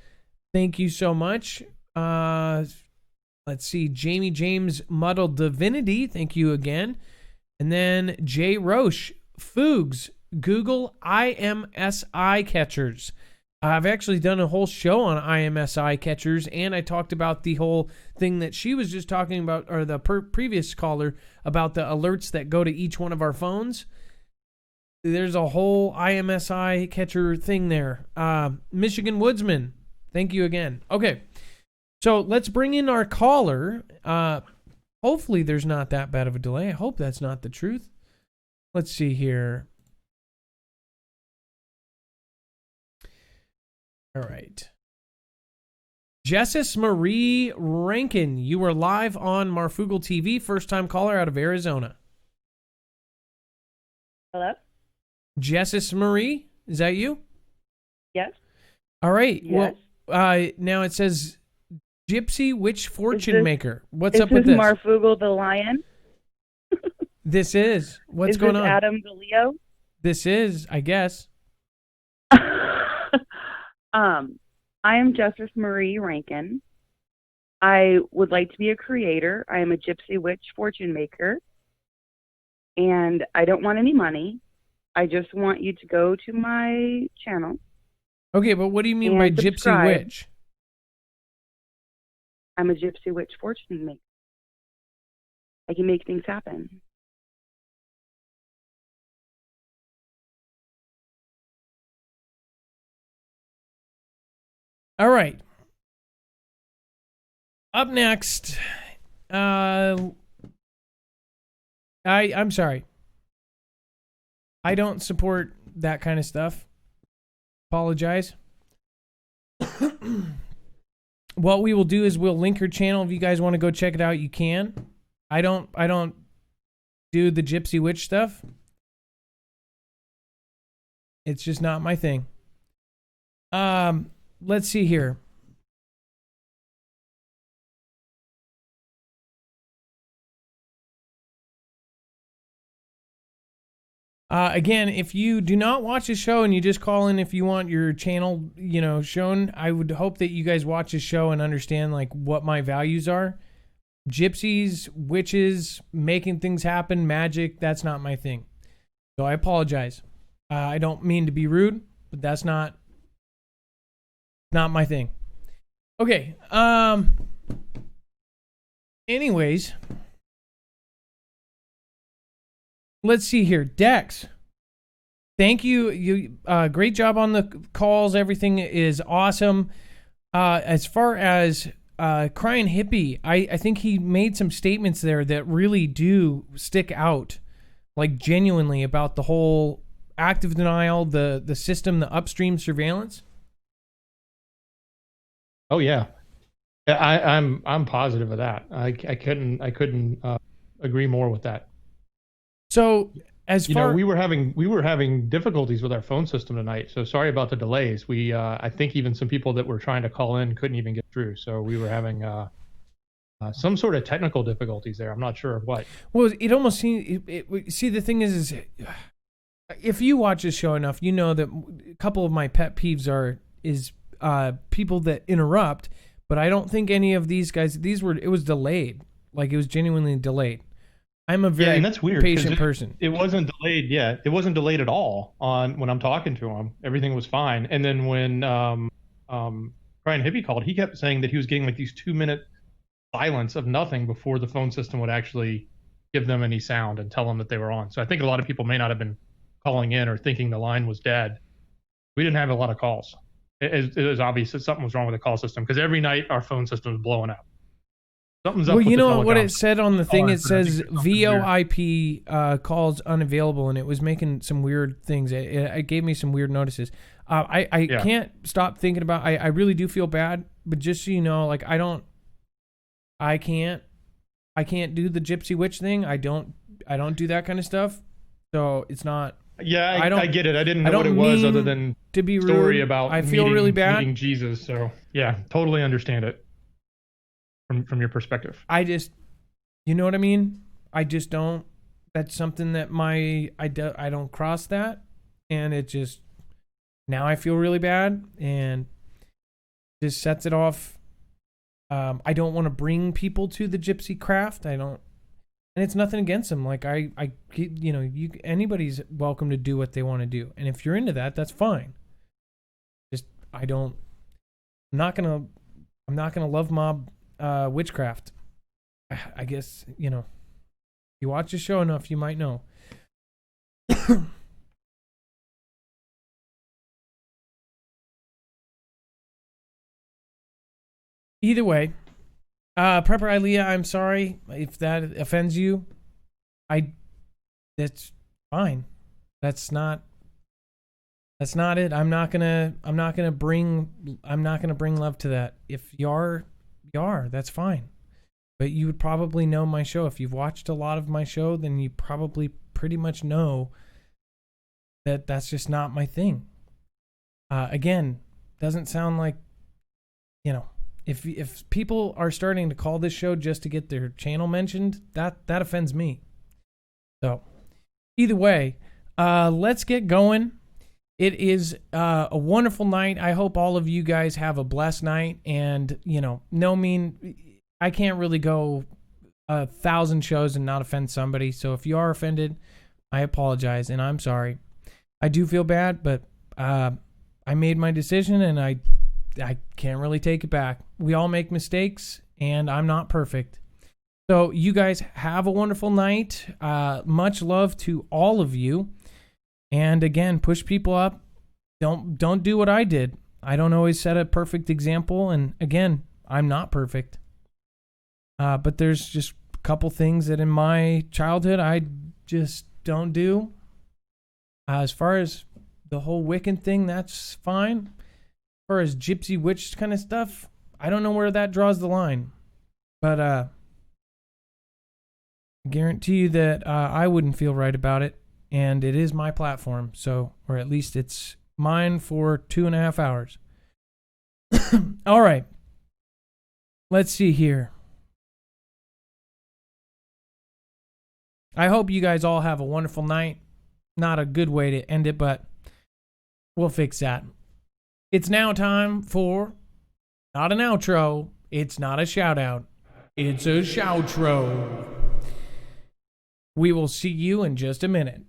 thank you so much. Let's see, Jamie James Muddled Divinity, thank you again. And then Jay Roche, Foogs, Google IMSI catchers. I've actually done a whole show on IMSI catchers, and I talked about the whole thing that she was just talking about, or the previous caller, about the alerts that go to each one of our phones. There's a whole IMSI catcher thing there. Michigan Woodsman, thank you again. Okay, so let's bring in our caller. Hopefully there's not that bad of a delay. I hope that's not the truth. Let's see here. All right. Jessis Marie Rankin, you are live on Marfoogle TV. First time caller out of Arizona. Hello? Jessis Marie, is that you? Yes. All right. Yes. Well, now it says Gypsy Witch Fortune Maker. What's up with this? this? Marfoogle the Lion? This is. What's is going this on? Adam the Leo? This is, I guess. I am Justice Marie Rankin. I would like to be a creator. I am a Gypsy Witch Fortune Maker. And I don't want any money. I just want you to go to my channel. Okay, but what do you mean by subscribe. Gypsy Witch? I'm a Gypsy Witch Fortune Maker. I can make things happen. All right. Up next, I'm sorry. I don't support that kind of stuff. Apologize. What we will do is we'll link her channel. If you guys want to go check it out, you can. I don't do the Gypsy Witch stuff. It's just not my thing. Let's see here. Again, if you do not watch the show and you just call in if you want your channel, shown, I would hope that you guys watch the show and understand like what my values are. Gypsies, witches, making things happen, magic, that's not my thing. So I apologize. I don't mean to be rude, but that's not my thing. Okay. Anyways, let's see here. Dex, thank you. You great job on the calls. Everything is awesome. As far as Crying Hippie, I think he made some statements there that really do stick out, like genuinely, about the whole active denial, the system, the upstream surveillance. Oh yeah, I'm positive of that. I couldn't agree more with that. So as far we were having difficulties with our phone system tonight. So sorry about the delays. I think even some people that were trying to call in couldn't even get through. So we were having some sort of technical difficulties there. I'm not sure of what. Well, it almost seems. See, the thing is if you watch this show enough, you know that a couple of my pet peeves is people that interrupt. But I don't think any of these guys. It was delayed. Like it was genuinely delayed. I'm a very and that's weird, patient person. It wasn't delayed. Yeah, it wasn't delayed at all when I'm talking to him. Everything was fine. And then when Crying Hippie called, he kept saying that he was getting like these 2-minute silence of nothing before the phone system would actually give them any sound and tell them that they were on. So I think a lot of people may not have been calling in or thinking the line was dead. We didn't have a lot of calls. It was obvious that something was wrong with the call system because every night our phone system was blowing up. Something's up. Well, you know what telecoms. it said on the thing? It says VoIP calls unavailable, and it was making some weird things. It gave me some weird notices. I can't stop thinking about. I really do feel bad, but just so you know, like I can't do the Gypsy Witch thing. I don't do that kind of stuff. So it's not. Yeah, I get it. I didn't know what it was other than to be rude. Story about I feel really bad. Meeting Jesus. So yeah, totally understand it from your perspective. I just, you know what I mean? I just don't. That's something that I don't cross that, and it just now I feel really bad and just sets it off. I don't want to bring people to the gypsy craft. I don't. And it's nothing against them. Like anybody's welcome to do what they want to do. And if you're into that, that's fine. Just, I'm not gonna love mob witchcraft. I guess, you know, if you watch the show enough, you might know. Either way, Prepper Ilea, I'm sorry if that offends you. That's fine. That's not it. I'm not gonna bring love to that. If you are, that's fine. But you would probably know my show. If you've watched a lot of my show, then you probably pretty much know that that's just not my thing. Again, doesn't sound like, you know, if people are starting to call this show just to get their channel mentioned, that offends me. So, either way, let's get going. It is a wonderful night. I hope all of you guys have a blessed night. And, you know, I can't really go 1,000 shows and not offend somebody. So if you are offended, I apologize and I'm sorry. I do feel bad, but I made my decision and I can't really take it back. We all make mistakes and I'm not perfect. So you guys have a wonderful night. Much love to all of you. And again, push people up. Don't do what I did. I don't always set a perfect example. And again, I'm not perfect. But there's just a couple things that in my childhood I just don't do. As far as the whole Wiccan thing, that's fine. As far as gypsy witch kind of stuff, I don't know where that draws the line. But I guarantee you that I wouldn't feel right about it. And it is my platform, so, or at least it's mine for 2.5 hours. All right. Let's see here. I hope you guys all have a wonderful night. Not a good way to end it, but we'll fix that. It's now time for not an outro. It's not a shout out. It's a shoutro. We will see you in just a minute.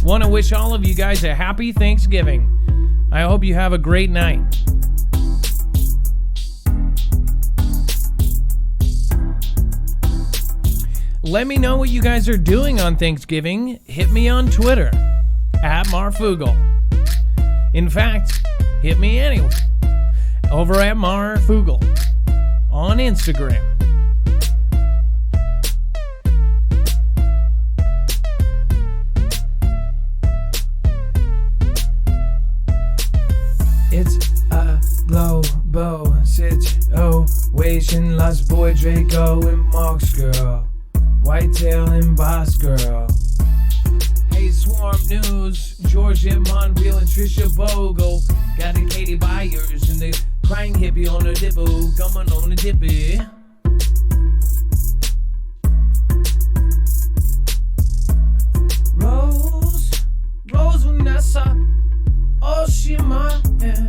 Want to wish all of you guys a happy Thanksgiving. I hope you have a great night. Let me know what you guys are doing on Thanksgiving. Hit me on Twitter at Marfoogle. In fact, hit me anyway over at Marfoogle on Instagram. It's a global situation. Lost boy Draco and Mark's girl. Whitetail and Boss girl. Hey, Swarm News. Georgia Monreal and Trisha Bogle. Got the Katie Byers and the crying hippie on the dippo. Coming on the dippy. Rose Vanessa. Oshima, yeah.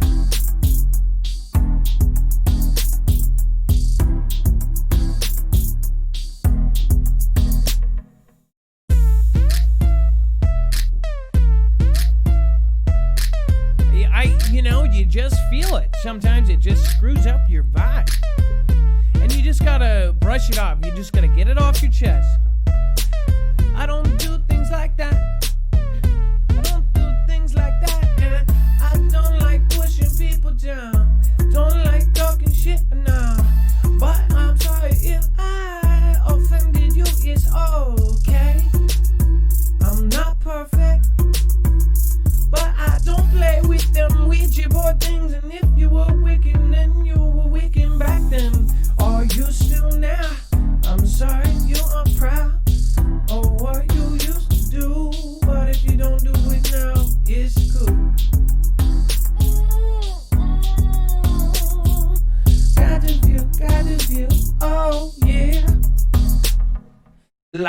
You just feel it. Sometimes it just screws up your vibe. And you just gotta brush it off. You just gotta get it off your chest. I don't do things like that. I don't do things like that. And I don't like pushing people down. Don't like talking shit now. But I'm sorry if I offended you. It's okay. I'm not perfect. But I don't play with them Ouija board things and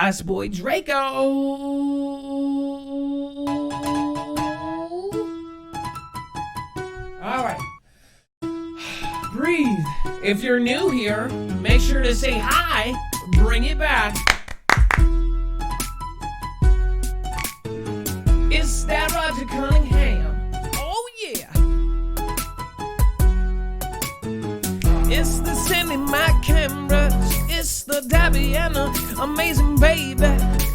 Spice Boy Draco. All right. Breathe. If you're new here, make sure to say hi. Bring it back. It's that Roger Cunningham. Oh, yeah. It's the Cindy Mac cameras. It's the Debbie and the Amazing Baby.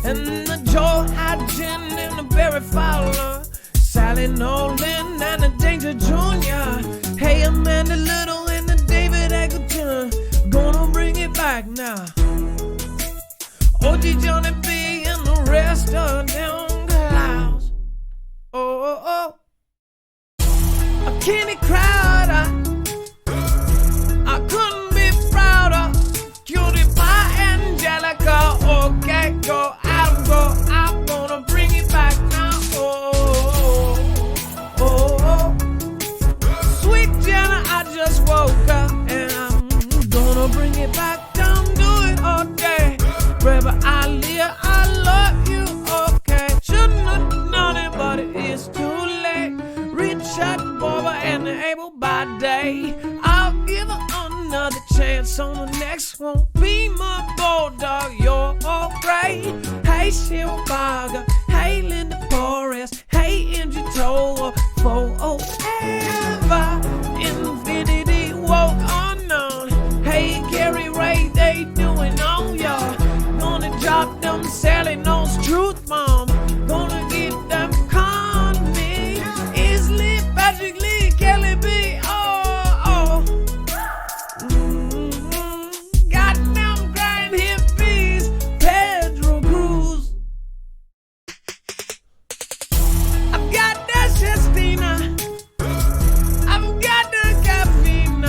And the Joe Hodgin and the Barry Fowler. Sally Nolan and the Danger Jr. Hey, Amanda Little and the David Eggleton. Gonna bring it back now. OG Johnny B and the rest of them clouds. Oh, a Kenny Crowder. I couldn't be prouder. Cutie Pie Angelica. Okay, go out, go. I'm gonna bring it back now. Sweet Jenna, I just woke up and I'm gonna bring it back down. Do it all day. Baby, Aaliyah, I love you, okay. Shouldn't have known it, but it is too late. Richard Barber and Abel by day. I'll give her another chance on the next one. Be my bulldog, you're all great. Hey, Cheryl Barger. Hey, Linda Forrest. Hey, MG Toa. Forever. Infinity woke unknown. Hey, Gary Ray, they doing on y'all. Gonna drop them Sally Knows Truth Mom. Gonna get them Connie. Isley, Patrick Lee, Kelly B. Oh. Got them grind hippies. Pedro Cruz. I've got that Chestina. I've got the caffeine.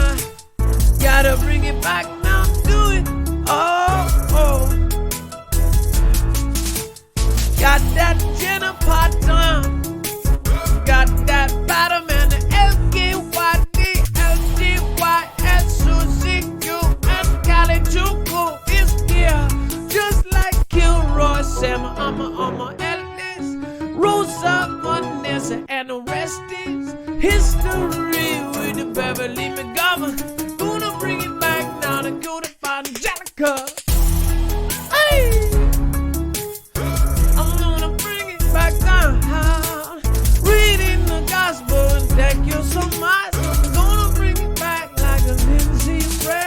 Gotta bring it back now. Do it. Oh. Got that Jenna Patton. Got that Bottom and the LKYD, LGY, Susie Q, and Cali Chuku is here. Just like Kilroy, Sam, Amma, Ellis, Rosa, Vanessa, and the rest is history with the Beverly McGovern. Gonna bring it back now to go to find Angelica. Hey! I'm gonna bring it back down. Reading the gospel and thank you so much. I'm gonna bring it back like a Lindsay Ray.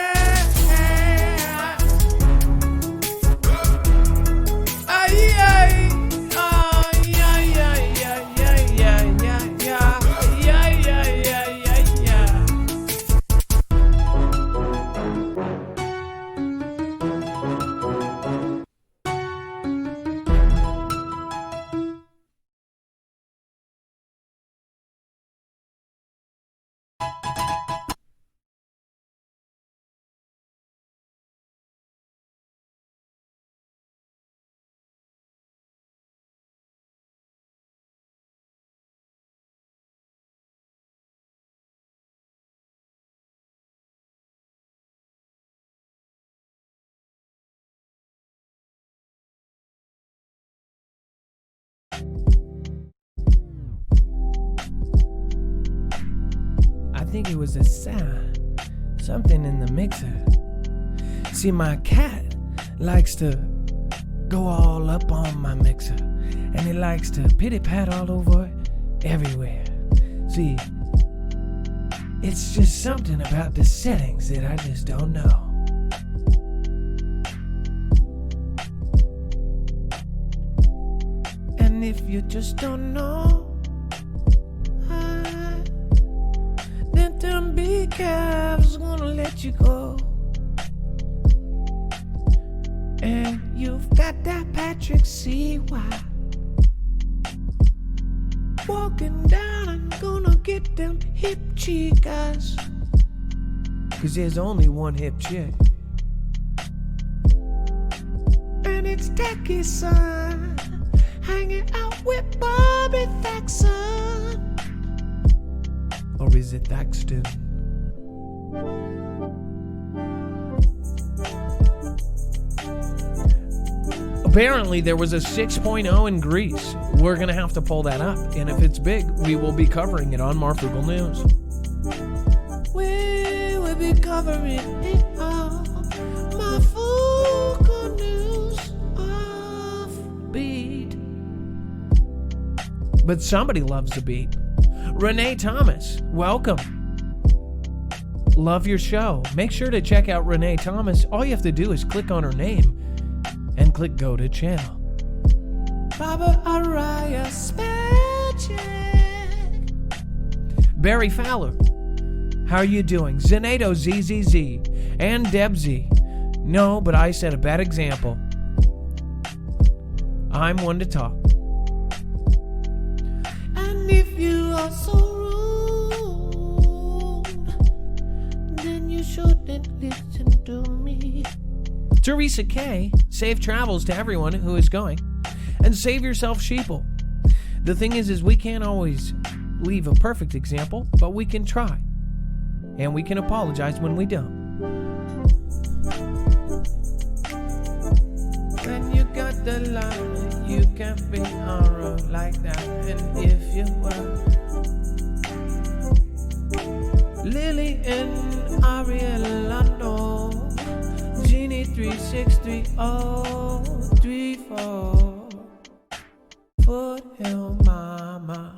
I think it was a sound, something in the mixer. See, my cat likes to go all up on my mixer, and he likes to pity-pat all over everywhere. See, it's just something about the settings that I just don't know. And if you just don't know, then them big calves gonna let you go. And you've got that Patrick C.Y. walking down and gonna get them hip chicas. 'Cause there's only one hip chick. And it's Tacky Son hanging out with Bobby Thaxton. Or is it Thaxton? Apparently, there was a 6.0 in Greece. We're going to have to pull that up. And if it's big, we will be covering it on Marfoogle News. We will be covering it on Marfoogle News Offbeat. But somebody loves the beat. Renee Thomas, welcome. Love your show. Make sure to check out Renee Thomas. All you have to do is click on her name and click go to channel. Baba Araya Magic. Barry Fowler, how are you doing? Zenato ZZZ and Debsy. No, but I set a bad example. I'm one to talk. And if you are so rude, then you shouldn't listen to me. Teresa K, safe travels to everyone who is going. And save yourself, sheeple. The thing is we can't always leave a perfect example, but we can try. And we can apologize when we don't. When you got the line, you can't be on road like that. And if you were Lily and Arielando, Genie 363034, Foothill Mama.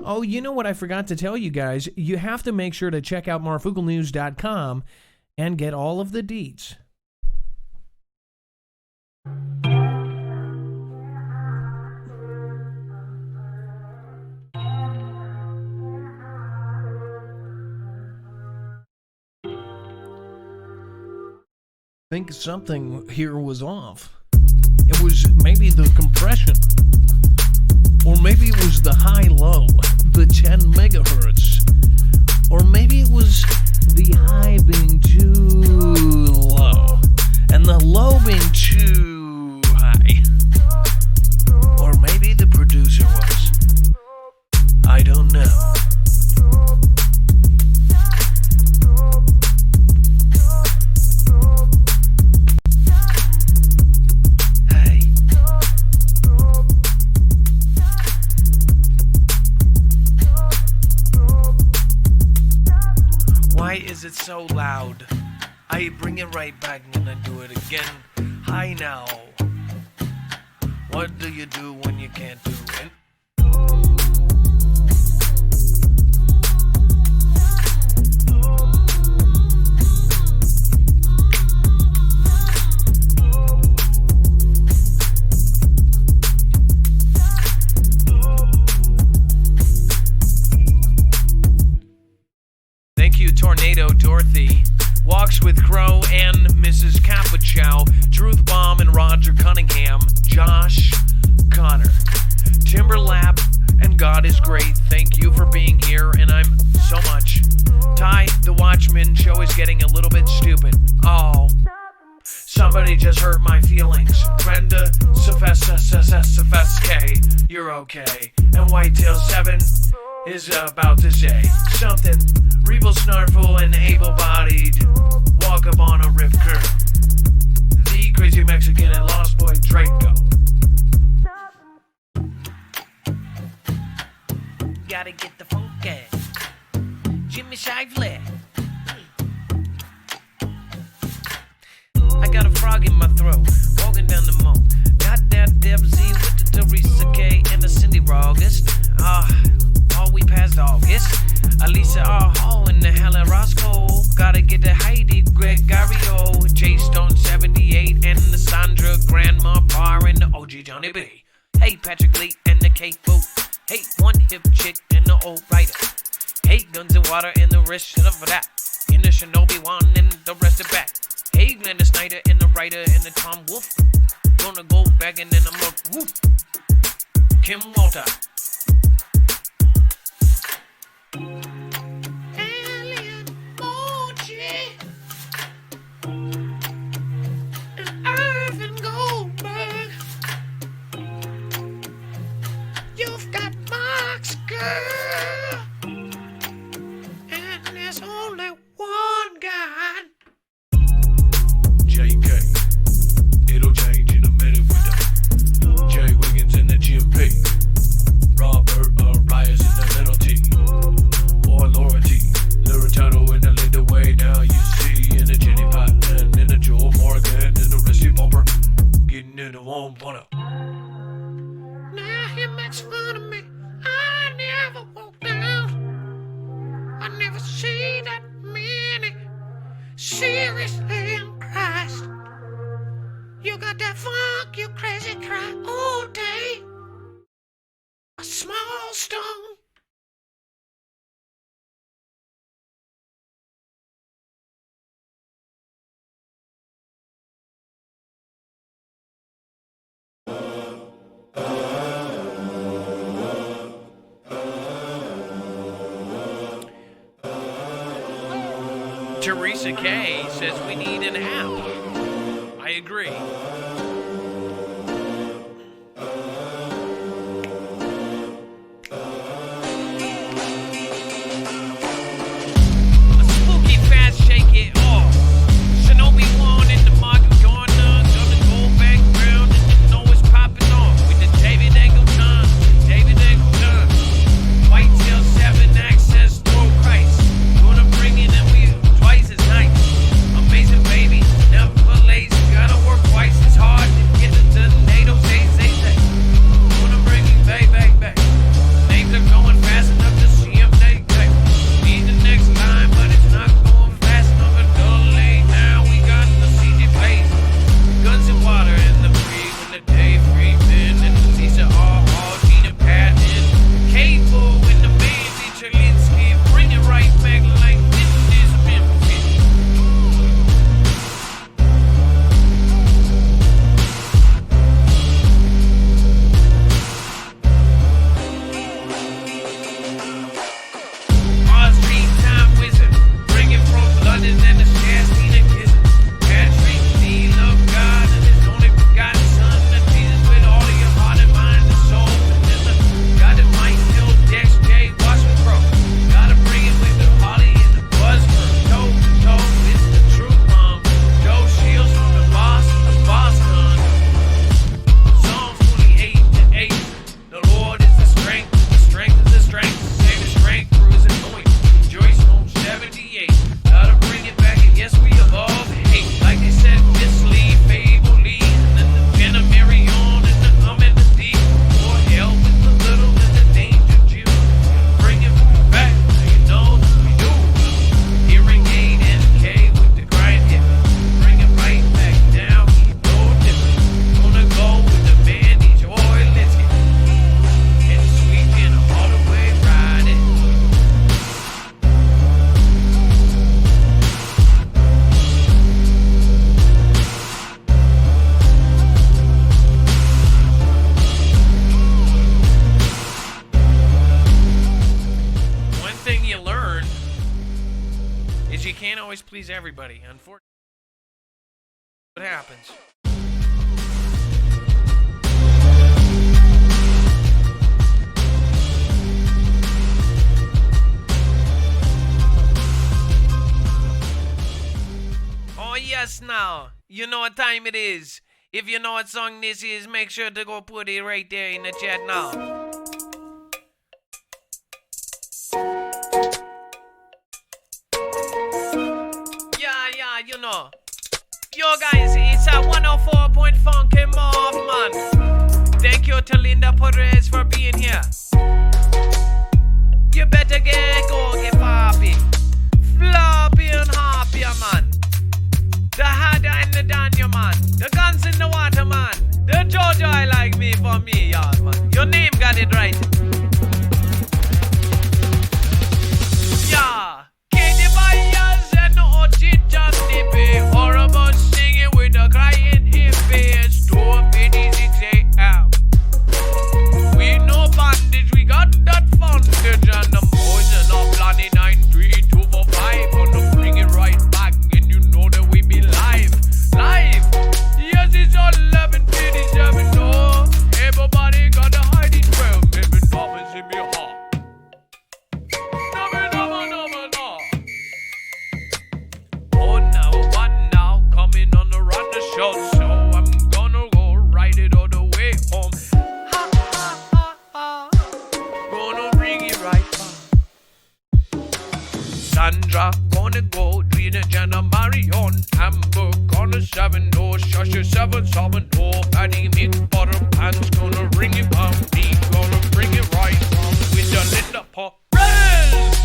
Oh, you know what I forgot to tell you guys? You have to make sure to check out marfooglenews.com and get all of the deets. I think something here was off. It was maybe the compression. Or maybe it was the high-low, the 10 megahertz. Or maybe it was the high being too low, and the low being too high. Or maybe the producer was. I don't know. Why is it so loud? I bring it right back and I do it again. Hi now. What do you do when you can't do it? Tornado Dorothy, Walks with Crow and Mrs. Capuchow, Truth Bomb and Roger Cunningham, Josh Connor, Timberlab, and God is Great. Thank you for being here, and I'm so much. Ty, the Watchman show is getting a little bit stupid. Oh, somebody just hurt my feelings. Brenda Safeske, you're okay. And Whitetail 7 is about to say something. Rebel Snarful and able-bodied, walk up on a rip curve. The crazy Mexican and Lost Boy Draco. Gotta get the funky. Jimmy Shively. I got a frog in my throat, walking down the moat. Got that Deb Z with the Teresa K and the Cindy August. All we passed August. Alisa R. Hall in the Helen Roscoe. Gotta get the Heidi Gregorio. J Stone 78 and the Sandra Grandma Bar and the OG Johnny B. Hey Patrick Lee and the K Boot. Hey one hip chick and the old writer. Hey Guns and Water and the rest of that. In the Shinobi One and the rest of back. Hey Glenda Snyder and the writer and the Tom Wolf. Gonna go back and then I'm up. Woof. Kim Walter. Alien Mochi and Irvin Goldberg. You've got marks, girl. I never see that many seriously in Christ. You got that funk, you crazy cry all day. A small stone. Teresa K says we need an app. I agree. A spooky fast shake it off. Shinobi one in the market corner. Gonna go background and you know it's popping off. With the David Eggleton. David Eggleton. Whitetail 7 access throw Christ. Gonna bring it and we twice as nice. Amazing baby, never lazy. Gotta work twice as hard to get the NATO. Say. Gonna bring it back. Names are going fast enough to see them day. Need the next line, but it's not going fast enough. Until late now, we got the CG plays. Guns and water in the free when the day free men and the Lisa all need a patent. Cable in the main feature landscape. Bring it right back like this is Memphis. Our street time wizard. Bring it from London and the Shasteen and Kissing. Bad street need love God and his only begotten son. And Jesus with all of your heart and mind and soul. And God that might still Dex J. Washington Pro. Gotta bring it with the Holly and the Buzzword. Toe to toe, it's the truth bomb. Joe Shields from the Boston. Psalms 28:8. The Lord is the strength is the strength. Save the strength through his anointing. Joyce home 78. Gotta bring it back, and yes, we above hate. Like they said, mislead, fable, lead. And then the venom, Marion, and the and the D. Or hell with the little and the danger Jew. Bring it back, so you know that we do. Hearing aid NK with the grind hit. Bring it right back down, keep no different. Gonna go with the man, he's oil, let's get and sweeping all the way riding. One thing you learn is you can't always please everybody. Unfortunately, what happens? Oh yes, now you know what time it is. If you know what song this is, make sure to go put it right there in the chat now. Yeah, you know. Yo guys, it's a 104 funky Marv, man. Thank you to Linda Perez for being here. You better get poppy. Floppy and happy, man. The harder and the Daniel, man. The guns in the water, man. The Jojo I like me for me, y'all, man. Your name got it right. Yeah. Katie Byers and Ochi just nippy. Horrible singing with a crying hippie. Store 56 AM. We no bandage, we got that fundage. And the poison of Planning 93245. Gonna bring it right back, and you know that we be live. Yes, it's all 11:57. No, everybody got to hide it well. Maybe nothing's in me heart. No. Oh, now, one now, coming on the run the show. So I'm gonna go ride it all the way home. Ha. Gonna bring it right back. Sandra gonna go, Drina, Jana, Marion, Amber gonna 7, no, Shasha 770, Patty mix butter pants gonna bring it back. Me gonna bring it right back with the little Perez.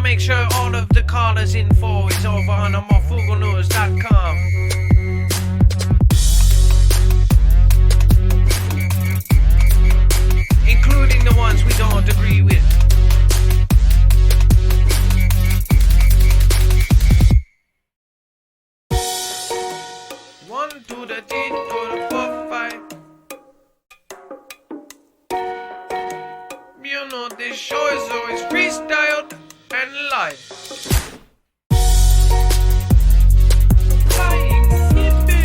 make sure all of the callers' info is over on MARFOOGLEnews.com. Including the ones we don't agree with. One to the T to the 4, 5. You know this show is always freestyled and live. Flying dippy,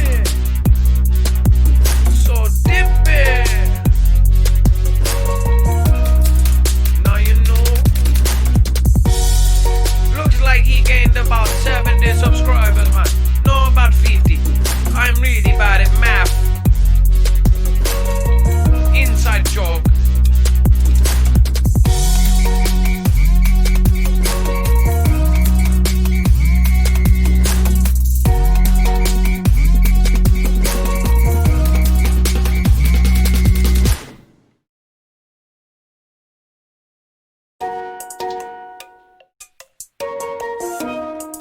so dippy. Now you know. Looks like he gained about 70 subscribers, man. No, about 50. I'm really bad at math. Inside joke.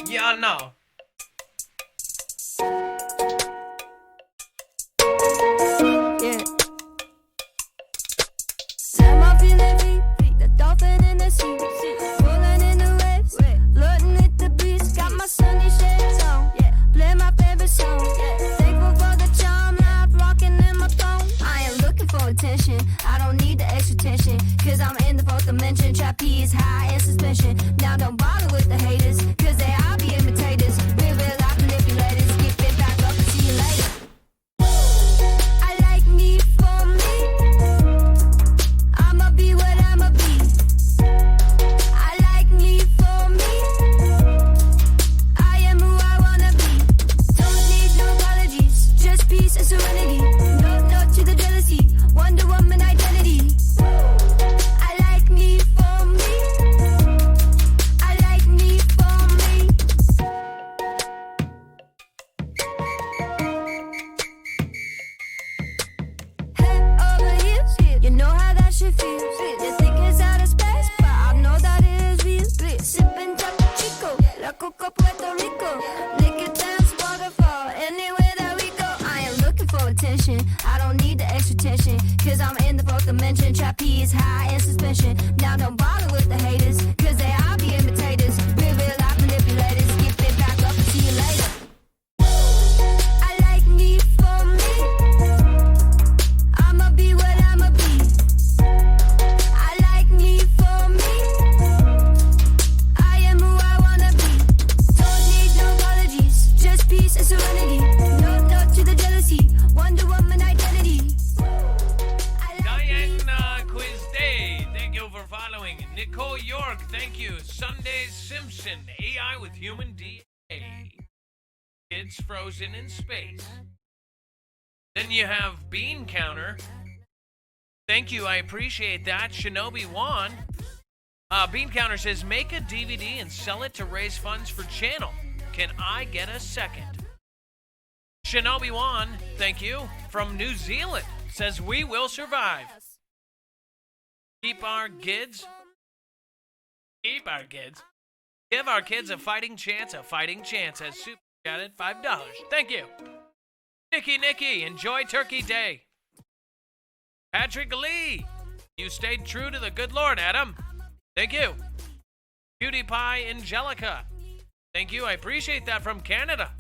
Yeah, no. Yeah. Time I feel it, the dolphin in the sea, rolling in the waves, floating with the breeze. Got my sunny shades on, play my favorite song. Thankful for the charm, life rocking in my phone. I am looking for attention, I don't need the extra tension, cause I'm in the fourth dimension. Trapeze high in suspension. Now don't bother with the haters, cause they all be imitators. Real life manipulators, get it back up and see you later. I like me for me. I'ma be what I'ma be. I like me for me. I am who I wanna be. Don't need no apologies, just peace and serenity. No to the jealousy, Wonder Woman identity. I like me for me. I like me for me. Head over heels, you know how that shit feels. You think it's out of space, but I know that it is real. Sipping Tapo Chico, La Coca Puerto Rico. Liquor dance, waterfall, anywhere that we go. I am looking for attention, I don't need the extra tension, cause I'm in the fourth dimension. Trapeze high in suspension. Now don't bother with the haters, cause they all be imitators. Real life manipulators, get it back up and see you later. I like me for me. I'ma be what I'ma be. I like me for me. I am who I wanna be. Don't need no apologies, just peace and serenity. No to the jealousy, Wonder Woman identity. Diana Quiz Day, thank you for following. Nicole York, thank you. Sunday Simpson, AI with human DNA. Kids frozen in space. Then you have Bean Counter. Thank you, I appreciate that. Shinobi Wan. Bean Counter says, make a DVD and sell it to raise funds for channel. Can I get a second? Shinobi Wan, thank you. From New Zealand, says, we will survive. Keep our kids. Give our kids a fighting chance as Super got it, $5. Thank you. Nikki, enjoy Turkey Day. Patrick Lee, you stayed true to the good Lord, Adam. Thank you. Cutie Pie Angelica, thank you, I appreciate that, from Canada.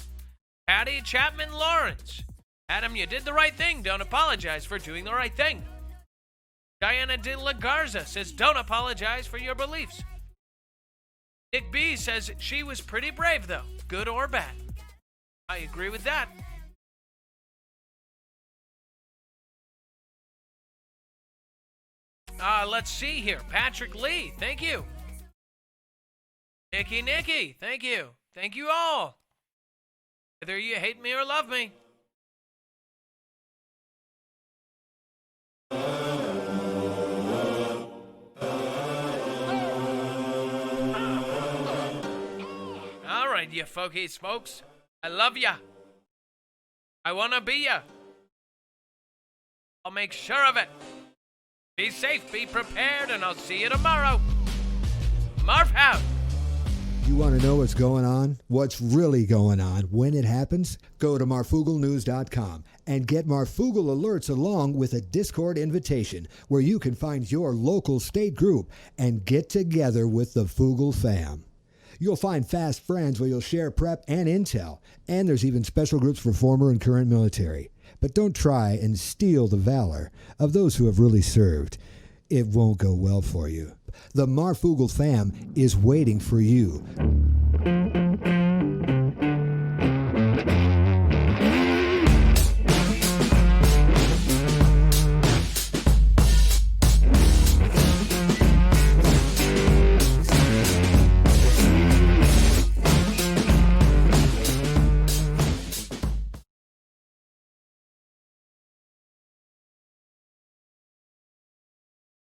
Patty Chapman Lawrence, Adam, you did the right thing, don't apologize for doing the right thing. Diana de la Garza says, don't apologize for your beliefs. Nick B says, she was pretty brave though, good or bad. I agree with that. Let's see here. Patrick Lee, thank you. Nikki, thank you. Thank you all. Whether you hate me or love me. All right, you folky smokes. I love ya. I wanna be ya. I'll make sure of it. Be safe, be prepared, and I'll see you tomorrow. Marf out. You want to know what's going on? What's really going on when it happens? Go to MarFoogleNews.com and get Marfoogle alerts along with a Discord invitation where you can find your local state group and get together with the Foogle Fam. You'll find fast friends where you'll share prep and intel, and there's even special groups for former and current military. But don't try and steal the valor of those who have really served. It won't go well for you. The Marfoogle Fam is waiting for you.